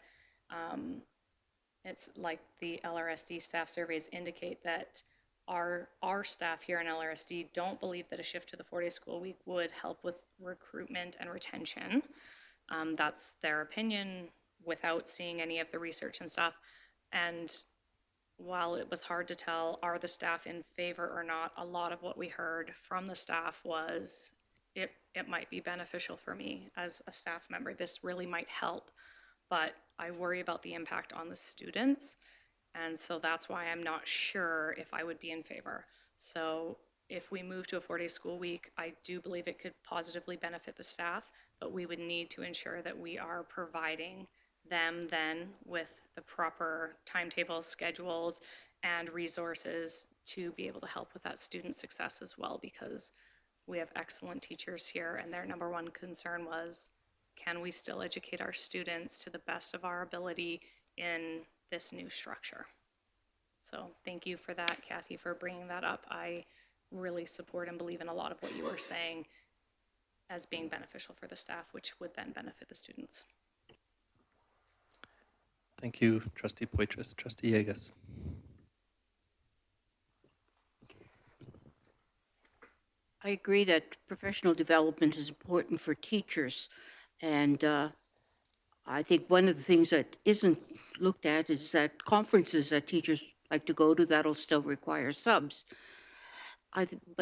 it's like the LRSD staff surveys indicate that our staff here in LRSD don't believe that a shift to the 4-day school week would help with recruitment and retention. That's their opinion without seeing any of the research and stuff. And while it was hard to tell, are the staff in favor or not, a lot of what we heard from the staff was it might be beneficial for me as a staff member. This really might help, but I worry about the impact on the students. And so that's why I'm not sure if I would be in favor. So if we move to a 4-day school week, I do believe it could positively benefit the staff, but we would need to ensure that we are providing them then with the proper timetables, schedules, and resources to be able to help with that student success as well, because we have excellent teachers here, and their number one concern was, can we still educate our students to the best of our ability in this new structure? So thank you for that, Kathy, for bringing that up. I really support and believe in a lot of what you were saying as being beneficial for the staff, which would then benefit the students. Thank you, Trustee Poitras. Trustee Yegas. I agree that professional development is important for teachers. And I think one of the things that isn't looked at is that conferences that teachers like to go to, that'll still require subs.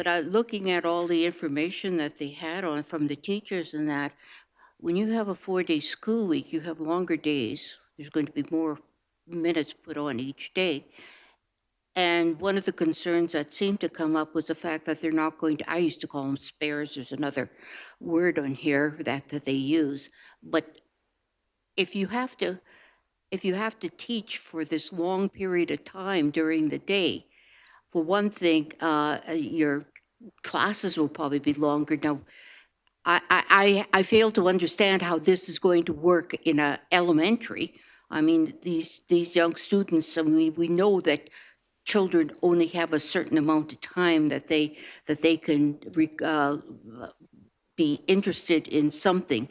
Looking at all the information that they had on from the teachers and that, when you have a 4-day school week, you have longer days. There's going to be more minutes put on each day. And one of the concerns that seemed to come up was the fact that they're not going to, I used to call them spares, there's another word on here that they use. But if you have to teach for this long period of time during the day, for one thing, your classes will probably be longer. Now, I fail to understand how this is going to work in a elementary. I mean, these young students, I mean, we know that children only have a certain amount of time that they can be interested in something.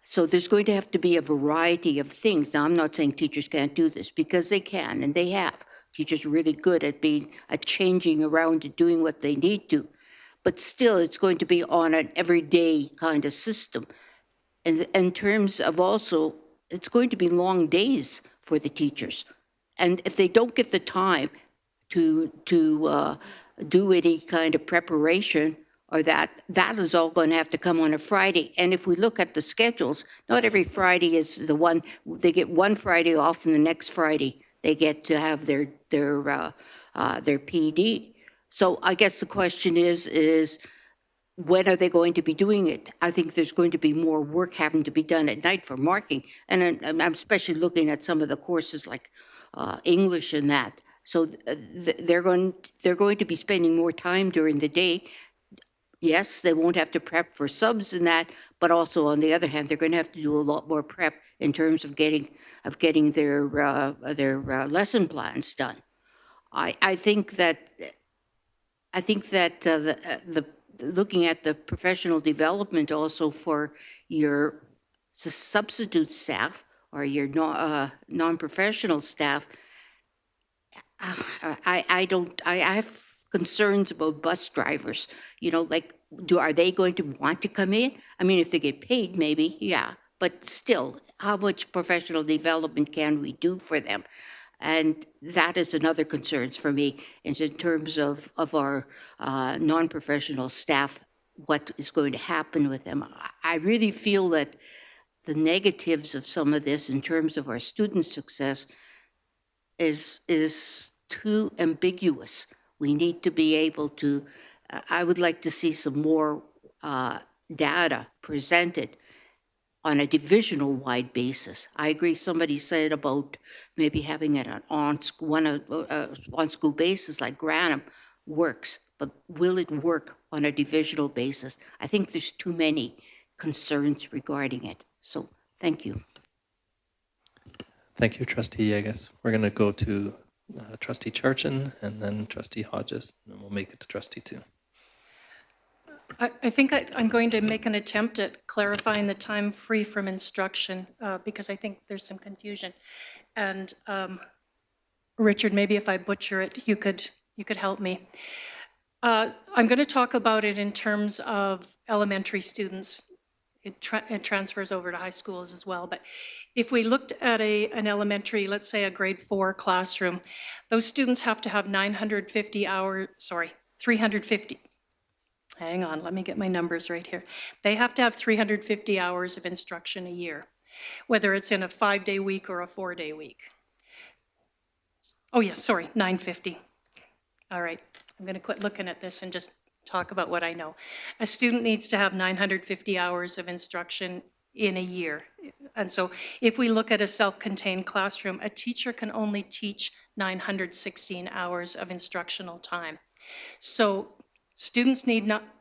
So there's going to have to be a variety of things. Now, I'm not saying teachers can't do this, because they can, and they have. Teachers are really good at changing around and doing what they need to. But still, it's going to be on an everyday kind of system. And in terms of also, it's going to be long days for the teachers. And if they don't get the time to do any kind of preparation, or that is all going to have to come on a Friday. And if we look at the schedules, not every Friday is the one. They get one Friday off, and the next Friday they get to have their PD. So I guess the question is when are they going to be doing it? I think there's going to be more work having to be done at night for marking, and I'm especially looking at some of the courses like English and that. So they're going to be spending more time during the day. Yes, they won't have to prep for subs and that, but also on the other hand, they're going to have to do a lot more prep in terms of getting their lesson plans done. I think that the looking at the professional development also for your substitute staff or your non-professional staff, I have concerns about bus drivers. You know, like, are they going to want to come in? I mean, if they get paid, maybe, yeah. But still, how much professional development can we do for them? And that is another concern for me in terms of our non-professional staff, what is going to happen with them. I really feel that the negatives of some of this in terms of our student success is too ambiguous. We need to be able to, I would like to see some more data presented on a divisional-wide basis. I agree, somebody said about maybe having it on school basis like Granham works, but will it work on a divisional basis? I think there's too many concerns regarding it. So thank you. Thank you, Trustee Yegas. We're going to go to Trustee Charchin and then Trustee Hodges, and then we'll make it to Trustee 2. I think I'm going to make an attempt at clarifying the time free from instruction because I think there's some confusion. And Richard, maybe if I butcher it, you could help me. I'm going to talk about it in terms of elementary students. It transfers over to high schools as well. But if we looked at an elementary, let's say a grade 4 classroom, those students have to have 350. Hang on, let me get my numbers right here. They have to have 350 hours of instruction a year, whether it's in a 5-day week or a 4-day week. Oh yes, sorry, 950. All right, I'm going to quit looking at this and just talk about what I know. A student needs to have 950 hours of instruction in a year. And so if we look at a self-contained classroom, a teacher can only teach 916 hours of instructional time. So students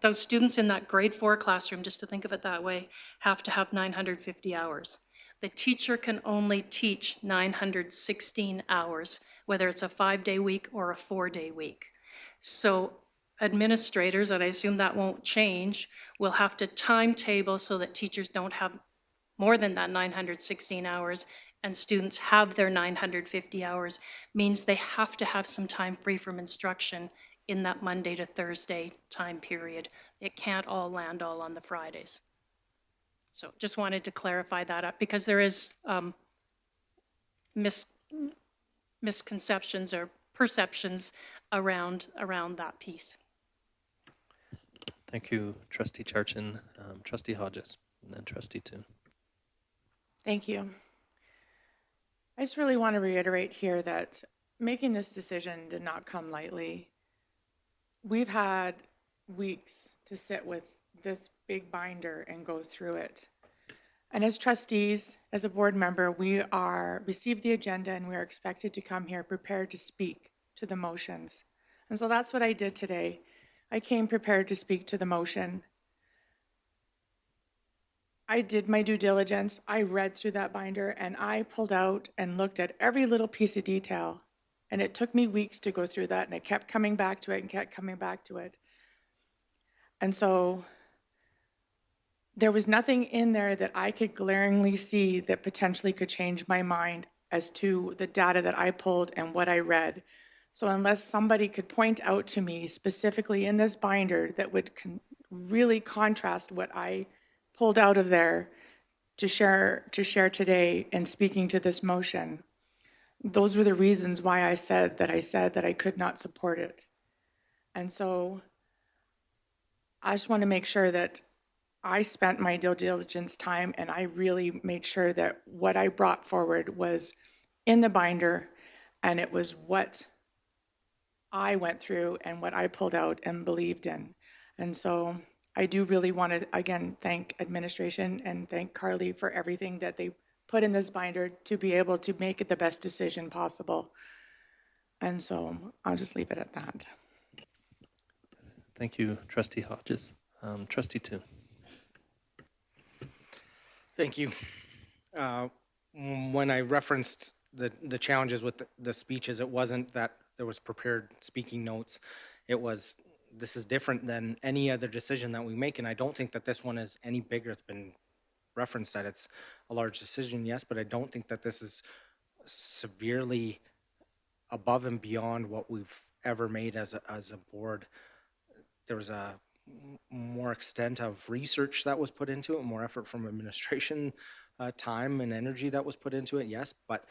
those students in that grade 4 classroom, just to think of it that way, have to have 950 hours. The teacher can only teach 916 hours, whether it's a 5-day week or a 4-day week. So administrators, and I assume that won't change, will have to timetable so that teachers don't have more than that 916 hours and students have their 950 hours, means they have to have some time free from instruction in that Monday to Thursday time period. It can't all land all on the Fridays. So just wanted to clarify that up because there is misconceptions or perceptions around that piece. Thank you, Trustee Charchin. Trustee Hodges, and then Trustee Toon. Thank you. I just really want to reiterate here that making this decision did not come lightly. We've had weeks to sit with this big binder and go through it. And as trustees, as a board member, we are received the agenda and we are expected to come here prepared to speak to the motions. And so that's what I did today. I came prepared to speak to the motion. I did my due diligence. I read through that binder and I pulled out and looked at every little piece of detail. And it took me weeks to go through that, and I kept coming back to it and kept coming back to it. And so there was nothing in there that I could glaringly see that potentially could change my mind as to the data that I pulled and what I read. So unless somebody could point out to me specifically in this binder that would really contrast what I pulled out of there to share today in speaking to this motion, those were the reasons why I said that I could not support it. And so I just want to make sure that I spent my due diligence time and I really made sure that what I brought forward was in the binder and it was what I went through and what I pulled out and believed in. And so I do really want to, again, thank administration and thank Carly for everything that they put in this binder to be able to make it the best decision possible. And so I'll just leave it at that. Thank you, Trustee Hodges. Trustee Toon. Thank you. When I referenced the challenges with the speeches, it wasn't that there was prepared speaking notes. It was, this is different than any other decision that we make, and I don't think that this one is any bigger. It's been referenced that it's a large decision, yes, but I don't think that this is severely above and beyond what we've ever made as a board. There was a more extent of research that was put into it, more effort from administration, time and energy that was put into it, yes, but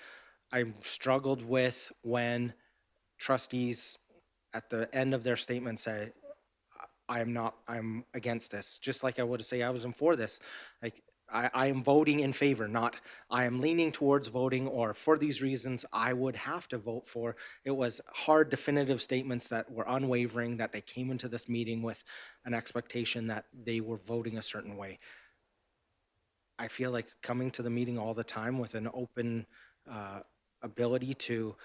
I struggled with when trustees at the end of their statement say, I'm against this, just like I would say I was for this. Like, I am voting in favor, not I am leaning towards voting, or for these reasons I would have to vote for. It was hard, definitive statements that were unwavering, that they came into this meeting with an expectation that they were voting a certain way. I feel like coming to the meeting all the time with an open ability to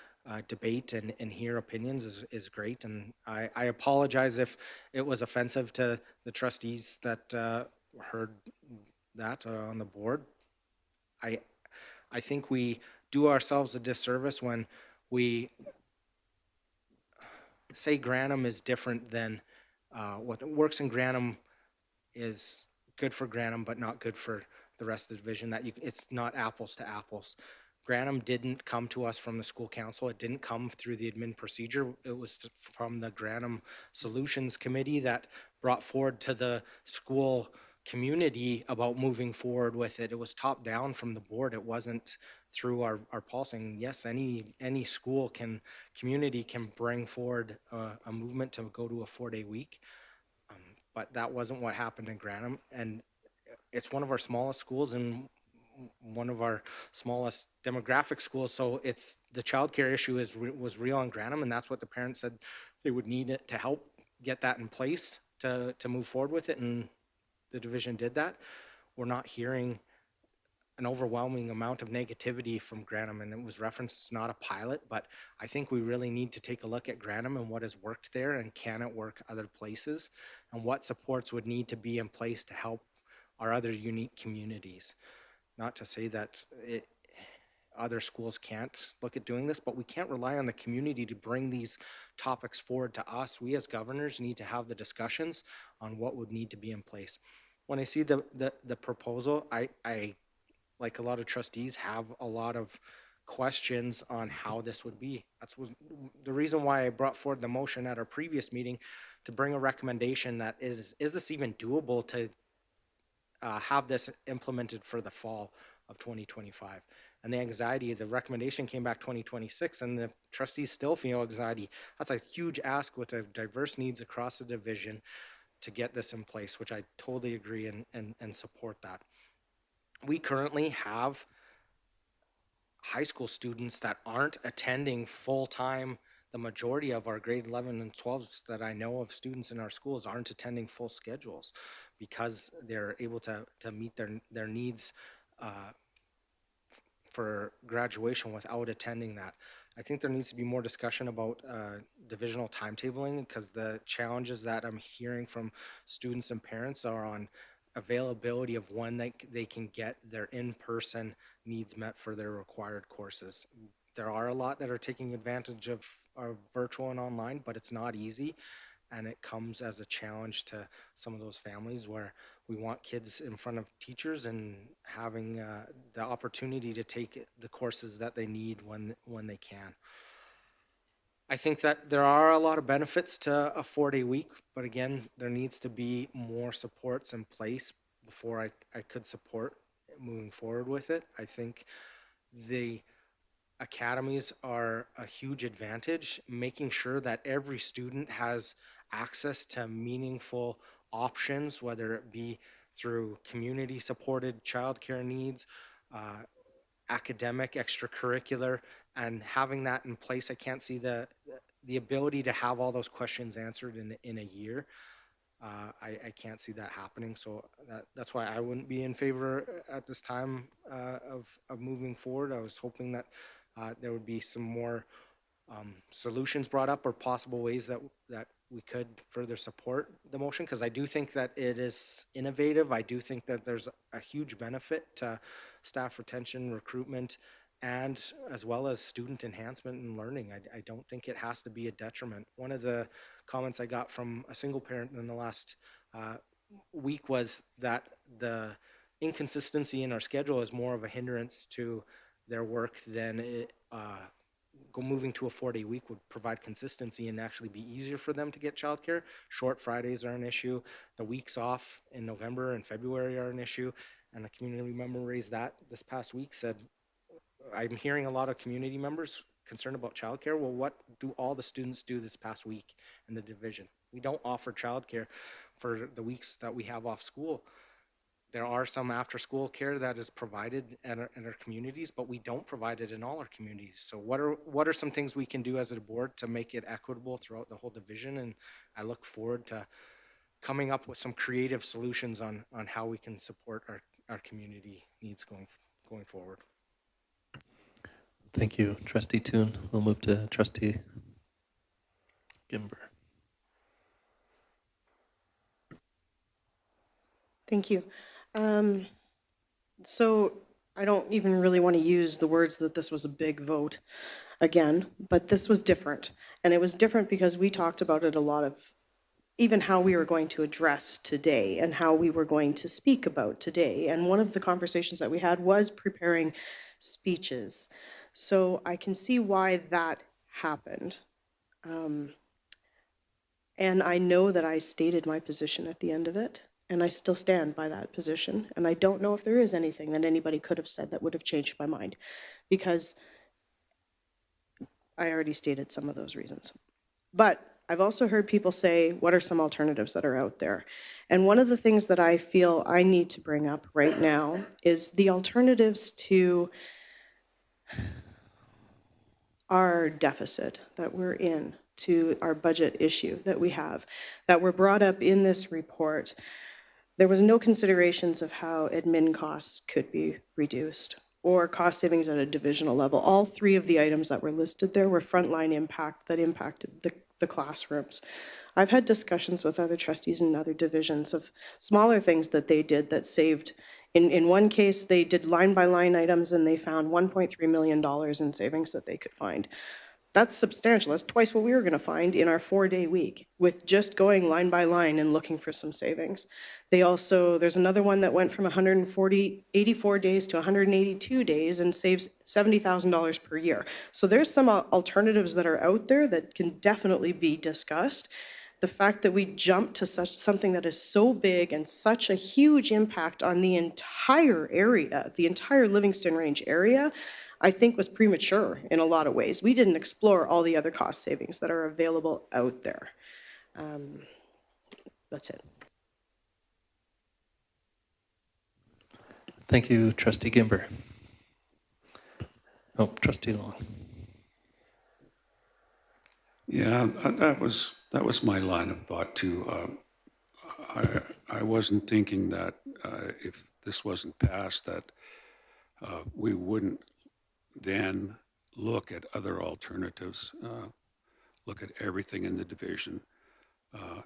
debate and hear opinions is great. And I apologize if it was offensive to the trustees that heard that on the board. I think we do ourselves a disservice when we say Grantham is different than what works in Grantham is good for Grantham, but not good for the rest of the division. That it's not apples to apples. Grantham didn't come to us from the school council. It didn't come through the admin procedure. It was from the Grantham Solutions Committee that brought forward to the school community about moving forward with it. It was top down from the board. It wasn't through our pulsing. Yes, any school community can bring forward a movement to go to a 4-day week, but that wasn't what happened in Grantham. And it's one of our smallest schools and one of our smallest demographic schools, so it's the childcare issue was real in Grantham, and that's what the parents said they would need it to help get that in place to move forward with it, and the division did that. We're not hearing an overwhelming amount of negativity from Grantham, and it was referenced it's not a pilot, but I think we really need to take a look at Grantham and what has worked there and can it work other places, and what supports would need to be in place to help our other unique communities. Not to say that other schools can't look at doing this, but we can't rely on the community to bring these topics forward to us. We as governors need to have the discussions on what would need to be in place. When I see the proposal, I like a lot of trustees have a lot of questions on how this would be. That's the reason why I brought forward the motion at our previous meeting to bring a recommendation that is this even doable to have this implemented for the fall of 2025? And the anxiety, the recommendation came back 2026, and the trustees still feel anxiety. That's a huge ask with the diverse needs across the division to get this in place, which I totally agree and support that. We currently have high school students that aren't attending full-time. The majority of our grade 11 and 12s that I know of students in our schools aren't attending full schedules because they're able to meet their needs for graduation without attending that. I think there needs to be more discussion about divisional timetabling, because the challenges that I'm hearing from students and parents are on availability of when they can get their in-person needs met for their required courses. There are a lot that are taking advantage of virtual and online, but it's not easy. And it comes as a challenge to some of those families where we want kids in front of teachers and having the opportunity to take the courses that they need when they can. I think that there are a lot of benefits to a 4-day week, but again, there needs to be more supports in place before I could support moving forward with it. I think the academies are a huge advantage, making sure that every student has access to meaningful options, whether it be through community supported childcare needs, academic, extracurricular, and having that in place. I can't see the ability to have all those questions answered in a year. I can't see that happening, so that's why I wouldn't be in favor at this time of moving forward. I was hoping that there would be some more solutions brought up or possible ways that we could further support the motion, because I do think that it is innovative. I do think that there's a huge benefit to staff retention, recruitment, and as well as student enhancement and learning. I don't think it has to be a detriment. One of the comments I got from a single parent in the last week was that the inconsistency in our schedule is more of a hindrance to their work than moving to a 4-day week would provide consistency and actually be easier for them to get childcare. Short Fridays are an issue. The weeks off in November and February are an issue. And a community member raised that this past week, said, I'm hearing a lot of community members concerned about childcare. Well, what do all the students do this past week in the division? We don't offer childcare for the weeks that we have off school. There are some after-school care that is provided in our communities, but we don't provide it in all our communities. So what are some things we can do as a board to make it equitable throughout the whole division? And I look forward to coming up with some creative solutions on how we can support our community needs going forward. Thank you, Trustee Toon. We'll move to Trustee Gimber. Thank you. So I don't even really want to use the words that this was a big vote again, but this was different. And it was different because we talked about it a lot of even how we were going to address today and how we were going to speak about today. And one of the conversations that we had was preparing speeches. So I can see why that happened. And I know that I stated my position at the end of it, and I still stand by that position. And I don't know if there is anything that anybody could have said that would have changed my mind, because I already stated some of those reasons. But I've also heard people say, what are some alternatives that are out there? And one of the things that I feel I need to bring up right now is the alternatives to our deficit that we're in, to our budget issue that we have, that were brought up in this report. There was no considerations of how admin costs could be reduced or cost savings at a divisional level. All three of the items that were listed there were frontline impact that impacted the classrooms. I've had discussions with other trustees in other divisions of smaller things that they did that saved. In one case, they did line by line items and they found $1.3 million in savings that they could find. That's substantial. That's twice what we were going to find in our 4-day week with just going line by line and looking for some savings. There's another one that went from 84 days to 182 days and saves $70,000 per year. So there's some alternatives that are out there that can definitely be discussed. The fact that we jumped to something that is so big and such a huge impact on the entire area, the entire Livingstone Range area, I think was premature in a lot of ways. We didn't explore all the other cost savings that are available out there. That's it. Thank you, Trustee Gimber. Oh, Trustee Long. Yeah, that was my line of thought too. I wasn't thinking that if this wasn't passed, that we wouldn't then look at other alternatives, look at everything in the division,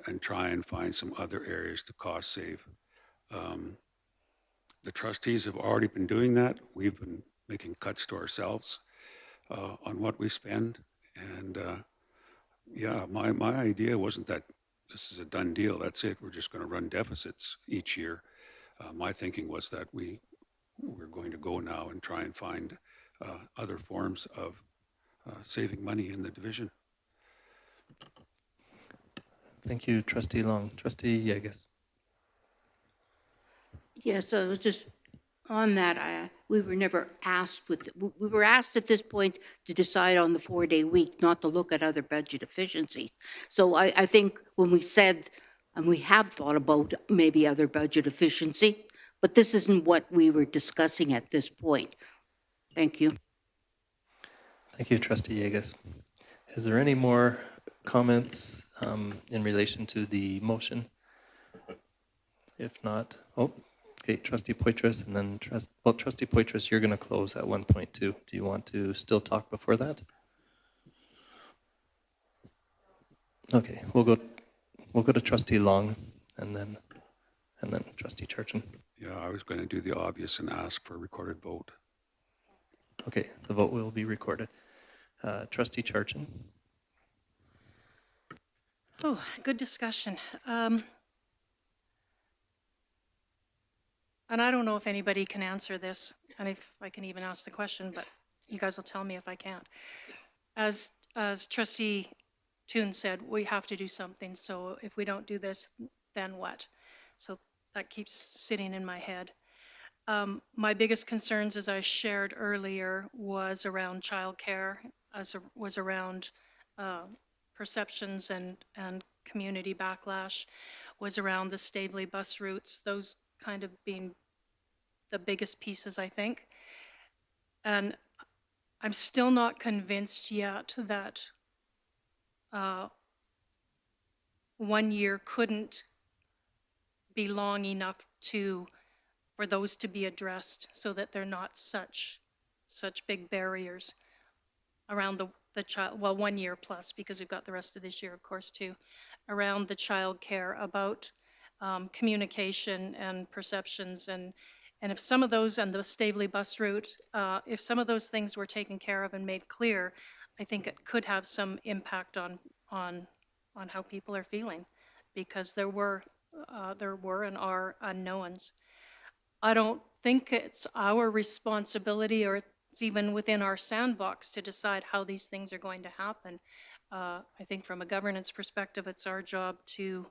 and try and find some other areas to cost save. The trustees have already been doing that. We've been making cuts to ourselves on what we spend. And yeah, my idea wasn't that this is a done deal. That's it. We're just going to run deficits each year. My thinking was that we're going to go now and try and find other forms of saving money in the division. Thank you, Trustee Long. Trustee Yegas. Yes, I was just on that. We were never asked we were asked at this point to decide on the 4-day week, not to look at other budget efficiencies. So I think when we said, and we have thought about maybe other budget efficiency, but this isn't what we were discussing at this point. Thank you. Thank you, Trustee Yegas. Is there any more comments in relation to the motion? If not, okay, Trustee Poitras, and then Trustee Poitras, you're going to close at 1.2. Do you want to still talk before that? Okay, we'll go to Trustee Long, and then Trustee Churchin. Yeah, I was going to do the obvious and ask for a recorded vote. Okay, the vote will be recorded. Trustee Churchin. Oh, good discussion. And I don't know if anybody can answer this, and if I can even ask the question, but you guys will tell me if I can't. As Trustee Toon said, we have to do something, so if we don't do this, then what? So that keeps sitting in my head. My biggest concerns, as I shared earlier, was around childcare, was around perceptions and community backlash, was around the Staveley bus routes, those kind of being the biggest pieces, I think. And I'm still not convinced yet that 1 year couldn't be long enough for those to be addressed so that they're not such big barriers around the child, well, 1 year plus, because we've got the rest of this year, of course, too, around the child care, about communication and perceptions, and if some of those, and the Staveley bus route, if some of those things were taken care of and made clear, I think it could have some impact on how people are feeling, because there were and are unknowns. I don't think it's our responsibility, or it's even within our sandbox, to decide how these things are going to happen. I think from a governance perspective, it's our job to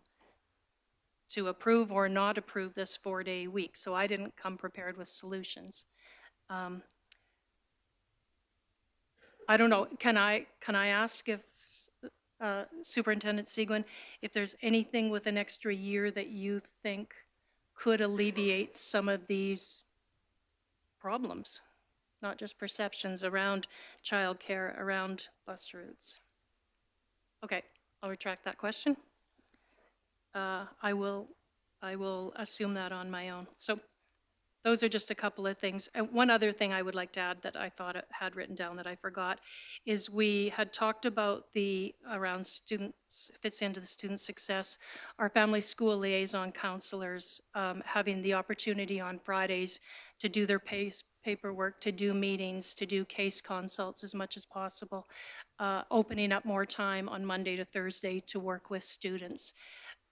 approve or not approve this 4-day week. So I didn't come prepared with solutions. I don't know. Can I ask if Superintendent Seguin, if there's anything with an extra year that you think could alleviate some of these problems, not just perceptions around childcare, around bus routes? Okay, I'll retract that question. I will assume that on my own. So those are just a couple of things. And one other thing I would like to add that I thought I had written down that I forgot is we had talked about around students, fits into the student success, our family school liaison counselors having the opportunity on Fridays to do their paperwork, to do meetings, to do case consults as much as possible, opening up more time on Monday to Thursday to work with students.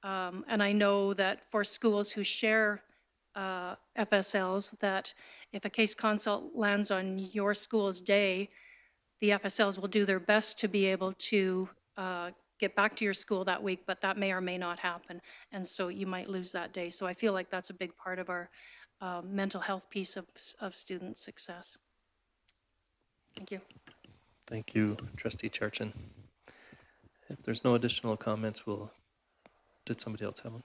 And I know that for schools who share FSLs, that if a case consult lands on your school's day, the FSLs will do their best to be able to get back to your school that week, but that may or may not happen. And so you might lose that day. So I feel like that's a big part of our mental health piece of student success. Thank you. Thank you, Trustee Charchin. If there's no additional comments, did somebody else have one?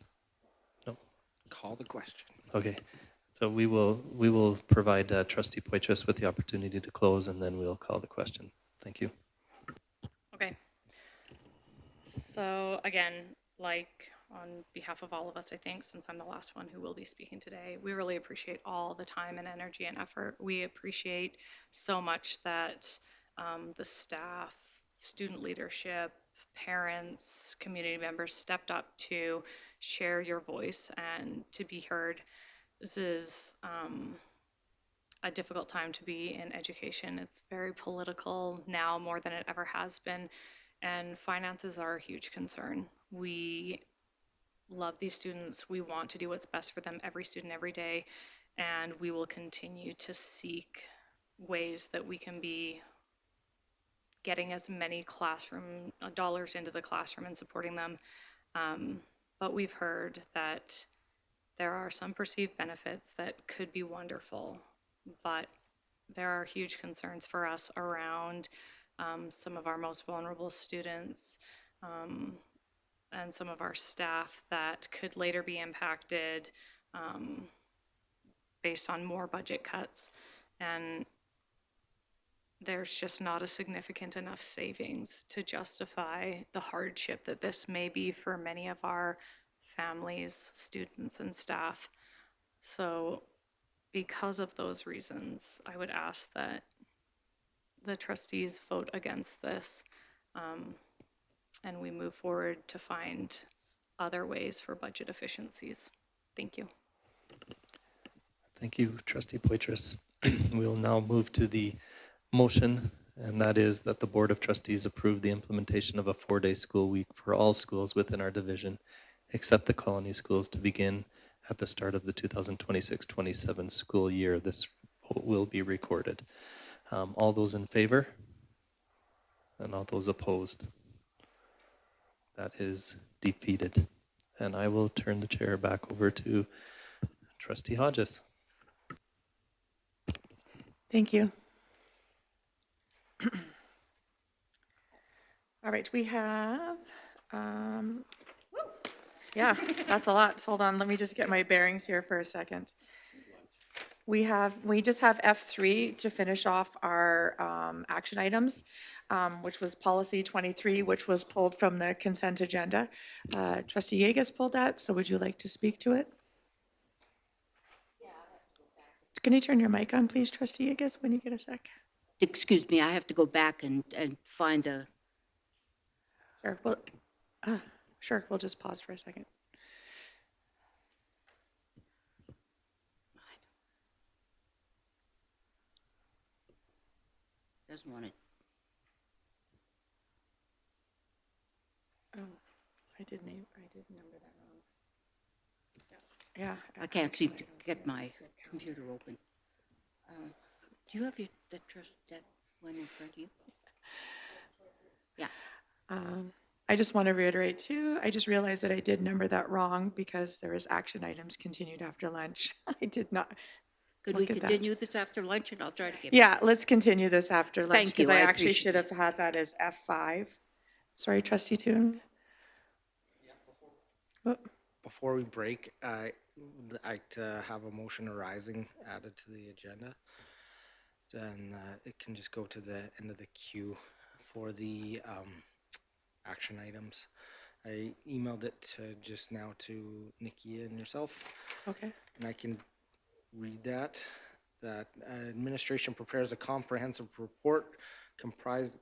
No? Call the question. Okay. So we will provide Trustee Poitras with the opportunity to close, and then we'll call the question. Thank you. Okay. So again, like on behalf of all of us, I think, since I'm the last one who will be speaking today, we really appreciate all the time and energy and effort. We appreciate so much that the staff, student leadership, parents, community members stepped up to share your voice and to be heard. This is a difficult time to be in education. It's very political now more than it ever has been, and finances are a huge concern. We love these students. We want to do what's best for them, every student, every day, and we will continue to seek ways that we can be getting as many classroom dollars into the classroom and supporting them. But we've heard that there are some perceived benefits that could be wonderful, but there are huge concerns for us around some of our most vulnerable students and some of our staff that could later be impacted based on more budget cuts. And there's just not a significant enough savings to justify the hardship that this may be for many of our families, students, and staff. So because of those reasons, I would ask that the trustees vote against this and we move forward to find other ways for budget efficiencies. Thank you. Thank you, Trustee Poitras. We will now move to the motion, and that is that the Board of Trustees approve the implementation of a 4-day school week for all schools within our division, except the colony schools, to begin at the start of the 2026-27 school year. This vote will be recorded. All those in favor? And all those opposed? That is defeated. And I will turn the chair back over to Trustee Hodges. Thank you. All right, we have, yeah, that's a lot. Hold on, let me just get my bearings here for a second. We just have F3 to finish off our action items, which was policy 23, which was pulled from the consent agenda. Trustee Yegas pulled that, so would you like to speak to it? Can you turn your mic on, please, Trustee Yegas, when you get a sec? Excuse me, I have to go back and find the, Sure, sure, we'll just pause for a second. doesn't want to, Oh, I did number that wrong. Yeah. I can't seem to get my computer open. Do you have that one in front of you? Yeah. I just want to reiterate too, I just realized that I did number that wrong because there is action items continued after lunch. I did not. Could we look at that. continue this after lunch, and I'll try to get. Yeah, let's continue this after lunch. Thank you, Because I I actually appreciate should have had that as F5. Sorry, Trustee Toon. Before we break, I'd like to have a motion arising added to the agenda. Then it can just go to the end of the queue for the action items. I emailed it just now to Nikki and yourself, Okay. and I can read that. That administration prepares a comprehensive report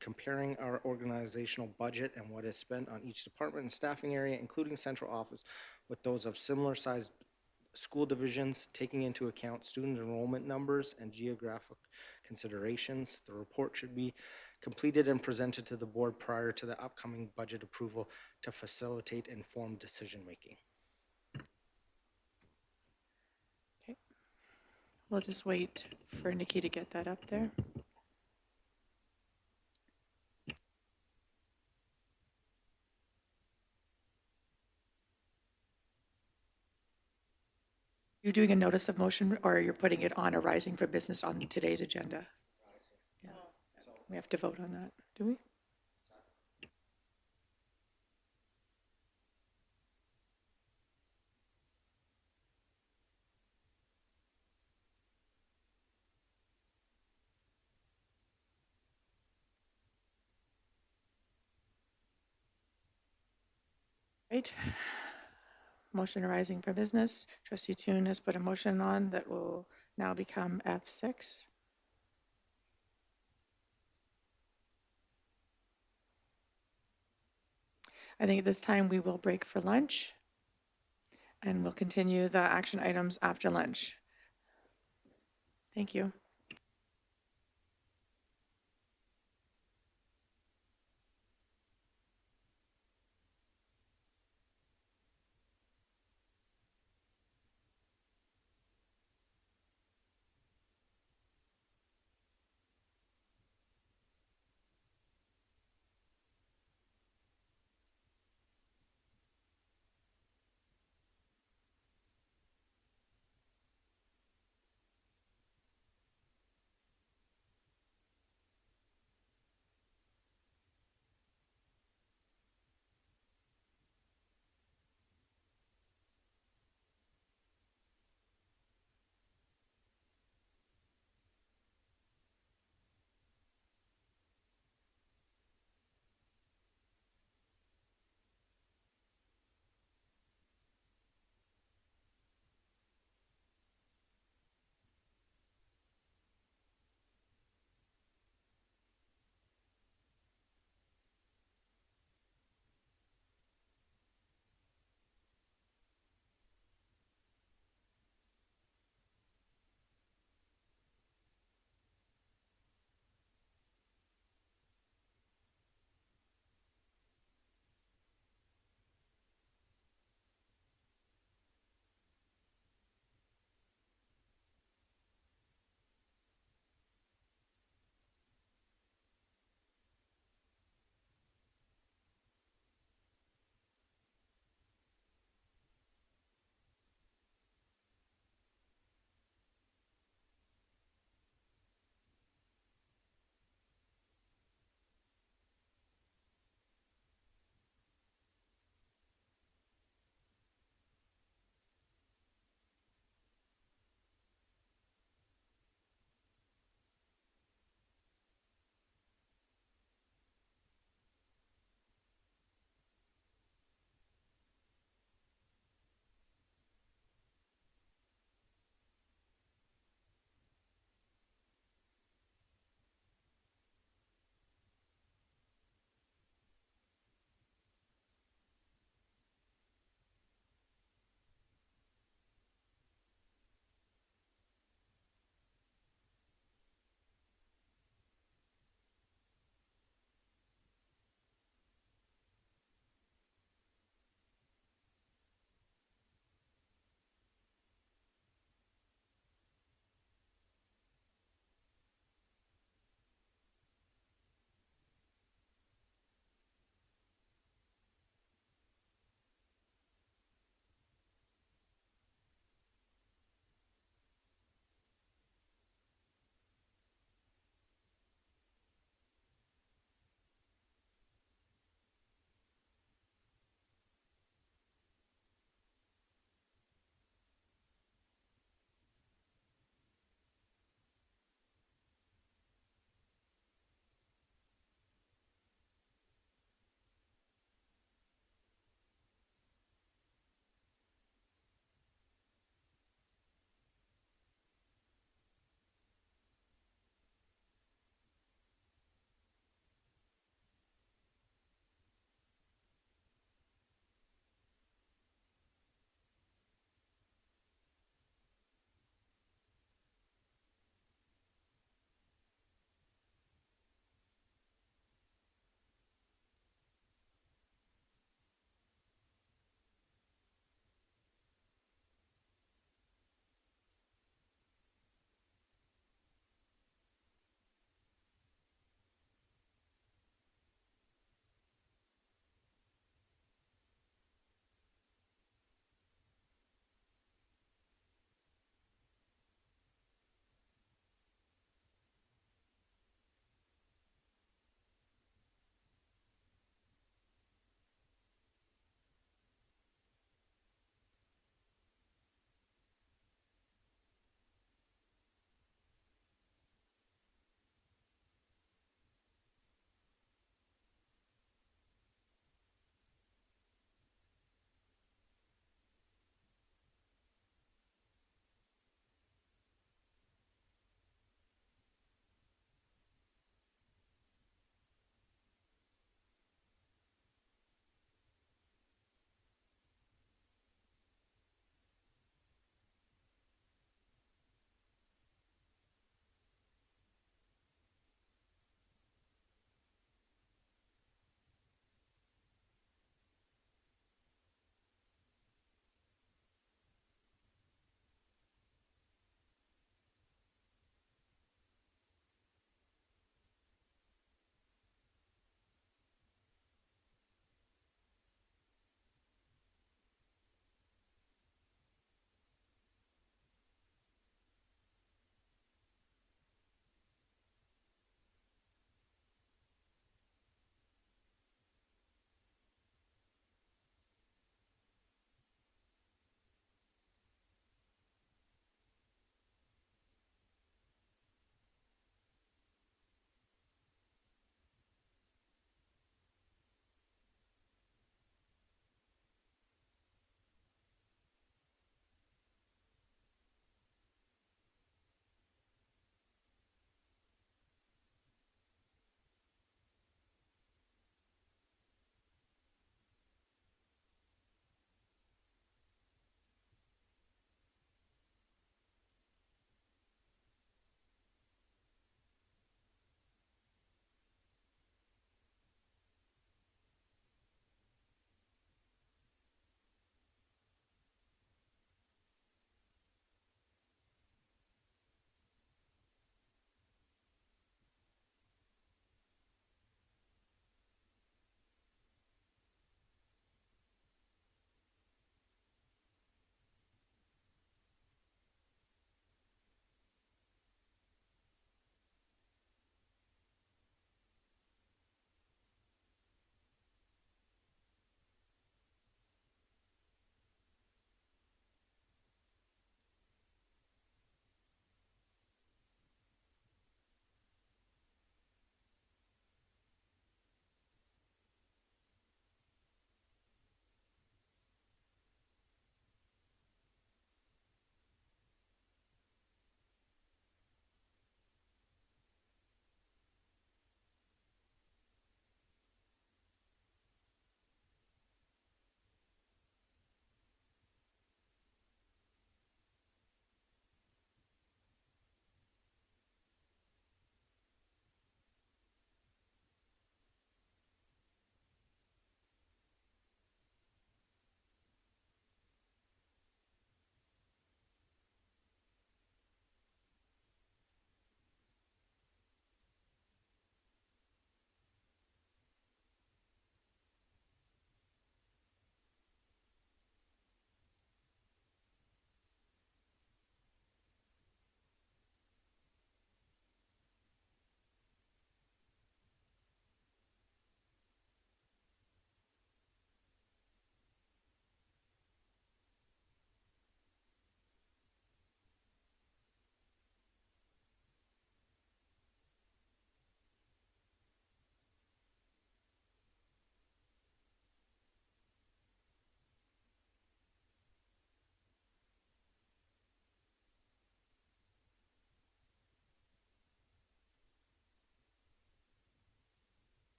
comparing our organizational budget and what is spent on each department and staffing area, including central office, with those of similar sized school divisions, taking into account student enrollment numbers and geographic considerations. The report should be completed and presented to the board prior to the upcoming budget approval to facilitate informed decision-making. Okay. We'll just wait for Nikki to get that up there. You're doing a notice of motion, or you're putting it on a rising for business on today's agenda? Yeah. We have to vote on that, do we? Right. Motion arising for business. Trustee Toon has put a motion on that will now become F6. I think at this time we will break for lunch, and we'll continue the action items after lunch. Thank you.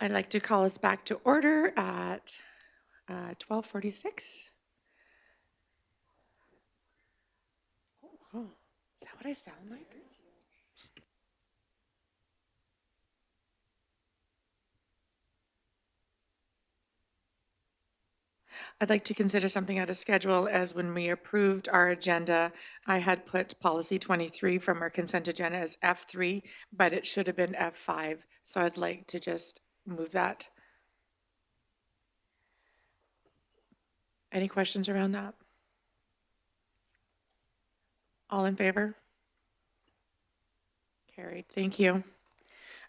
I'd like to call us back to order at 12:46. Oh, is that what I sound like? I'd like to consider something out of schedule, as when we approved our agenda, I had put policy 23 from our consent agenda as F3, but it should have been F5. So I'd like to just move that. Any questions around that? All in favor? Carried. Thank you.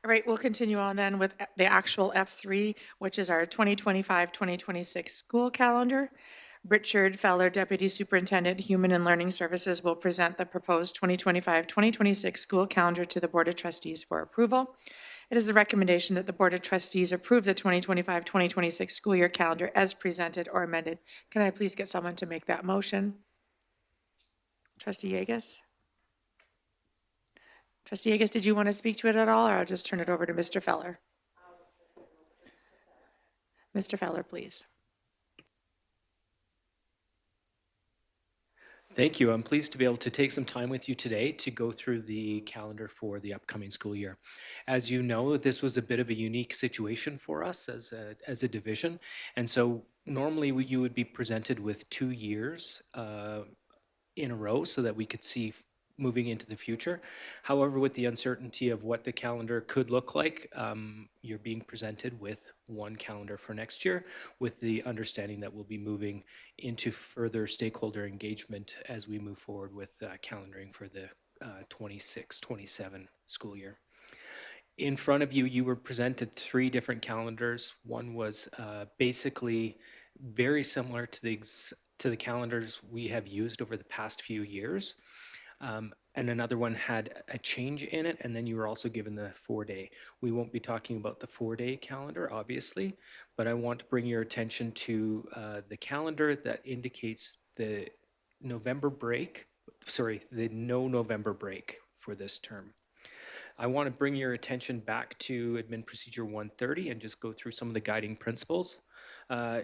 All right, we'll continue on then with the actual F3, which is our 2025-2026 school calendar. Richard Feller, Deputy Superintendent, Human and Learning Services, will present the proposed 2025-2026 school calendar to the Board of Trustees for approval. It is the recommendation that the Board of Trustees approve the 2025-2026 school year calendar as presented or amended. Can I please get someone to make that motion? Trustee Yegas? Trustee Yegas, did you want to speak to it at all, or I'll just turn it over to Mr. Feller? Mr. Feller, please. Thank you. I'm pleased to be able to take some time with you today to go through the calendar for the upcoming school year. As you know, this was a bit of a unique situation for us as a division. And so normally you would be presented with 2 years in a row so that we could see moving into the future. However, with the uncertainty of what the calendar could look like, you're being presented with one calendar for next year, with the understanding that we'll be moving into further stakeholder engagement as we move forward with calendaring for the 26-27 school year. In front of you, you were presented 3 different calendars. One was basically very similar to the calendars we have used over the past few years. And another one had a change in it, and then you were also given the 4-day. We won't be talking about the 4-day calendar, obviously, but I want to bring your attention to the calendar that indicates the November break, the no November break for this term. I want to bring your attention back to Admin Procedure 130 and just go through some of the guiding principles.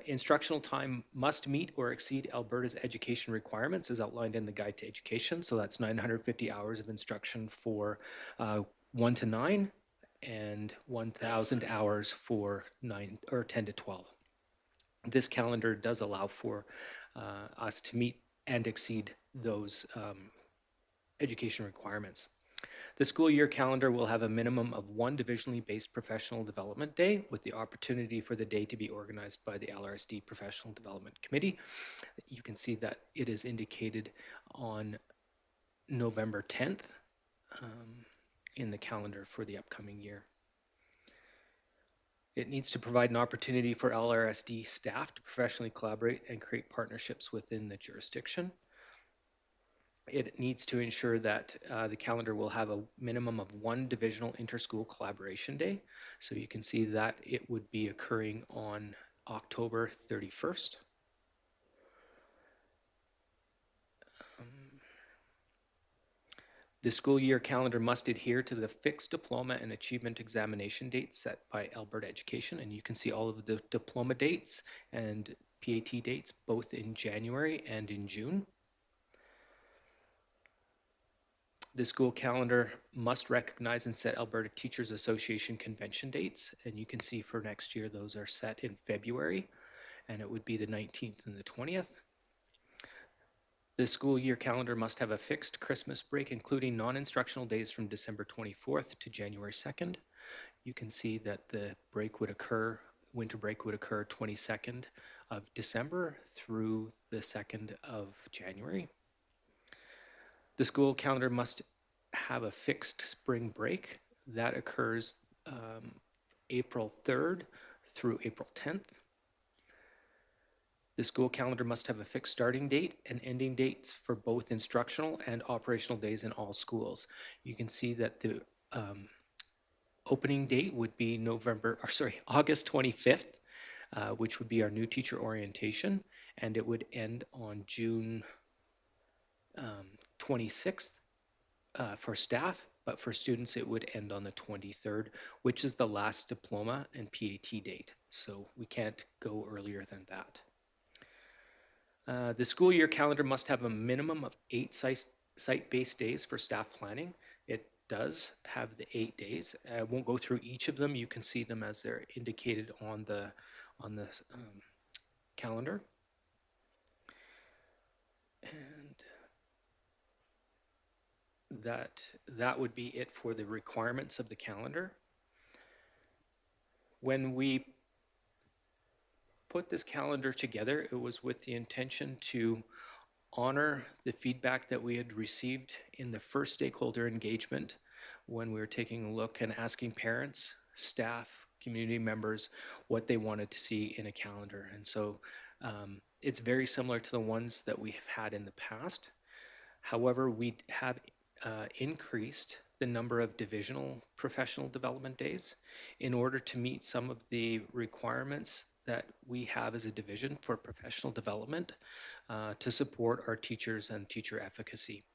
Instructional time must meet or exceed Alberta's education requirements as outlined in the Guide to Education. So that's 950 hours of instruction for 1 to 9 and 1,000 hours for 10 to 12. This calendar does allow for us to meet and exceed those education requirements. The school year calendar will have a minimum of 1 divisionally based professional development day, with the opportunity for the day to be organized by the LRSD Professional Development Committee. You can see that it is indicated on November 10th in the calendar for the upcoming year. It needs to provide an opportunity for LRSD staff to professionally collaborate and create partnerships within the jurisdiction. It needs to ensure that the calendar will have a minimum of 1 divisional interschool collaboration day. So you can see that it would be occurring on October 31st. The school year calendar must adhere to the fixed diploma and achievement examination dates set by Alberta Education. And you can see all of the diploma dates and PAT dates both in January and in June. The school calendar must recognize and set Alberta Teachers Association convention dates, and you can see for next year those are set in February, and it would be the 19th and the 20th. The school year calendar must have a fixed Christmas break, including non-instructional days from December 24th to January 2nd. You can see that the break would occur, winter break would occur 22nd of December through the 2nd of January. The school calendar must have a fixed spring break that occurs April 3rd through April 10th. The school calendar must have a fixed starting date and ending dates for both instructional and operational days in all schools. You can see that the opening date would be August 25th, which would be our new teacher orientation, and it would end on June 26th for staff, but for students, it would end on the 23rd, which is the last diploma and PAT date. So we can't go earlier than that. The school year calendar must have a minimum of 8 site-based days for staff planning. It does have the 8 days. I won't go through each of them. You can see them as they're indicated on the calendar. And that would be it for the requirements of the calendar. When we put this calendar together, it was with the intention to honor the feedback that we had received in the first stakeholder engagement when we were taking a look and asking parents, staff, community members what they wanted to see in a calendar. And so it's very similar to the ones that we have had in the past. However, we have increased the number of divisional professional development days in order to meet some of the requirements that we have as a division for professional development to support our teachers and teacher efficacy.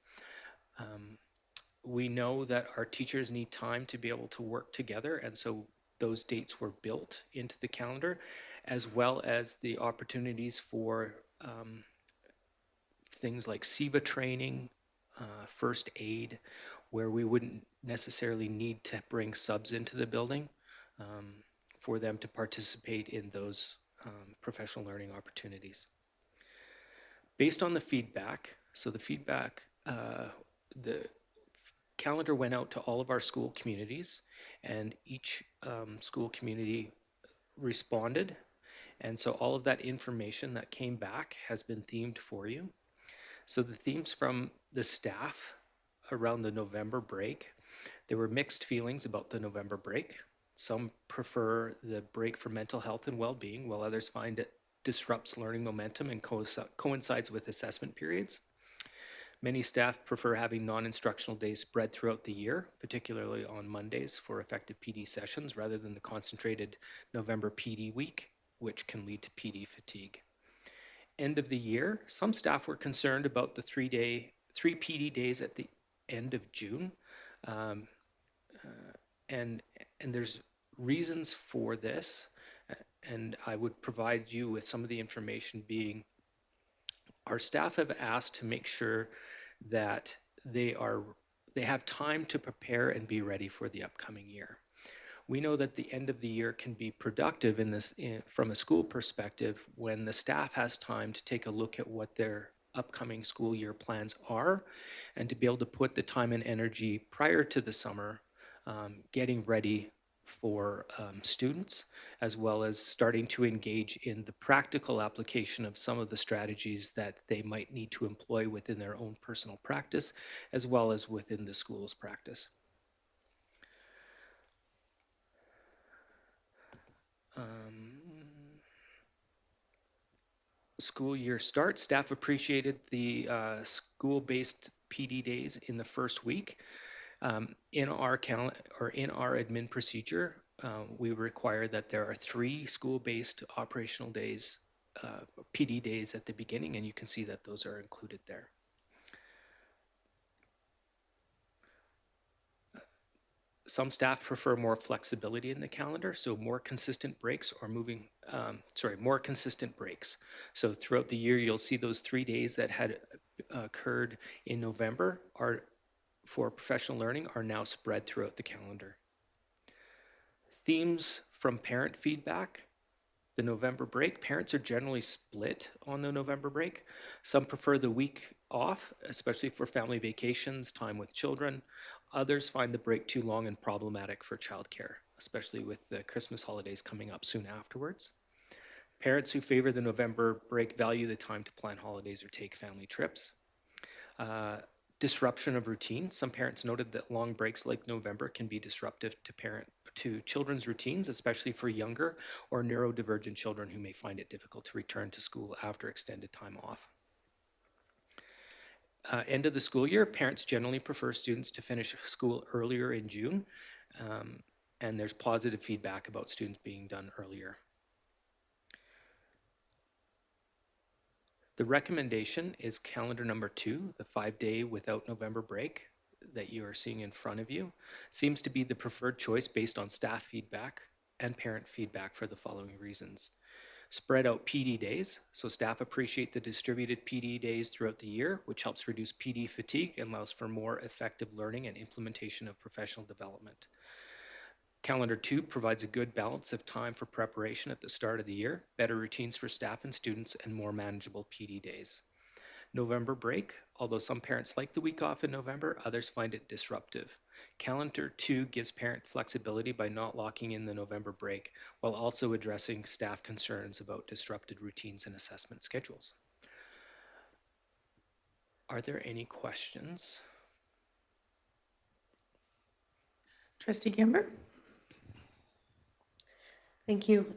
We know that our teachers need time to be able to work together, and so those dates were built into the calendar, as well as the opportunities for things like SEVA training, first aid, where we wouldn't necessarily need to bring subs into the building for them to participate in those professional learning opportunities. Based on the feedback, the calendar went out to all of our school communities, and each school community responded. And so all of that information that came back has been themed for you. So the themes from the staff around the November break, there were mixed feelings about the November break. Some prefer the break for mental health and well-being, while others find it disrupts learning momentum and coincides with assessment periods. Many staff prefer having non-instructional days spread throughout the year, particularly on Mondays for effective PD sessions, rather than the concentrated November PD week, which can lead to PD fatigue. End of the year, some staff were concerned about the three PD days at the end of June. And there's reasons for this, and I would provide you with some of the information being our staff have asked to make sure that they have time to prepare and be ready for the upcoming year. We know that the end of the year can be productive from a school perspective when the staff has time to take a look at what their upcoming school year plans are and to be able to put the time and energy prior to the summer getting ready for students, as well as starting to engage in the practical application of some of the strategies that they might need to employ within their own personal practice, as well as within the school's practice. School year start, staff appreciated the school-based PD days in the first week. In our admin procedure, we require that there are 3 school-based operational days, PD days at the beginning, and you can see that those are included there. Some staff prefer more flexibility in the calendar, so more consistent breaks or more consistent breaks. So throughout the year, you'll see those 3 days that had occurred in November for professional learning are now spread throughout the calendar. Themes from parent feedback. The November break, parents are generally split on the November break. Some prefer the week off, especially for family vacations, time with children. Others find the break too long and problematic for childcare, especially with the Christmas holidays coming up soon afterwards. Parents who favor the November break value the time to plan holidays or take family trips. Disruption of routine. Some parents noted that long breaks like November can be disruptive to children's routines, especially for younger or neurodivergent children who may find it difficult to return to school after extended time off. End of the school year, parents generally prefer students to finish school earlier in June, and there's positive feedback about students being done earlier. The recommendation is calendar number 2, the 5-day without November break. that you are seeing in front of you seems to be the preferred choice based on staff feedback and parent feedback for the following reasons. Spread out PD days, so staff appreciate the distributed PD days throughout the year, which helps reduce PD fatigue and allows for more effective learning and implementation of professional development. Calendar 2 provides a good balance of time for preparation at the start of the year, better routines for staff and students, and more manageable PD days. November break, although some parents like the week off in November, others find it disruptive. Calendar 2 gives parent flexibility by not locking in the November break, while also addressing staff concerns about disrupted routines and assessment schedules. Are there any questions? Trustee Gimber? Thank you.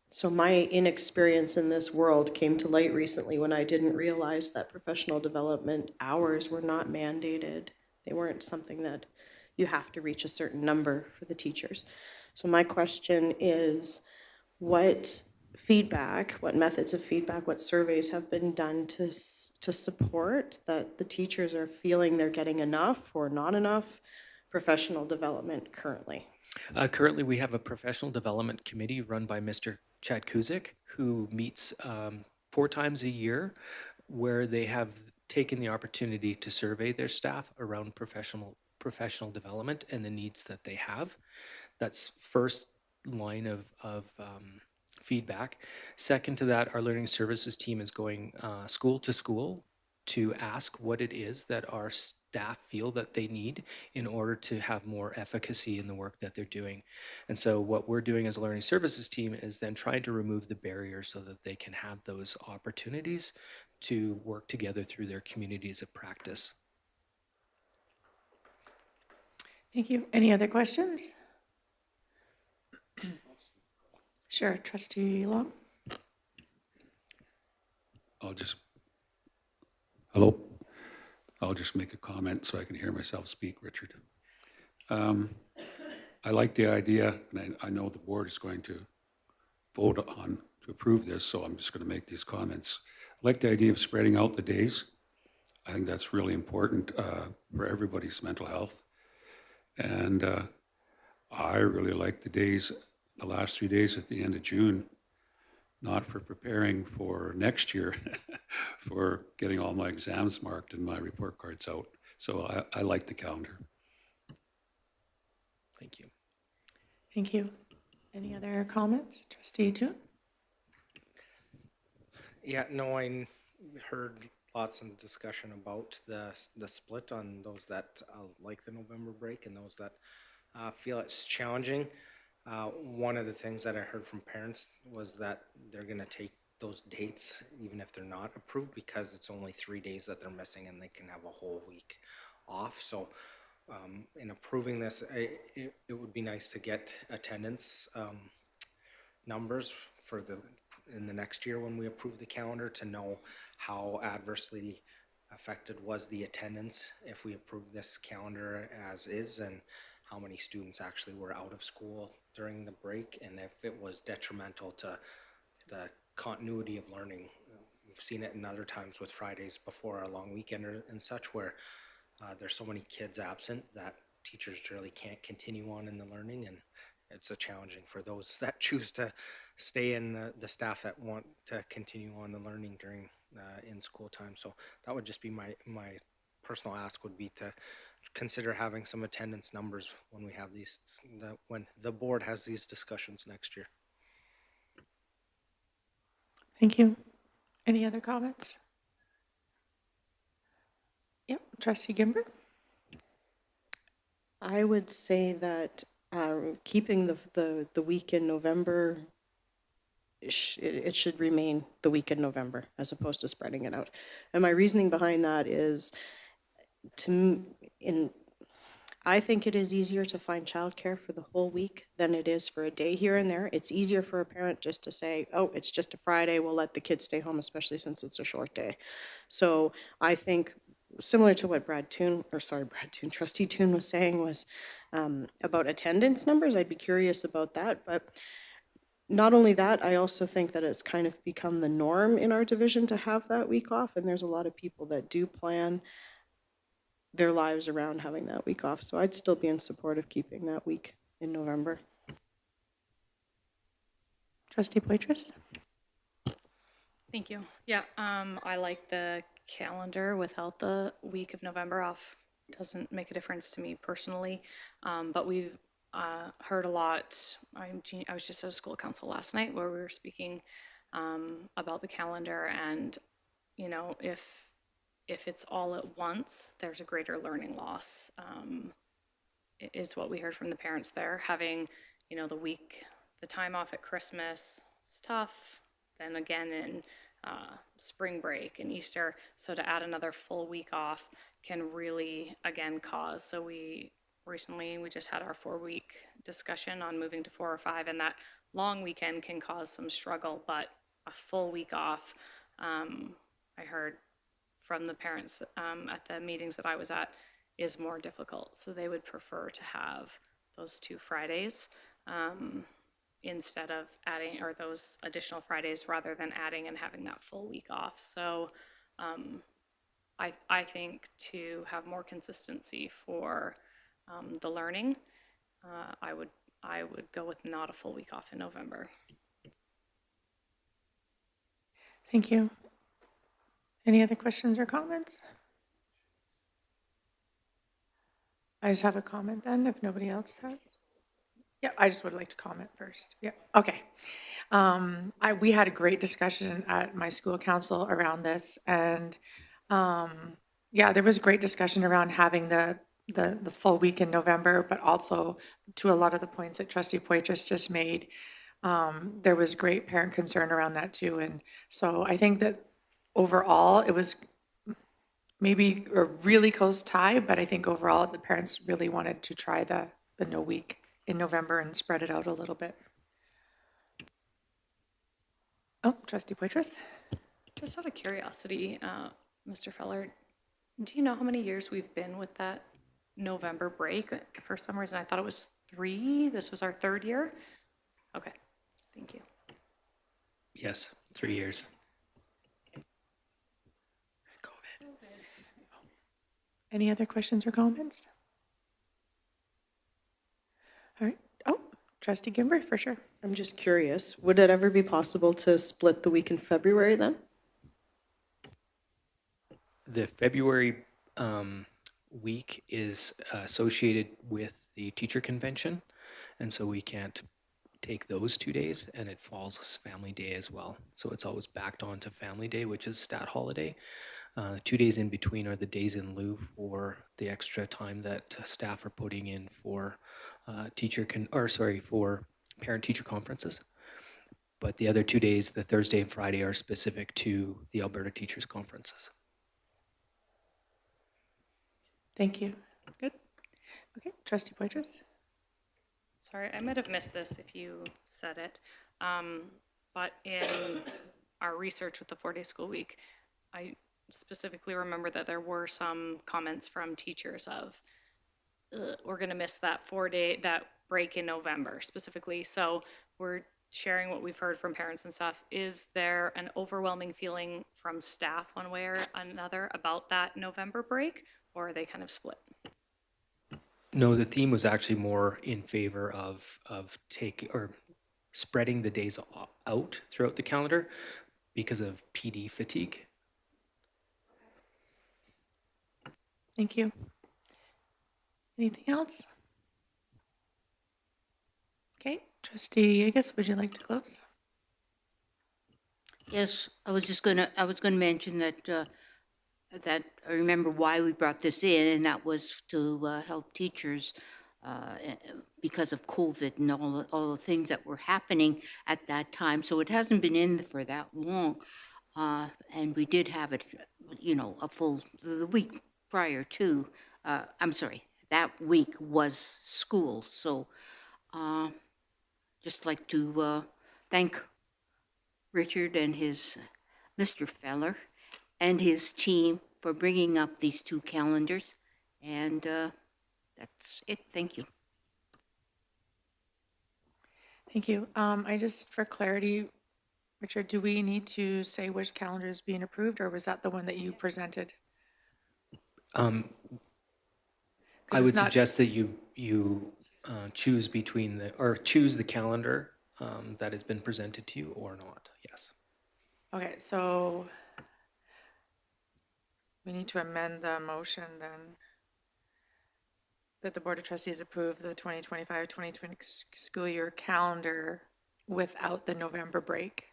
So my inexperience in this world came to light recently when I didn't realize that professional development hours were not mandated. They weren't something that you have to reach a certain number for the teachers. So my question is, what feedback, what methods of feedback, what surveys have been done to support that the teachers are feeling they're getting enough or not enough professional development currently? Currently, we have a professional development committee run by Mr. Chad Kuzik, who meets 4 times a year, where they have taken the opportunity to survey their staff around professional development and the needs that they have. That's first line of feedback. Second to that, our learning services team is going school to school to ask what it is that our staff feel that they need in order to have more efficacy in the work that they're doing. And so what we're doing as a learning services team is then trying to remove the barriers so that they can have those opportunities to work together through their communities of practice. Thank you. Any other questions? Sure, Trustee Long. Hello? I'll just make a comment so I can hear myself speak, Richard. I like the idea, and I know the board is going to vote on to approve this, so I'm just going to make these comments. I like the idea of spreading out the days. I think that's really important for everybody's mental health. And I really like the days, the last 3 days at the end of June, not for preparing for next year, for getting all my exams marked and my report cards out. So I like the calendar. Thank you. Thank you. Any other comments? Trustee Toon? Yeah, no, I heard lots of discussion about the split on those that like the November break and those that feel it's challenging. One of the things that I heard from parents was that they're going to take those dates even if they're not approved because it's only 3 days that they're missing and they can have a whole week off. So in approving this, it would be nice to get attendance numbers for in the next year when we approve the calendar to know how adversely affected was the attendance if we approve this calendar as is, and how many students actually were out of school during the break, and if it was detrimental to the continuity of learning. We've seen it in other times with Fridays before a long weekend and such, where there's so many kids absent that teachers really can't continue on in the learning, and it's a challenging for those that choose to stay in, the staff that want to continue on the learning during in school time. So that would just be my personal ask, would be to consider having some attendance numbers when we have these, when the board has these discussions next year. Thank you. Any other comments? Yep, Trustee Gimber? I would say that keeping the week in November, it should remain the week in November as opposed to spreading it out. And my reasoning behind that is, I think it is easier to find childcare for the whole week than it is for a day here and there. It's easier for a parent just to say, oh, it's just a Friday, we'll let the kids stay home, especially since it's a short day. So I think, similar to what Trustee Toon was saying, was about attendance numbers. I'd be curious about that. But not only that, I also think that it's kind of become the norm in our division to have that week off. And there's a lot of people that do plan their lives around having that week off. So I'd still be in support of keeping that week in November. Trustee Poitras? Thank you. Yeah, I like the calendar without the week of November off. Doesn't make a difference to me personally, but we've heard a lot. I was just at a school council last night where we were speaking about the calendar, and you know, if it's all at once, there's a greater learning loss. Is what we heard from the parents there. Having, you know, the time off at Christmas is tough. Then again in spring break and Easter. So to add another full week off can really, again, cause. So we just had our 4-week discussion on moving to 4 or 5, and that long weekend can cause some struggle, but a full week off, I heard from the parents at the meetings that I was at, is more difficult. So they would prefer to have those 2 Fridays instead of adding, or those additional Fridays rather than adding and having that full week off. So I think to have more consistency for the learning, I would go with not a full week off in November. Thank you. Any other questions or comments? I just have a comment then, if nobody else has. Yeah, I just would like to comment first. Yeah, okay. We had a great discussion at my school council around this, and yeah, there was a great discussion around having the full week in November, but also to a lot of the points that Trustee Poitras just made, there was great parent concern around that too. And so I think that overall it was maybe a really close tie, but I think overall the parents really wanted to try the no week in November and spread it out a little bit. Oh, Trustee Poitras? Just out of curiosity, Mr. Feller, do you know how many years we've been with that November break? For some reason, I thought it was 3. This was our 3rd year. Okay, thank you. Yes, 3 years. COVID. Any other questions or comments? All right. Oh, Trustee Gimber, for sure. I'm just curious, would it ever be possible to split the week in February then? The February week is associated with the teacher convention, and so we can't take those 2 days, and it falls as Family Day as well. So it's always backed on to Family Day, which is stat holiday. 2 days in between are the days in lieu for the extra time that staff are putting in for for parent-teacher conferences. But the other 2 days, the Thursday and Friday, are specific to the Alberta Teachers Conferences. Thank you. Good. Okay, Trustee Poitras? Sorry, I might have missed this if you said it, but in our research with the 4-day school week, I specifically remember that there were some comments from teachers of, we're going to miss that that break in November specifically. So we're sharing what we've heard from parents and stuff. Is there an overwhelming feeling from staff one way or another about that November break, or are they kind of split? No, the theme was actually more in favor of spreading the days out throughout the calendar because of PD fatigue. Thank you. Anything else? Okay, Trustee, I guess, would you like to close? Yes, I was going to mention that that I remember why we brought this in, and that was to help teachers because of COVID and all the things that were happening at that time. So it hasn't been in for that long, and we did have it, the week prior to. I'm sorry, that week was school. So just like to thank Richard and Mr. Feller and his team for bringing up these 2 calendars. And that's it. Thank you. Thank you. I just, for clarity, Richard, do we need to say which calendar is being approved, or was that the one that you presented? I it's would not- suggest that you choose between choose the calendar that has been presented to you or not, yes. Okay, so we need to amend the motion then, that the Board of Trustees approve the 2025-2026 school year calendar without the November break.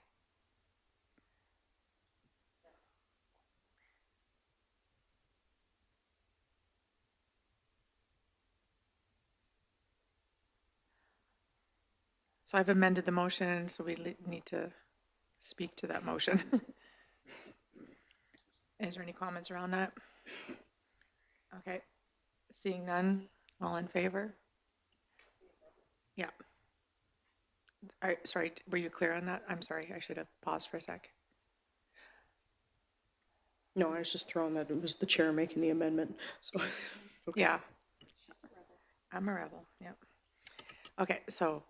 So I've amended the motion, so we need to speak to that motion. Is there any comments around that? Okay, seeing none, all in favor? Yeah. All right, sorry, were you clear on that? I'm sorry, I should have paused for a sec. No, I was just throwing that it was the chair making the amendment, so. it's okay. Yeah. I'm a rebel, yep. Okay, so,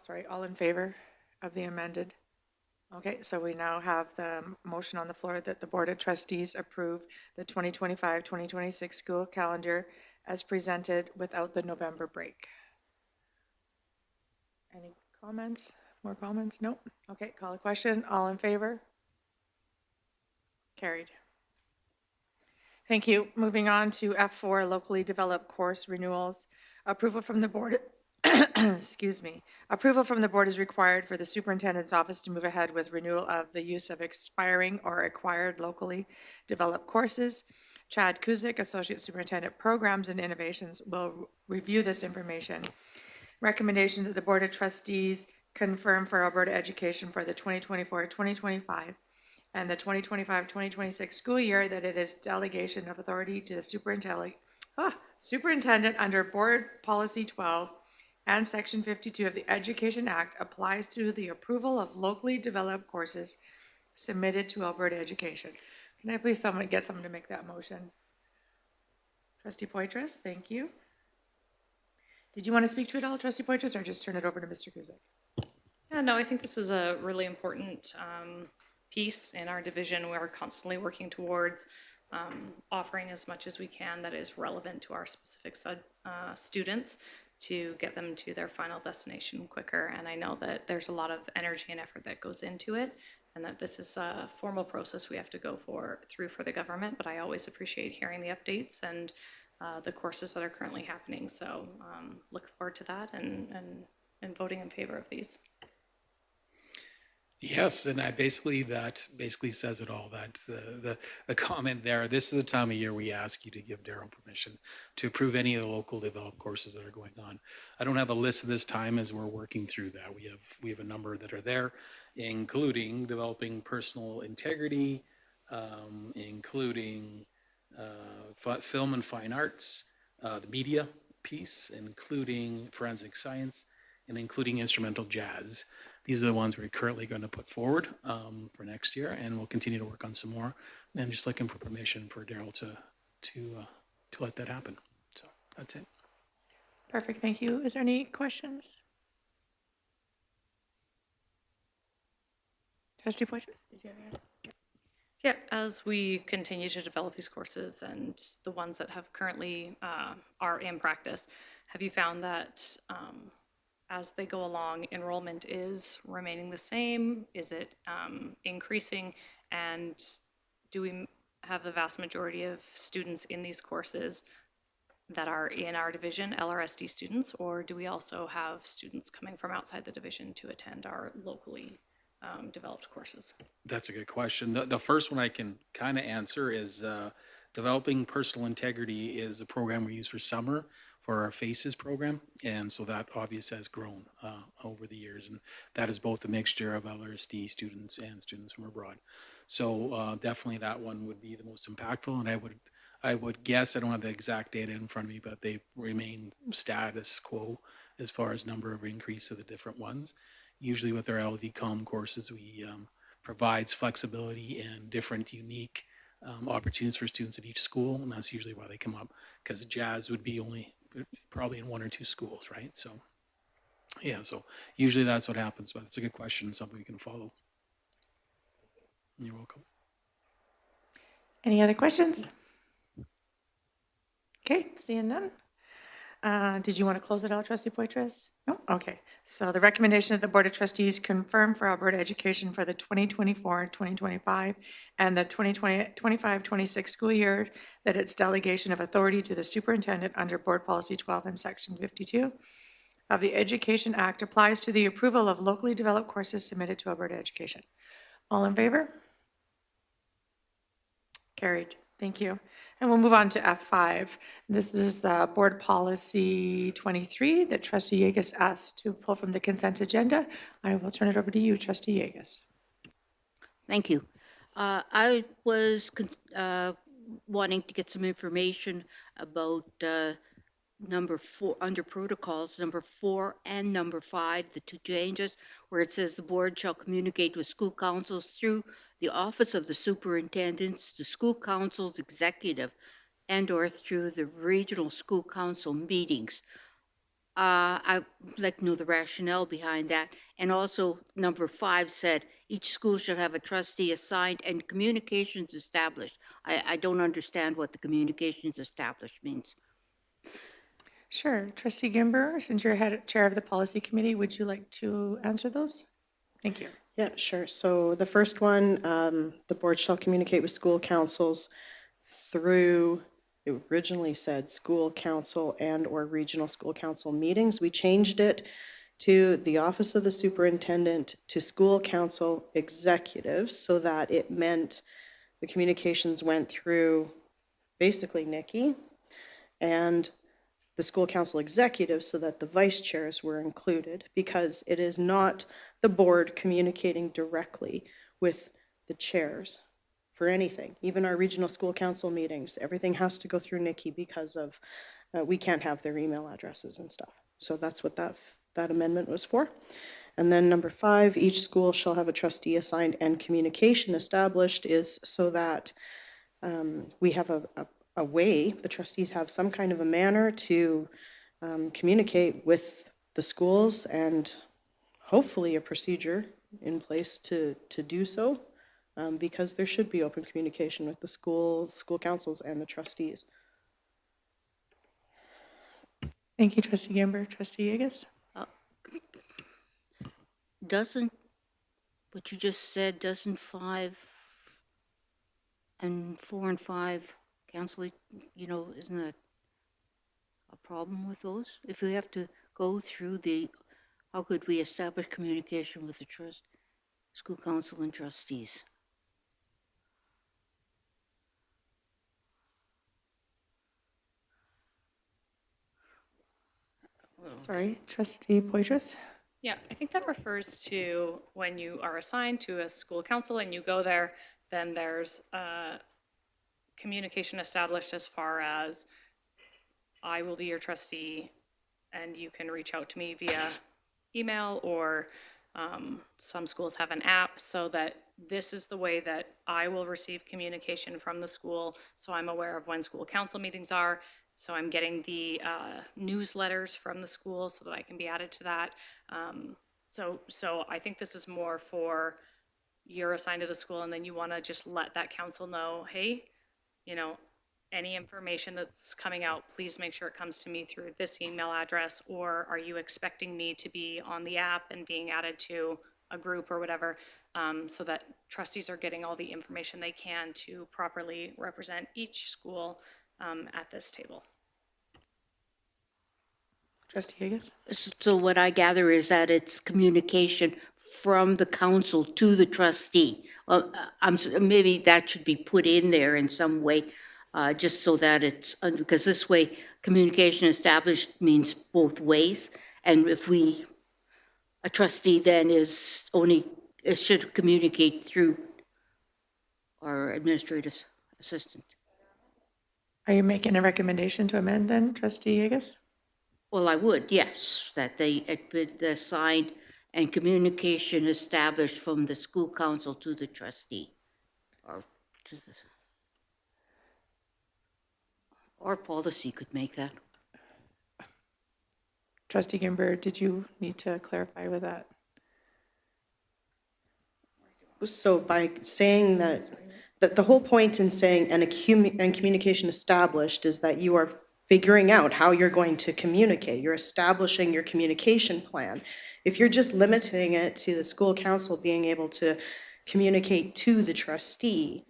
sorry, all in favor of the amended? Okay, so we now have the motion on the floor that the Board of Trustees approve the 2025-2026 school calendar as presented without the November break. Any comments? More comments? Nope. Okay, call a question. All in favor? Carried. Thank you. Moving on to F4, locally developed course renewals. Approval from the board, excuse me. Approval from the board is required for the superintendent's office to move ahead with renewal of the use of expiring or acquired locally developed courses. Chad Kuzik, Associate Superintendent Programs and Innovations, will review this information. Recommendation that the Board of Trustees confirm for Alberta Education for the 2024-2025 and the 2025-2026 school year that it is delegation of authority to the superintendent under Board Policy 12 and Section 52 of the Education Act applies to the approval of locally developed courses submitted to Alberta Education. Can I please get someone to make that motion? Trustee Poitras, thank you. Did you want to speak to it all, Trustee Poitras, or just turn it over to Mr. Kuzik? Yeah, no, I think this is a really important piece in our division. We're constantly working towards offering as much as we can that is relevant to our specific students to get them to their final destination quicker. And I know that there's a lot of energy and effort that goes into it, and that this is a formal process we have to go through for the government, but I always appreciate hearing the updates and the courses that are currently happening. So look forward to that and voting in favor of these. Yes, and that basically says it all. That the comment there. This is the time of year we ask you to give Daryl permission to approve any of the local developed courses that are going on. I don't have a list at this time as we're working through that. We have a number that are there, including developing personal integrity, including film and fine arts, the media piece, including forensic science, and including instrumental jazz. These are the ones we're currently going to put forward for next year, and we'll continue to work on some more. And just looking for permission for Daryl to let that happen. So that's it. Perfect, thank you. Is there any questions? Trustee Poitras, did you have any? Yeah, as we continue to develop these courses and the ones that have currently are in practice, have you found that as they go along, enrollment is remaining the same? Is it increasing? And do we have the vast majority of students in these courses that are in our division, LRSD students, or do we also have students coming from outside the division to attend our locally developed courses? That's a good question. The first one I can kind of answer is developing personal integrity is a program we use for summer for our FACES program. And so that obviously has grown over the years. And that is both a mixture of LRSD students and students from abroad. So definitely that one would be the most impactful. And I would guess, I don't have the exact data in front of me, but they remain status quo as far as number of increase of the different ones. Usually with our LD-Com courses, we provides flexibility and different unique opportunities for students at each school. And that's usually why they come up, because jazz would be only probably in one or two schools, right? So yeah, so usually that's what happens, but it's a good question, something we can follow. You're welcome. Any other questions? Okay, seeing none. Did you want to close it out, trustee Poitras? No? Okay. So the recommendation that the Board of Trustees confirm for Alberta Education for the 2024-2025 and the 2025-26 school year that its delegation of authority to the superintendent under Board Policy 12 and Section 52 of the Education Act applies to the approval of locally developed courses submitted to Alberta Education. All in favor? Carried. Thank you. And we'll move on to F5. This is Board Policy 23 that Trustee Yegus asked to pull from the consent agenda. I will turn it over to you, Trustee Yegus. Thank you. I was wanting to get some information about number 4, under protocols, number 4 and number 5, the two changes, where it says the board shall communicate with school councils through the office of the superintendents, the school council's executive, and/or through the regional school council meetings. I'd like to know the rationale behind that. And also, number 5 said, each school shall have a trustee assigned and communications established. I don't understand what the communications established means. Sure. Trustee Gimber, since you're chair of the policy committee, would you like to answer those? Thank you. Yeah, sure. So the first one, the board shall communicate with school councils through, it originally said school council and/or regional school council meetings. We changed it to the office of the superintendent to school council executives so that it meant the communications went through basically Nikki and the school council executives so that the vice chairs were included, because it is not the board communicating directly with the chairs for anything. Even our regional school council meetings, everything has to go through Nikki because of, we can't have their email addresses and stuff. So that's what that amendment was for. And then number 5, each school shall have a trustee assigned and communication established, is so that we have a way, the trustees have some kind of a manner to communicate with the schools, and hopefully a procedure in place to do so, because there should be open communication with the school councils and the trustees. Thank you, Trustee Gimber. Trustee Yegus? Doesn't, what you just said, doesn't 5 and 4 and 5 cancel, isn't that a problem with those? If we have to go through how could we establish communication with the school council and trustees? Sorry, Trustee Poitras? Yeah, I think that refers to when you are assigned to a school council and you go there, then there's communication established as far as I will be your trustee and you can reach out to me via email, or some schools have an app, so that this is the way that I will receive communication from the school, so I'm aware of when school council meetings are, so I'm getting the newsletters from the school so that I can be added to that. So I think this is more for you're assigned to the school and then you want to just let that council know, hey, any information that's coming out, please make sure it comes to me through this email address, or are you expecting me to be on the app and being added to a group or whatever, so that trustees are getting all the information they can to properly represent each school at this table. Trustee Yegus? So what I gather is that it's communication from the council to the trustee. Maybe that should be put in there in some way, just so that it's, because this way communication established means both ways. And if a trustee then it should communicate through our administrative assistant. Are you making a recommendation to amend then, Trustee Yegus? Well, I would, yes, that it be assigned and communication established from the school council to the trustee, or policy could make that. Trustee Gimber, did you need to clarify with that? So by saying that the whole point in saying and communication established is that you are figuring out how you're going to communicate. You're establishing your communication plan. If you're just limiting it to the school council being able to communicate to the trustee,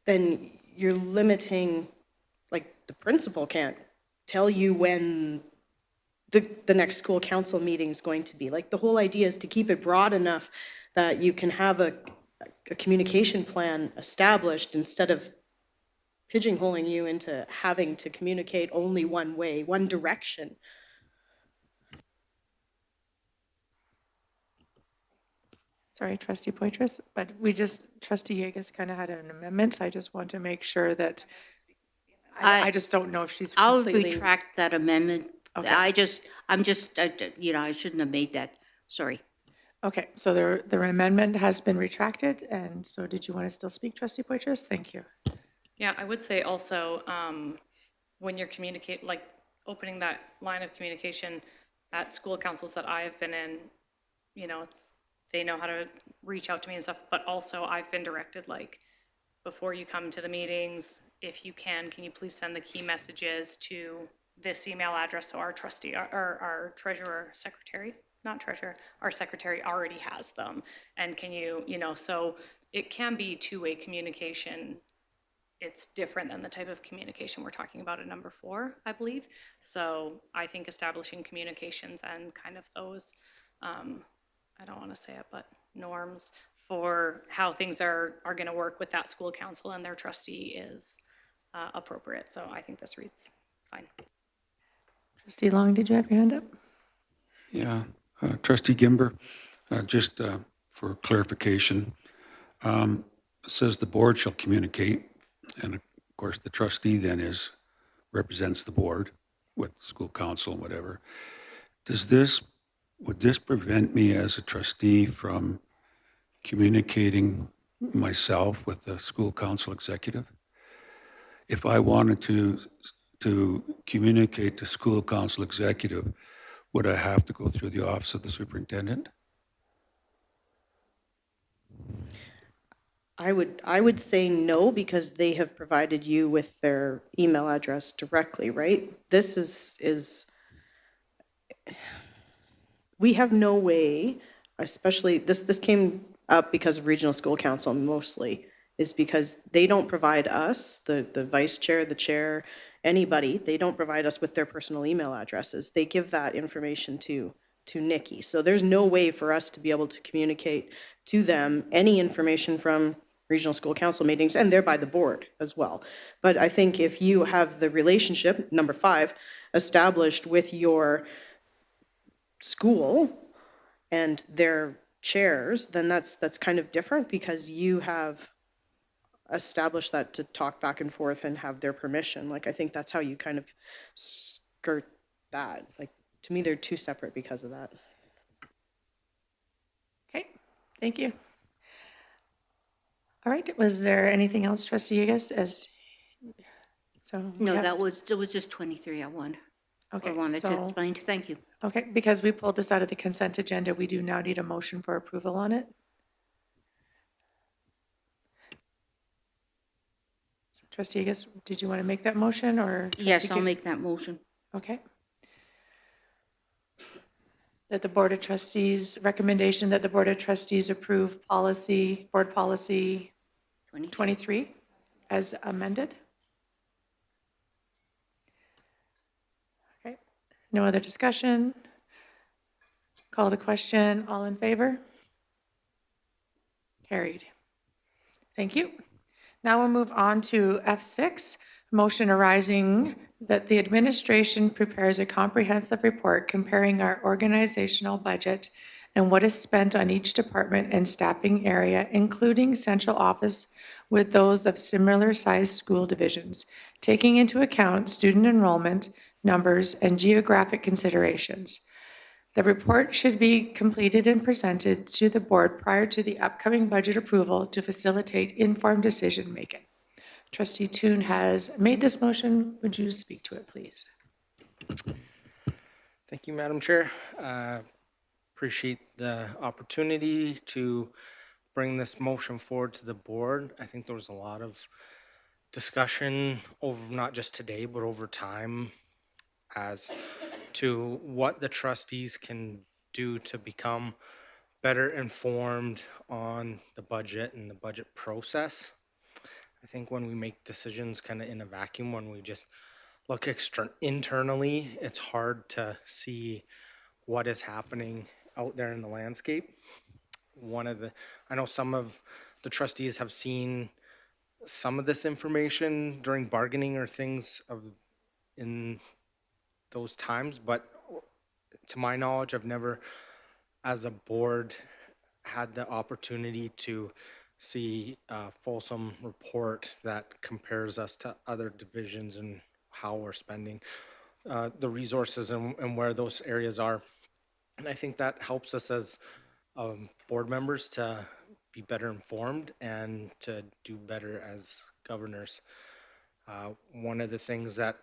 then you're limiting, like, the principal can't tell you when the next school council meeting is going to be. Like, the whole idea is to keep it broad enough that you can have a communication plan established instead of pigeonholing you into having to communicate only one way, one direction. Sorry, trustee Poitras, but trustee Yeagas kind of had an amendment, so I just want to make sure that, I just don't know if she's I'll completely. retract that amendment. Okay. I'm just, I shouldn't have made that. Sorry. Okay, so the amendment has been retracted, and so did you want to still speak, trustee Poitras? Thank you. Yeah, I would say also, when you're opening that line of communication at school councils that I have been in, they know how to reach out to me and stuff, but also I've been directed, like, before you come to the meetings, if you can you please send the key messages to this email address, so our trustee, our treasurer, secretary, not treasurer, our secretary already has them. And can you, so it can be two-way communication. It's different than the type of communication we're talking about at number 4, I believe. So I think establishing communications and kind of those, I don't want to say it, but norms for how things are going to work with that school council and their trustee is appropriate. So I think this reads fine. Trustee Long, did you have your hand up? Yeah, trustee Gimber, just for clarification, it says the board shall communicate, and of course the trustee then represents the board with school council and whatever. Would this prevent me as a trustee from communicating myself with the school council executive? If I wanted to communicate to school council executive, would I have to go through the office of the superintendent? I would say no, because they have provided you with their email address directly, right? This is we have no way, especially this came up because of regional school council mostly, is because they don't provide us, the vice chair, the chair, anybody, they don't provide us with their personal email addresses. They give that information to Nikki. So there's no way for us to be able to communicate to them any information from regional school council meetings, and thereby the board as well. But I think if you have the relationship, number 5, established with your school and their chairs, then that's kind of different, because you have established that to talk back and forth and have their permission. Like, I think that's how you kind of skirt that. Like, to me, they're two separate because of that. Okay, thank you. All right, was there anything else, trustee Yeagas? No, it was just 23 I wanted. Okay, I wanted to so, explain. Thank you. okay, because we pulled this out of the consent agenda, we do now need a motion for approval on it. Trustee Yeagas, did you want to make that motion, or? Yes, I'll make that motion. Okay. That the Board of Trustees, recommendation that the Board of Trustees approve board policy 23 as amended. Okay, no other discussion. Call the question, all in favor? Carried. Thank you. Now we'll move on to F6, motion arising that the administration prepares a comprehensive report comparing our organizational budget and what is spent on each department and staffing area, including central office, with those of similar sized school divisions, taking into account student enrollment, numbers, and geographic considerations. The report should be completed and presented to the board prior to the upcoming budget approval to facilitate informed decision-making. Trustee Toon has made this motion. Would you speak to it, please? Thank you, Madam Chair. Appreciate the opportunity to bring this motion forward to the board. I think there was a lot of discussion over not just today, but over time as to what the trustees can do to become better informed on the budget and the budget process. I think when we make decisions kind of in a vacuum, when we just look internally, it's hard to see what is happening out there in the landscape. I know some of the trustees have seen some of this information during bargaining or things in those times, but to my knowledge, I've never, as a board, had the opportunity to see a fulsome report that compares us to other divisions and how we're spending the resources and where those areas are. And I think that helps us as board members to be better informed and to do better as governors. One of the things that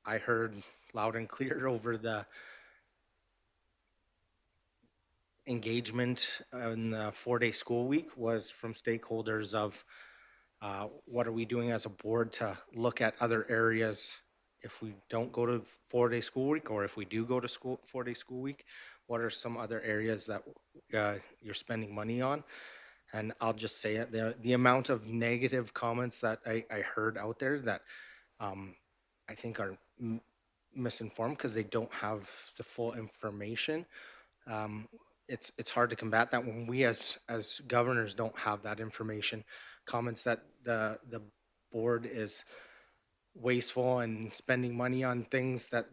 I heard loud and clear over the engagement in the 4-day school week was from stakeholders of what are we doing as a board to look at other areas if we don't go to 4-day school week, or if we do go to 4-day school week, what are some other areas that you're spending money on? And I'll just say it, the amount of negative comments that I heard out there that I think are misinformed because they don't have the full information. It's hard to combat that when we as governors don't have that information. Comments that the board is wasteful and spending money on things that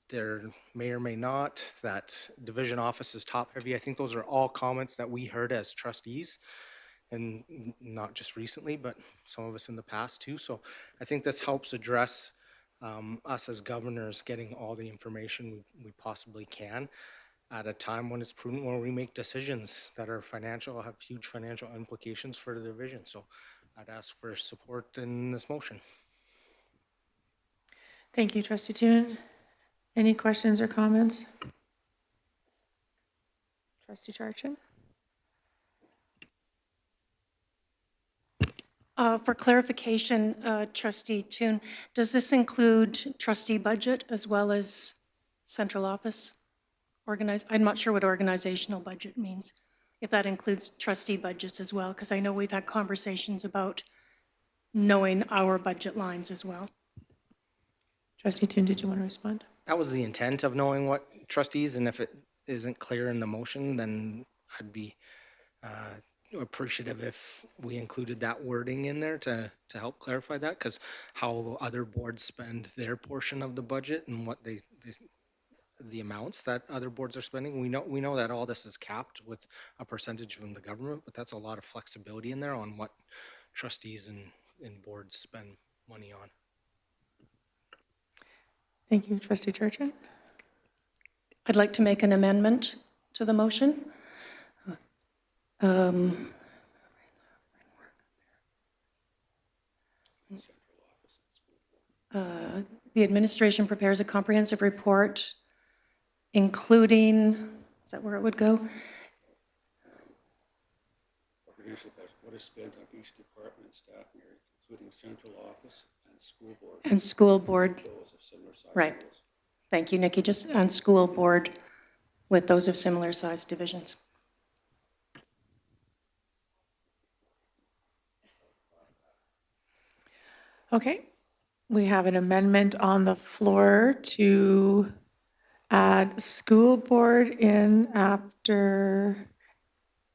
there may or may not, that division office is top heavy. I think those are all comments that we heard as trustees, and not just recently, but some of us in the past too. So I think this helps address us as governors getting all the information we possibly can at a time when it's prudent, when we make decisions that are financial, have huge financial implications for the division. So I'd ask for support in this motion. Thank you, Trustee Thune. Any questions or comments? Trustee Charchin? For clarification, Trustee Thune, does this include trustee budget as well as central office? I'm not sure what organizational budget means, if that includes trustee budgets as well, because I know we've had conversations about knowing our budget lines as well. Trustee Thune, did you want to respond? That was the intent of knowing what trustees, and if it isn't clear in the motion, then I'd be appreciative if we included that wording in there to help clarify that, because how other boards spend their portion of the budget and what the amounts that other boards are spending. We know that all this is capped with a percentage from the government, but that's a lot of flexibility in there on what trustees and boards spend money on. Thank you, Trustee Charchin. I'd like to make an amendment to the motion. The administration prepares a comprehensive report, including, is that where it would go? What is spent on each department and staff area, including central office and school board. And school board. Those of similar size. Right. Thank you, Nikki. Just on school board with those of similar sized divisions. Okay, we have an amendment on the floor to add school board in after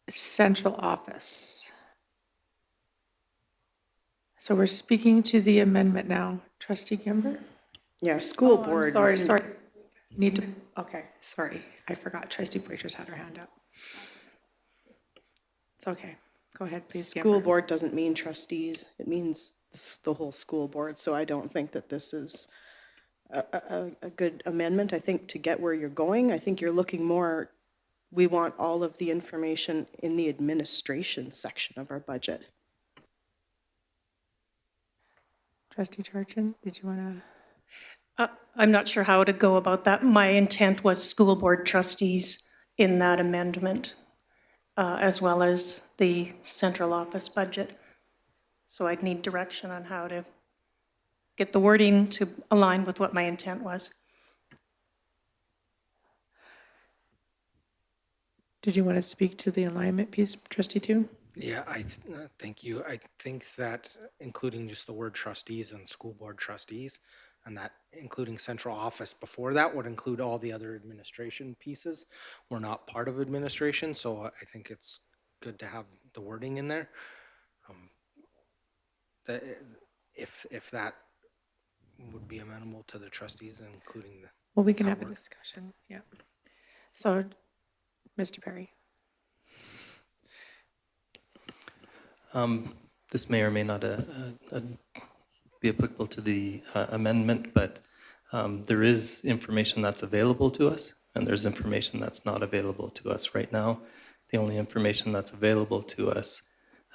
central office. So we're speaking to the amendment now. Trustee Kimber? Yeah, school I'm board. sorry. Need to, okay, sorry. I forgot Trustee Poitras had her hand up. It's okay. Go ahead, please. School board doesn't mean trustees. It means the whole school board. So I don't think that this is a good amendment. I think to get where you're going, I think you're looking more, we want all of the information in the administration section of our budget. Trustee Charchin, did you want to? I'm not sure how to go about that. My intent was school board trustees in that amendment, as well as the central office budget. So I'd need direction on how to get the wording to align with what my intent was. Did you want to speak to the alignment piece, trustee Toon? Yeah, thank you. I think that including just the word trustees and school board trustees, and that including central office before that would include all the other administration pieces. We're not part of administration, so I think it's good to have the wording in there. That if that would be amenable to the trustees, including the. Well, we can have a word. discussion, yeah. So, Mr. Perry? This may or may not be applicable to the amendment, but there is information that's available to us, and there's information that's not available to us right now. The only information that's available to us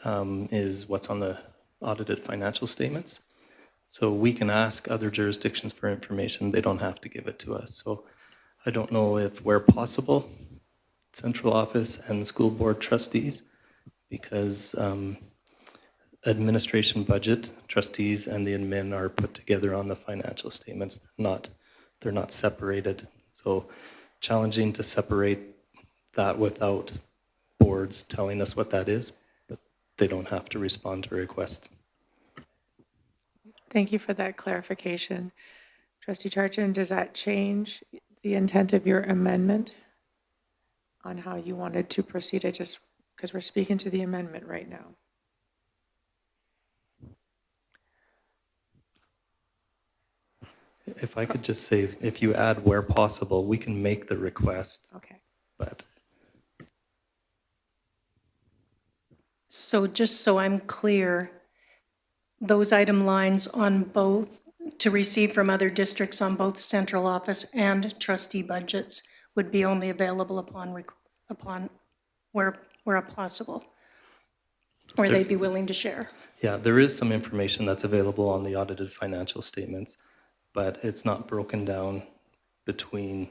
is what's on the audited financial statements. So we can ask other jurisdictions for information. They don't have to give it to us. So I don't know if, where possible, central office and school board trustees, because administration budget, trustees and the admin are put together on the financial statements. They're not separated. So challenging to separate that without boards telling us what that is, but they don't have to respond to a request. Thank you for that clarification. Trustee Charchin, does that change the intent of your amendment on how you wanted to proceed? Because we're speaking to the amendment right now. If I could just say, if you add where possible, we can make the request, Okay. but So just so I'm clear, those item lines on both, to receive from other districts on both central office and trustee budgets would be only available upon where possible, or they'd be willing to share. yeah, there is some information that's available on the audited financial statements, but it's not broken down between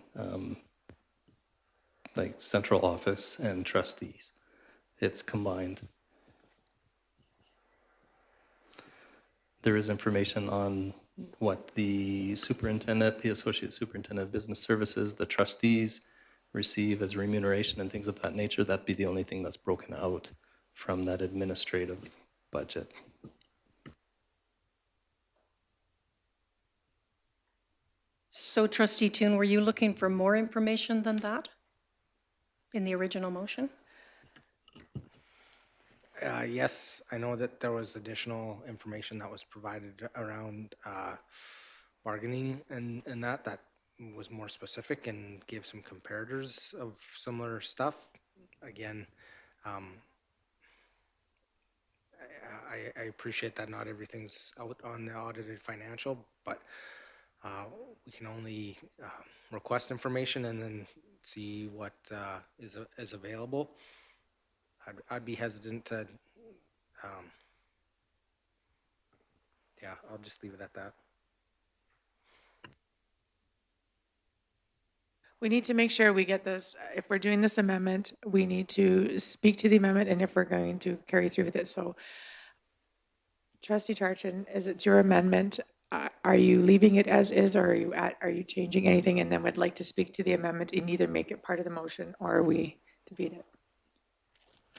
like central office and trustees. It's combined. There is information on what the superintendent, the associate superintendent of business services, the trustees receive as remuneration and things of that nature. That'd be the only thing that's broken out from that administrative budget. So trustee Toon, were you looking for more information than that in the original motion? Yes, I know that there was additional information that was provided around bargaining and that was more specific and gave some comparators of similar stuff. Again, I appreciate that not everything's out on the audited financial, but we can only request information and then see what is available. I'd be hesitant to, yeah, I'll just leave it at that. We need to make sure we get this, if we're doing this amendment, we need to speak to the amendment and if we're going to carry through with it. So trustee Charchin, is it your amendment? Are you leaving it as is, or are you changing anything and then would like to speak to the amendment and either make it part of the motion or are we defeat it?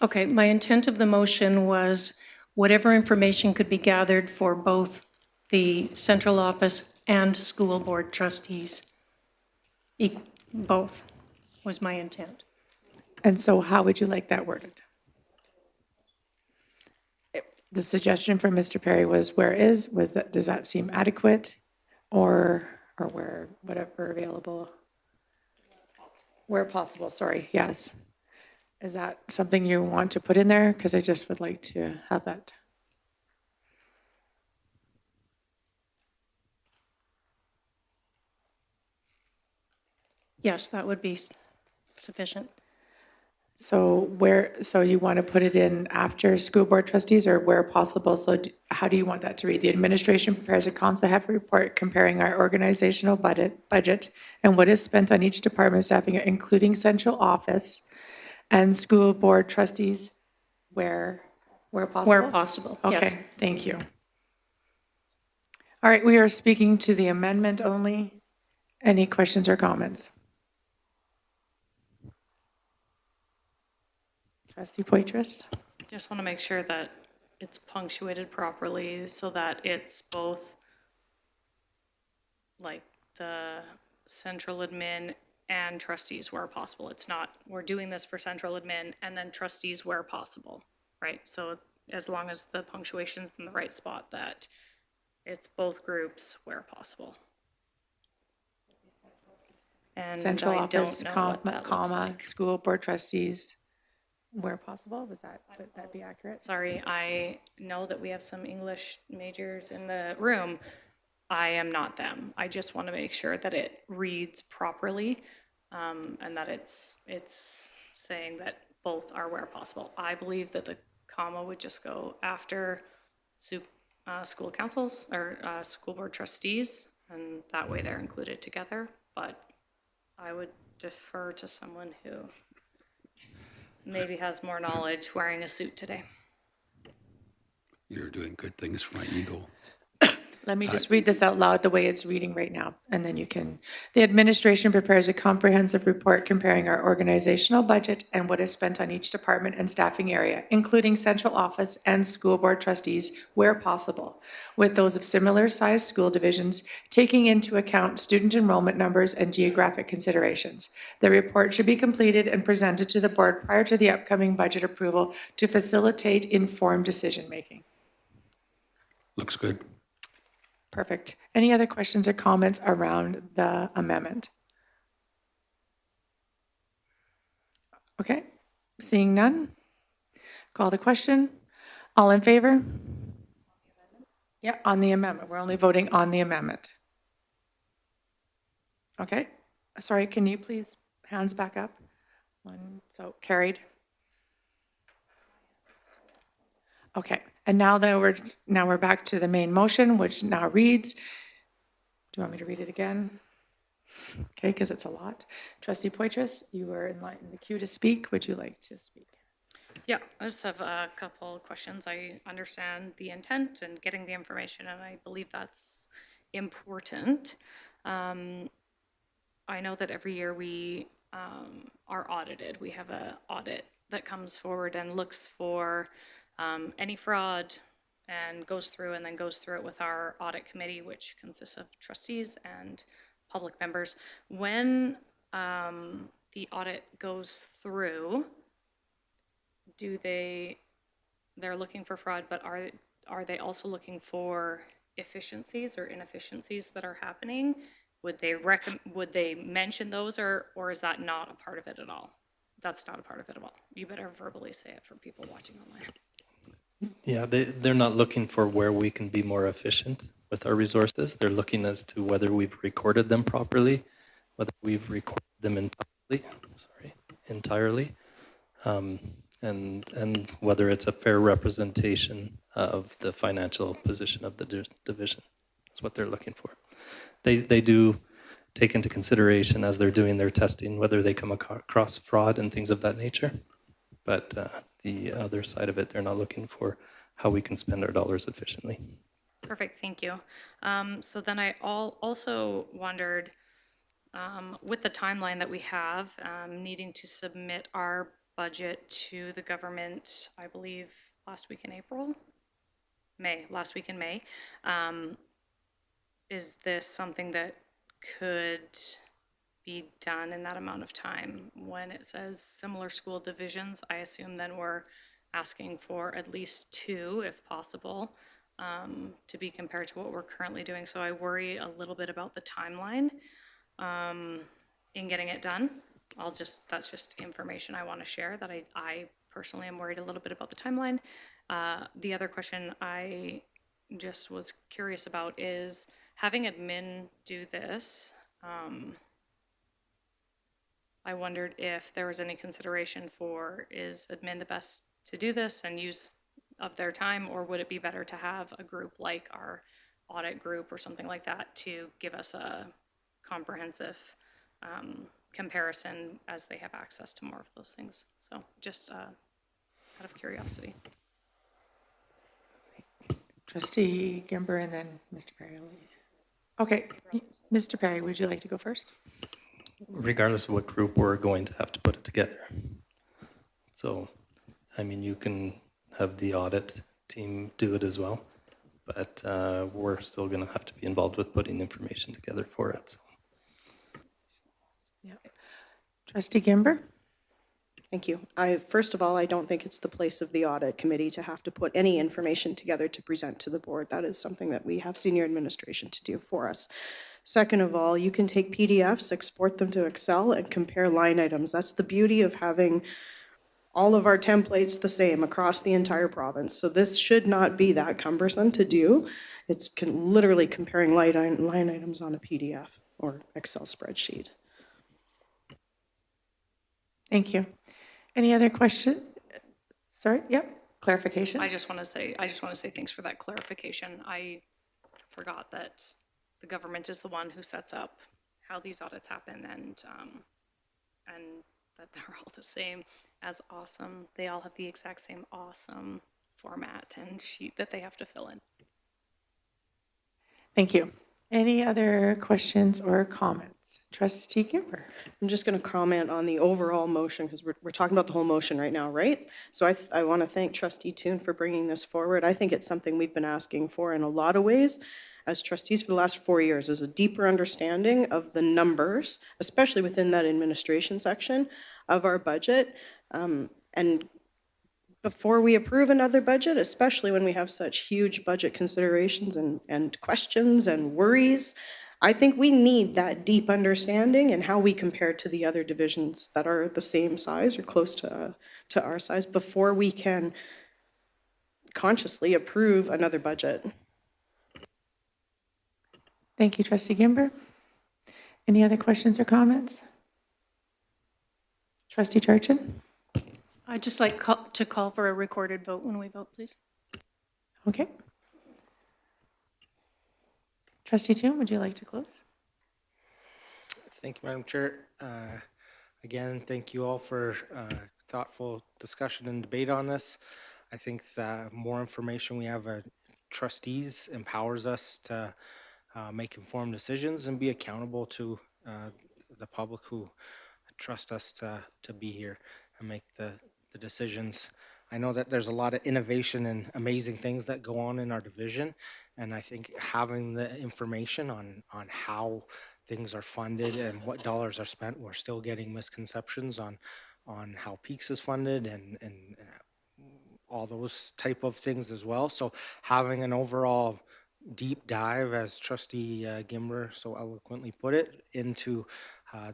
Okay, my intent of the motion was whatever information could be gathered for both the central office and school board trustees. Both was my intent. And so how would you like that worded? The suggestion from Mr. Perry was does that seem adequate or where, whatever available? Where possible, sorry, yes. Is that something you want to put in there? Because I just would like to have that. Yes, that would be sufficient. So you want to put it in after school board trustees or where possible? So how do you want that to read? The administration prepares a council health report comparing our organizational budget and what is spent on each department staffing, including central office and school board trustees, where Where possible? Where possible, yes. Okay, thank you. All right, we are speaking to the amendment only. Any questions or comments? Trustee Poitras? Just want to make sure that it's punctuated properly so that it's both like the central admin and trustees where possible. It's not, we're doing this for central admin and then trustees where possible, right? So as long as the punctuation's in the right spot, that it's both groups where possible. And Central I don't office, know what that looks comma, like. school board trustees, where possible? Would that be accurate? Sorry, I know that we have some English majors in the room. I am not them. I just want to make sure that it reads properly, and that it's saying that both are where possible. I believe that the comma would just go after school councils or school board trustees, and that way they're included together. But I would defer to someone who maybe has more knowledge wearing a suit today. You're doing good things for my ego. Let me just read this out loud the way it's reading right now, and then you can. The administration prepares a comprehensive report comparing our organizational budget and what is spent on each department and staffing area, including central office and school board trustees where possible, with those of similar sized school divisions, taking into account student enrollment numbers and geographic considerations. The report should be completed and presented to the board prior to the upcoming budget approval to facilitate informed decision-making. Looks good. Perfect. Any other questions or comments around the amendment? Okay, seeing none. Call the question. All in favor? Yeah, on the amendment. We're only voting on the amendment. Okay, sorry, can you please, hands back up? One, so carried. Okay, and now we're back to the main motion, which now reads, do you want me to read it again? Okay, because it's a lot. Trustee Poitras, you were in the queue to speak. Would you like to speak? Yeah, I just have a couple of questions. I understand the intent and getting the information, and I believe that's important. I know that every year we are audited. We have an audit that comes forward and looks for any fraud and goes through it with our audit committee, which consists of trustees and public members. When the audit goes through, they're looking for fraud, but are they also looking for efficiencies or inefficiencies that are happening? Would they mention those, or is that not a part of it at all? That's not a part of it at all. You better verbally say it for people watching online. Yeah, they're not looking for where we can be more efficient with our resources. They're looking as to whether we've recorded them properly, whether we've recorded them entirely, and whether it's a fair representation of the financial position of the division. That's what they're looking for. They do take into consideration as they're doing their testing whether they come across fraud and things of that nature. But the other side of it, they're not looking for how we can spend our dollars efficiently. Perfect, thank you. So then I also wondered, with the timeline that we have, needing to submit our budget to the government, I believe last week in May. Is this something that could be done in that amount of time? When it says similar school divisions, I assume then we're asking for at least 2, if possible, to be compared to what we're currently doing. So I worry a little bit about the timeline in getting it done. That's just information I want to share, that I personally am worried a little bit about the timeline. The other question I just was curious about is having admin do this. I wondered if there was any consideration for, is admin the best to do this and use of their time, or would it be better to have a group like our audit group or something like that to give us a comprehensive comparison as they have access to more of those things? So just out of curiosity. Trustee Gimber and then Mr. Perry. Okay, Mr. Perry, would you like to go first? Regardless of what group, we're going to have to put it together. So, I mean, you can have the audit team do it as well, but we're still going to have to be involved with putting information together for it. So. Yeah. Trustee Gimber? Thank you. First of all, I don't think it's the place of the audit committee to have to put any information together to present to the board. That is something that we have senior administration to do for us. Second of all, you can take PDFs, export them to Excel, and compare line items. That's the beauty of having all of our templates the same across the entire province. So this should not be that cumbersome to do. It's literally comparing line items on a PDF or Excel spreadsheet. Thank you. Any other question? Sorry, yep, clarification? I just want to say thanks for that clarification. I forgot that the government is the one who sets up how these audits happen, and that they're all the same as awesome. They all have the exact same awesome format and sheet that they have to fill in. Thank you. Any other questions or comments? Trustee Gimber? I'm just going to comment on the overall motion because we're talking about the whole motion right now, right? So I want to thank Trustee Toon for bringing this forward. I think it's something we've been asking for in a lot of ways as trustees for the last 4 years, is a deeper understanding of the numbers, especially within that administration section of our budget. And before we approve another budget, especially when we have such huge budget considerations and questions and worries, I think we need that deep understanding and how we compare to the other divisions that are the same size or close to our size before we can consciously approve another budget. Thank you, Trustee Gimber. Any other questions or comments? Trustee Charchin? I'd just like to call for a recorded vote when we vote, please. Okay. Trustee Toon, would you like to close? Thank you, Madam Chair. Again, thank you all for thoughtful discussion and debate on this. I think the more information we have, trustees empowers us to make informed decisions and be accountable to the public who trust us to be here and make the decisions. I know that there's a lot of innovation and amazing things that go on in our division, and I think having the information on how things are funded and what dollars are spent, we're still getting misconceptions on how Peaks is funded and all those type of things as well. So having an overall deep dive, as Trustee Gimber so eloquently put it, into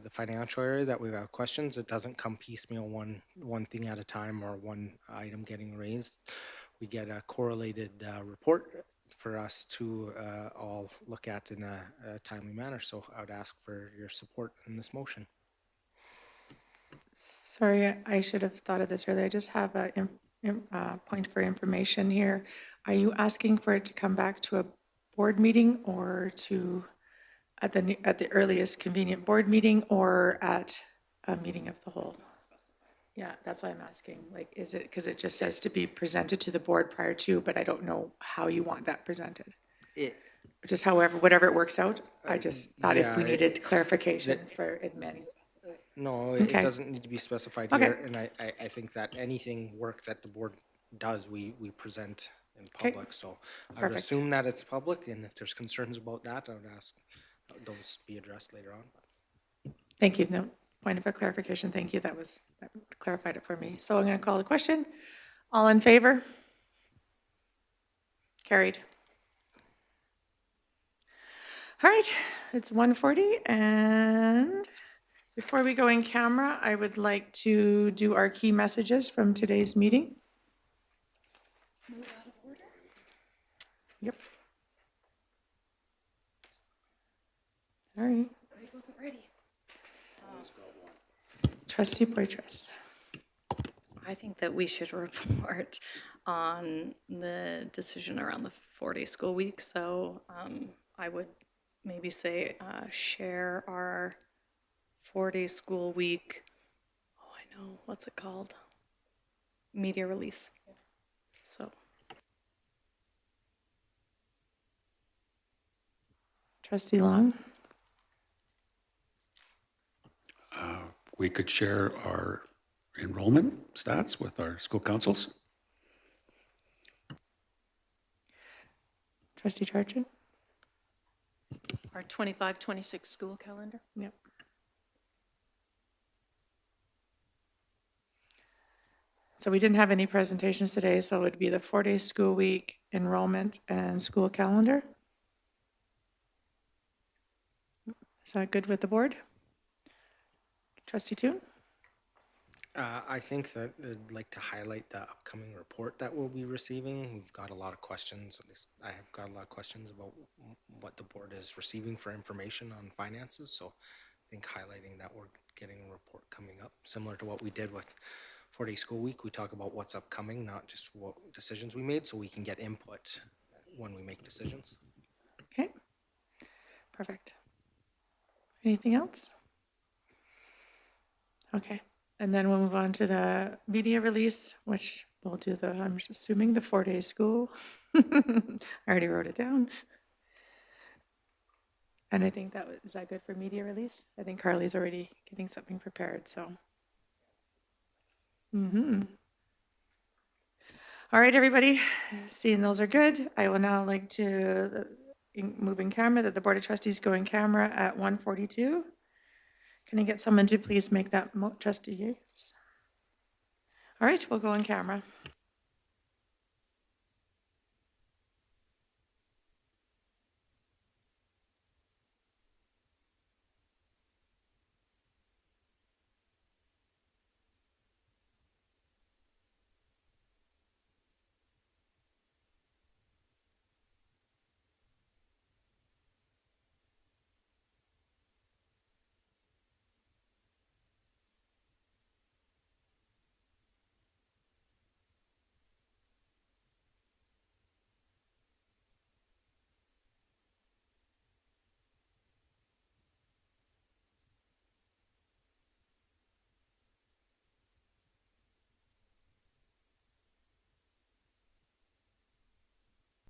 the financial area that we have questions. It doesn't come piecemeal, one thing at a time or one item getting raised. We get a correlated report for us to all look at in a timely manner. So I would ask for your support in this motion. Sorry, I should have thought of this earlier. I just have a point for information here. Are you asking for it to come back to a board meeting or to at the earliest convenient board meeting or at a meeting of the whole? Yeah, that's why I'm asking. Like, is it because it just says to be presented to the board prior to, but I don't know how you want that presented. Just however, whatever it works out. I just thought if we needed clarification for admin. No, it doesn't need to be specified here, and I think that anything work that the board does, we present in public. So I would assume that it's public, and if there's concerns about that, I would ask those be addressed later on. Thank you. No point of clarification. Thank you. That clarified it for me. So I'm going to call the question. All in favor? Carried. All right, it's 1:40, and before we go in camera, I would like to do our key messages from today's meeting. Move out of order? Yep. Sorry. I wasn't ready. Trustee Poitras. I think that we should report on the decision around the 4-day school week. So I would maybe say share our 4-day school week. Oh, I know. What's it called? Media release. So. Trustee Long? We could share our enrollment stats with our school councils. Trustee Charchin? Our 25-26 school calendar. Yep. So we didn't have any presentations today, so it would be the 4-day school week, enrollment, and school calendar. Is that good with the board? Trustee Toon? I think that I'd like to highlight the upcoming report that we'll be receiving. We've got a lot of questions, at least I have got a lot of questions about what the board is receiving for information on finances. So I think highlighting that we're getting a report coming up, similar to what we did with 4-day school week. We talk about what's upcoming, not just what decisions we made, so we can get input when we make decisions. Okay. Perfect. Anything else? Okay. And then we'll move on to the media release, which we'll do the, I'm assuming the 4-day school. I already wrote it down. And I think is that good for media release? I think Carly's already getting something prepared, so. All right, everybody, seeing those are good, I will now like to move in camera, that the Board of Trustees go in camera at 1:42. Can I get someone to please make that trustee? Yes. All right, we'll go in camera.